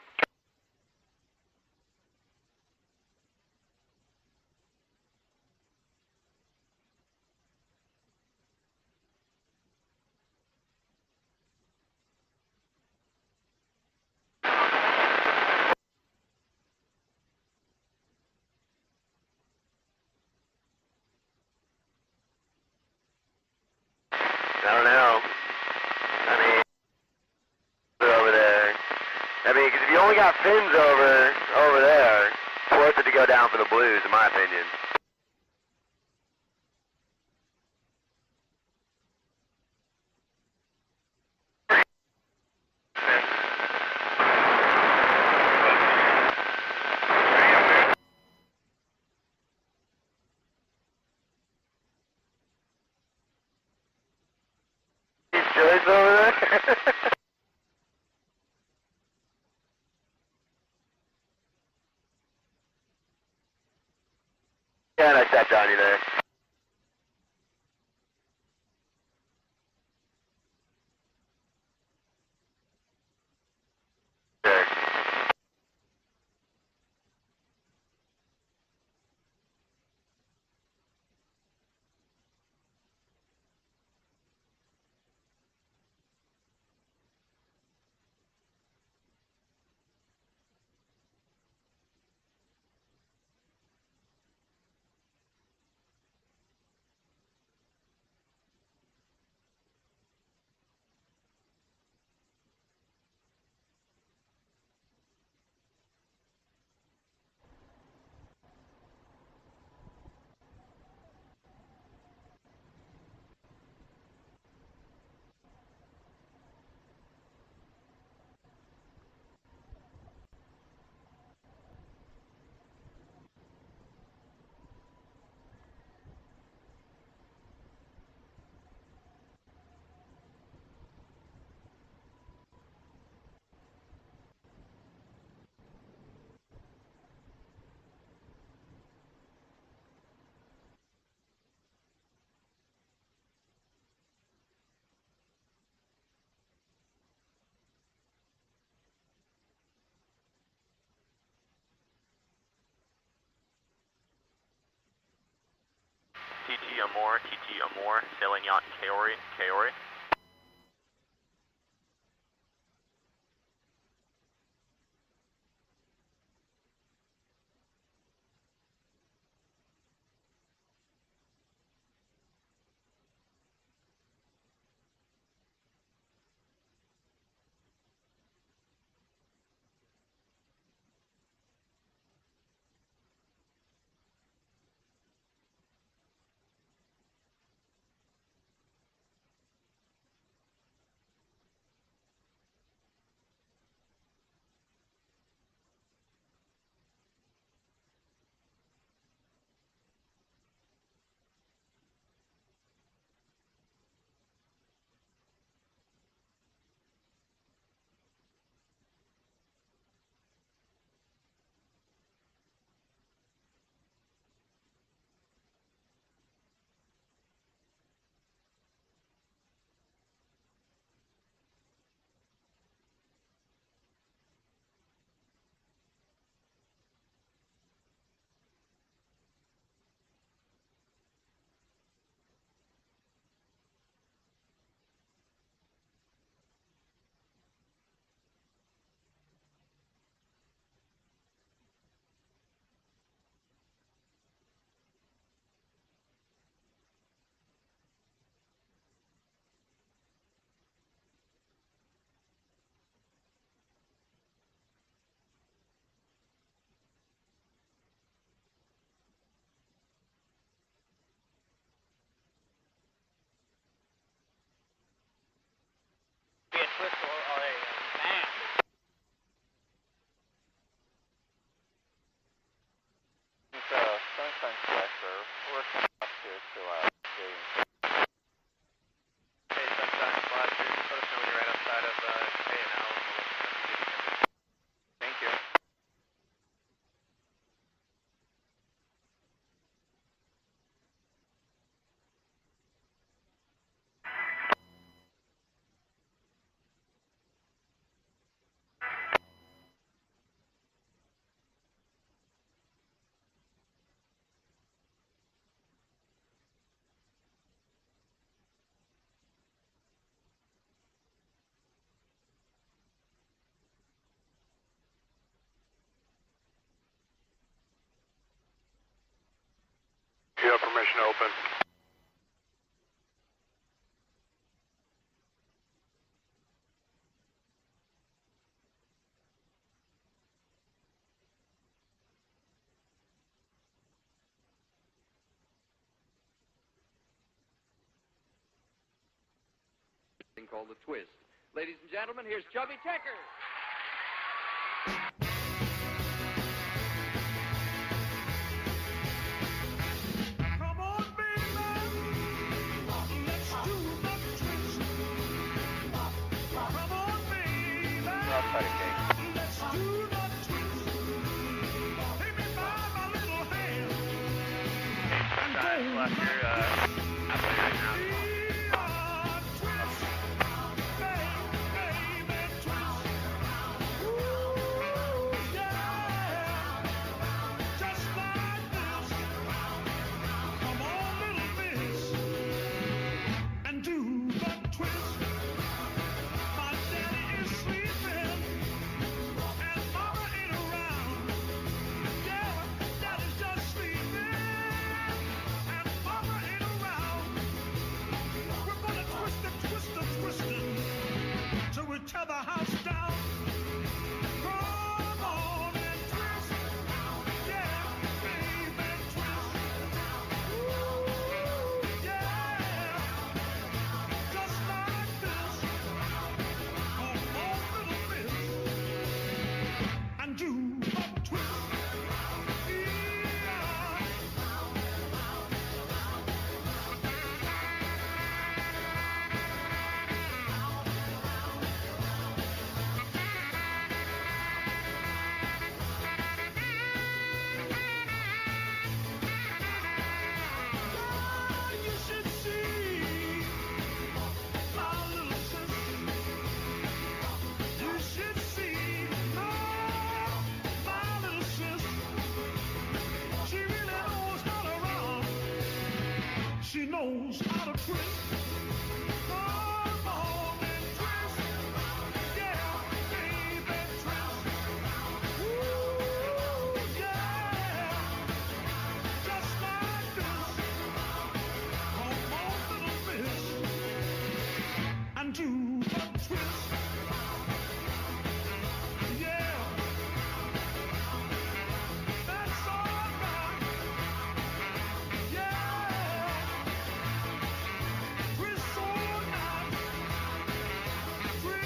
S19: I don't know. I mean, they're over there. I mean, 'cause if you only got fins over there, it's worth it to go down for the blues, in my opinion. These joints over there. Yeah, and I stepped on you there. Sure.
S20: TT Amor, sailing yacht Kaori.
S5: Be a twist or a man.
S15: It's Sunshine Selector. We're coming up here to Stadium.
S20: Hey, Sunshine Flasher, let us know when you're right outside of A&L.
S15: Thank you.
S21: thing called the twist. Ladies and gentlemen, here's Chubby Checker.
S22: Come on, baby, let's do the twist. Come on, baby, let's do the twist. Take me by my little hand and go
S4: left your, right now.
S22: Tear the house down. Come on and twist. Yeah, baby, twist. Ooh, yeah. Just like this. Come on, little miss. And do a twist. She knows how to twist. Come on and twist. Yeah, baby, twist. Ooh, yeah. Just like this. Come on, little miss. And do the twist. Yeah. That's all right. Yeah. Twist so nice. Twist.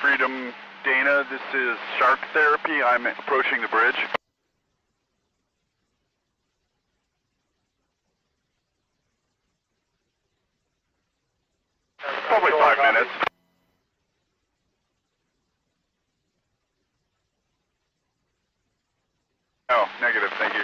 S23: Freedom, Dana, this is Shark Therapy. I'm approaching the bridge. Probably 5 minutes. Oh, negative, thank you.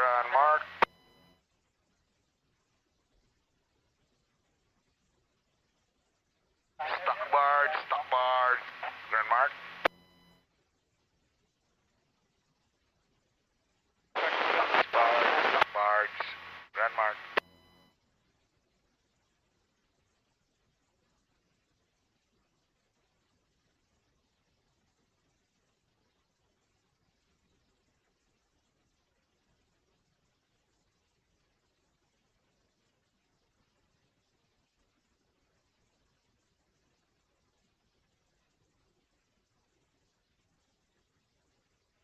S9: on mark. Stuck barge. You're on mark. Stuck barge. You're on mark.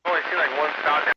S9: Only seen like one stop down.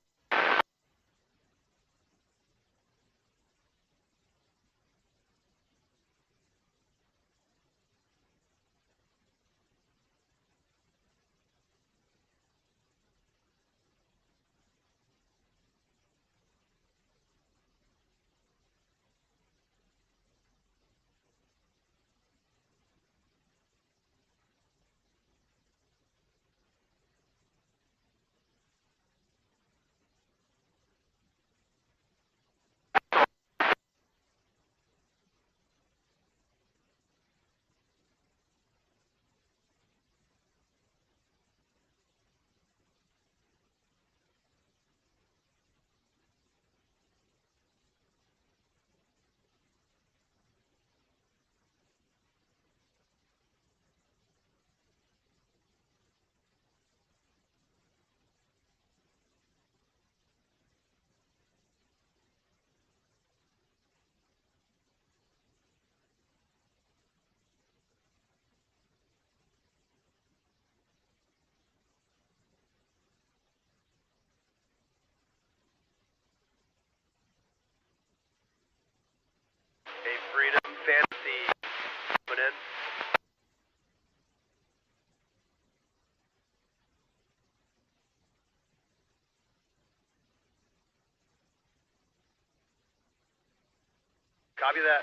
S16: Hey, Freedom Fantasy, coming in. Copy that.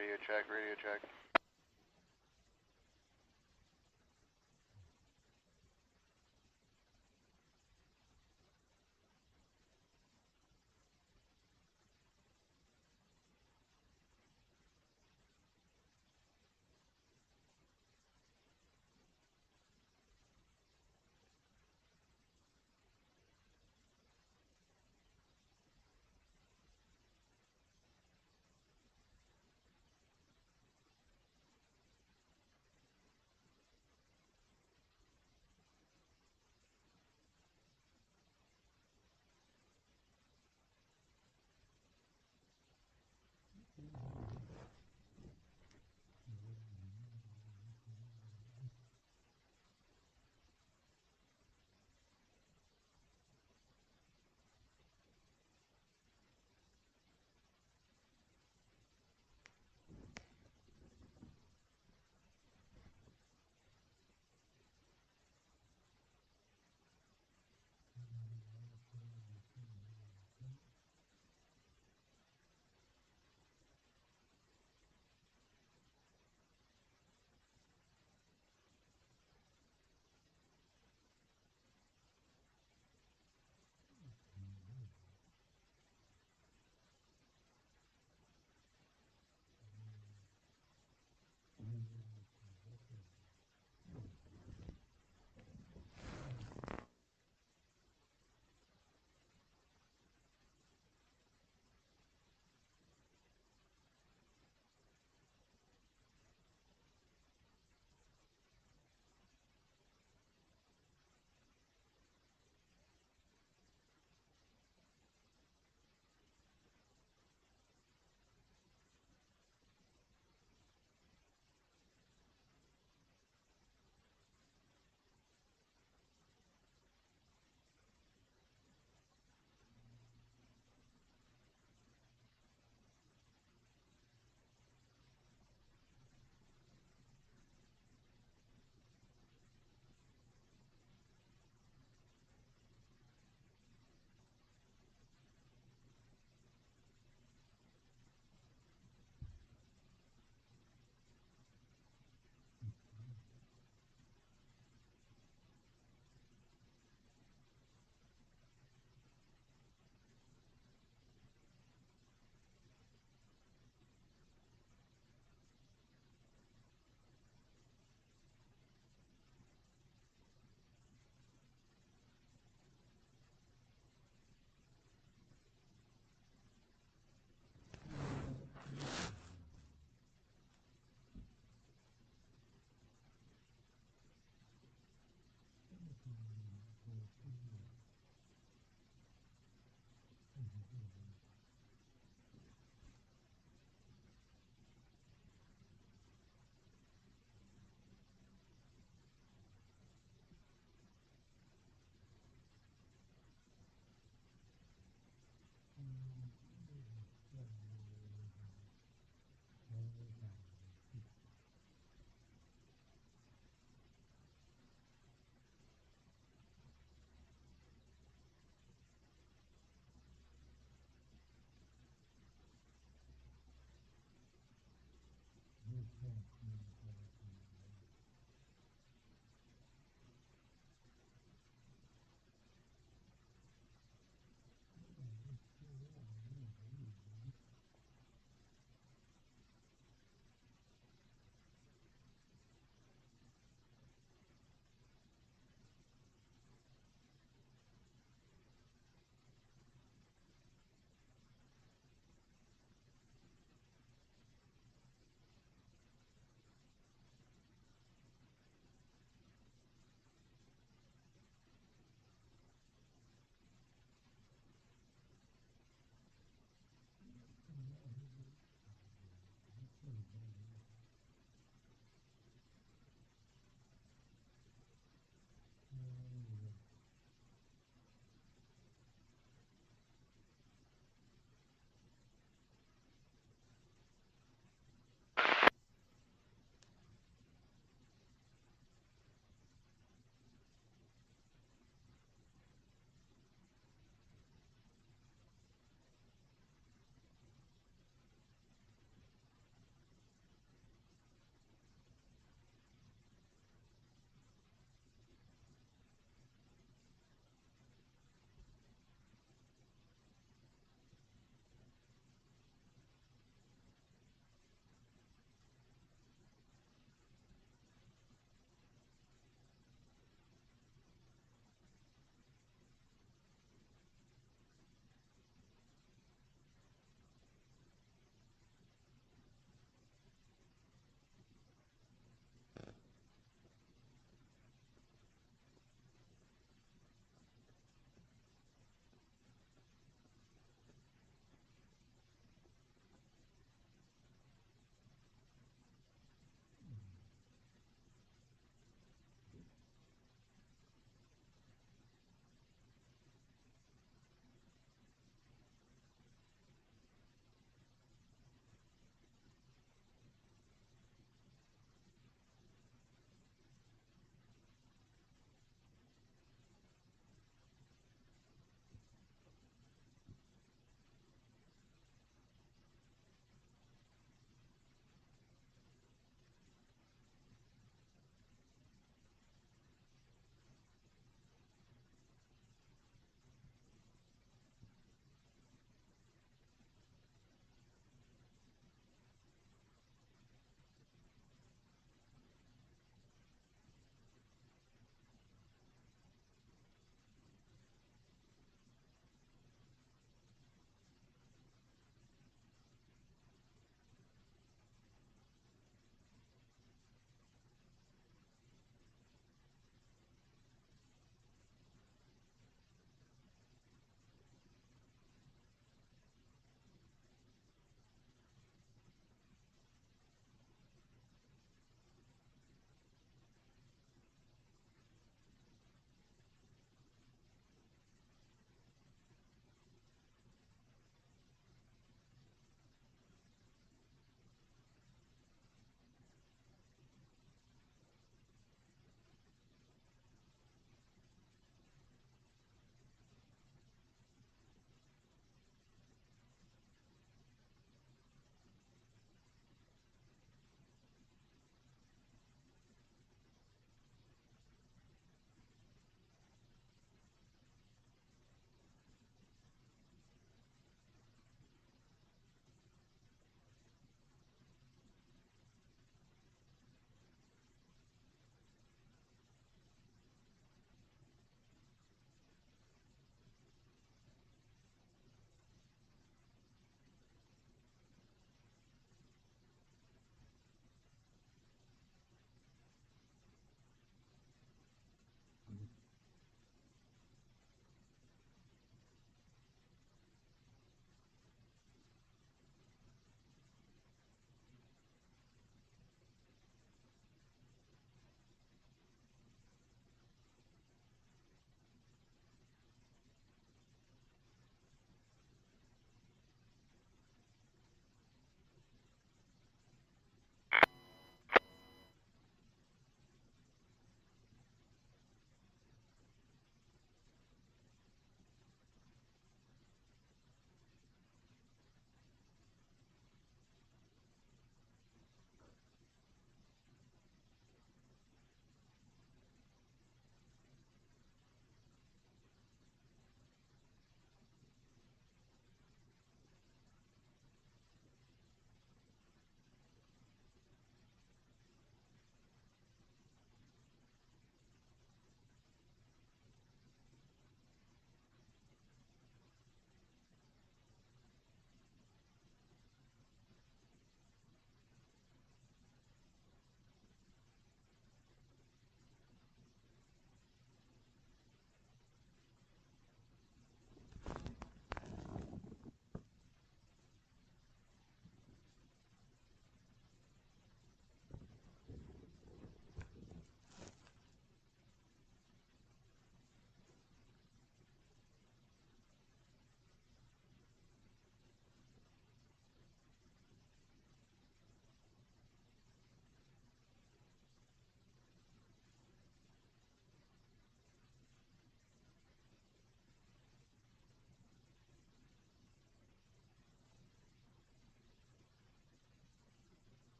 S19: Radio check, radio check.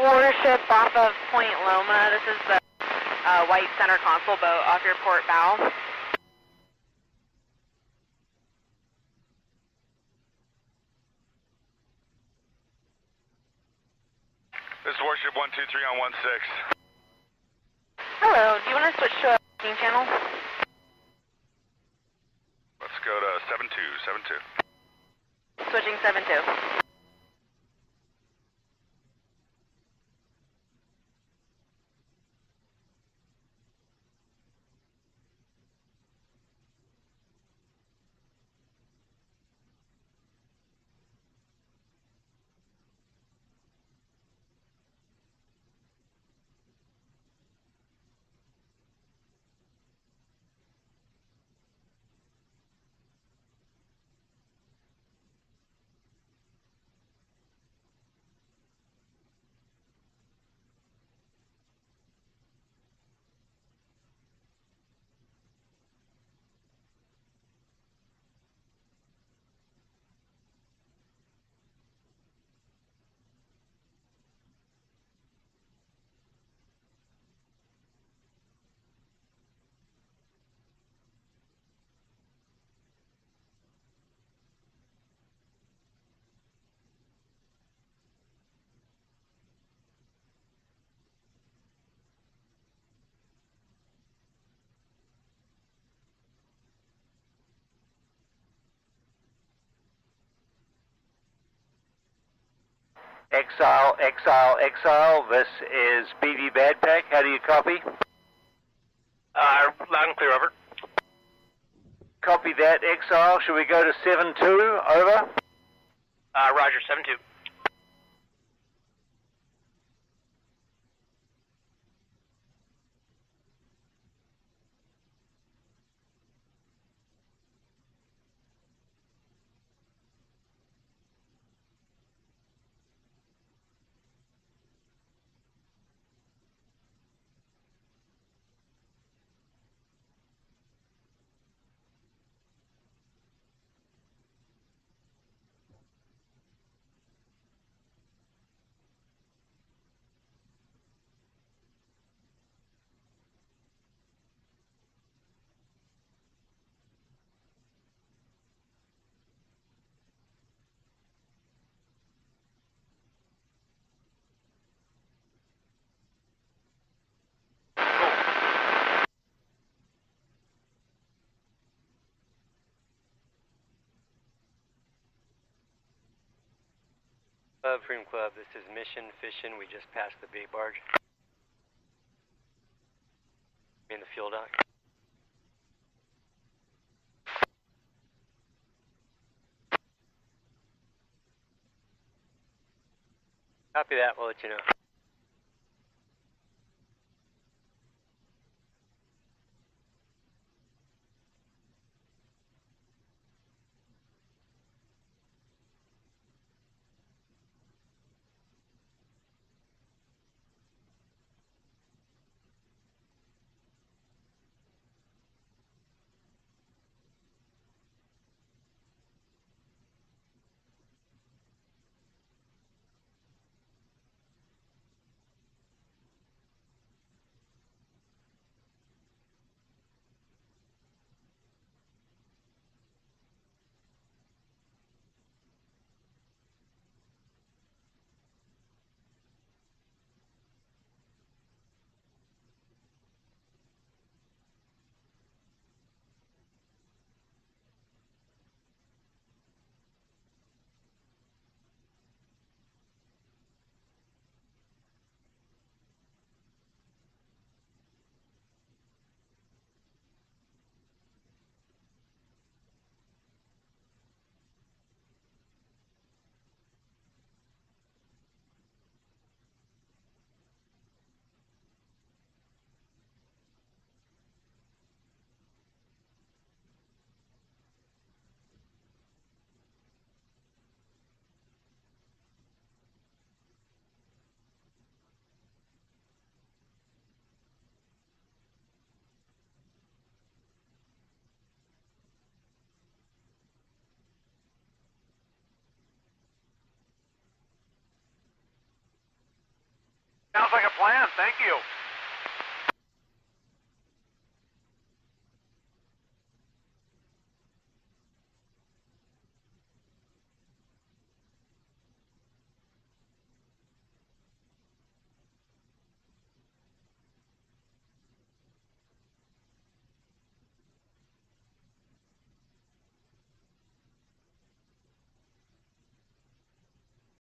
S10: Warship off of Point Loma. This is the white center console boat off your port bow.
S23: This is Warship 123 on 16.
S10: Hello, do you want to switch to a booking channel?
S23: Let's go to 7272.
S10: Switching 7-2.
S1: Exile, this is BB Badpack. How do you copy?
S16: Loud and clear, over.
S1: Copy that, Exile. Should we go to 7-2? Over.
S16: Roger, 7-2.
S3: Freedom Club, this is Mission Fishing. We just passed the big barge. In the fuel dock. Copy that, we'll let you know.
S8: Sounds like a plan. Thank you.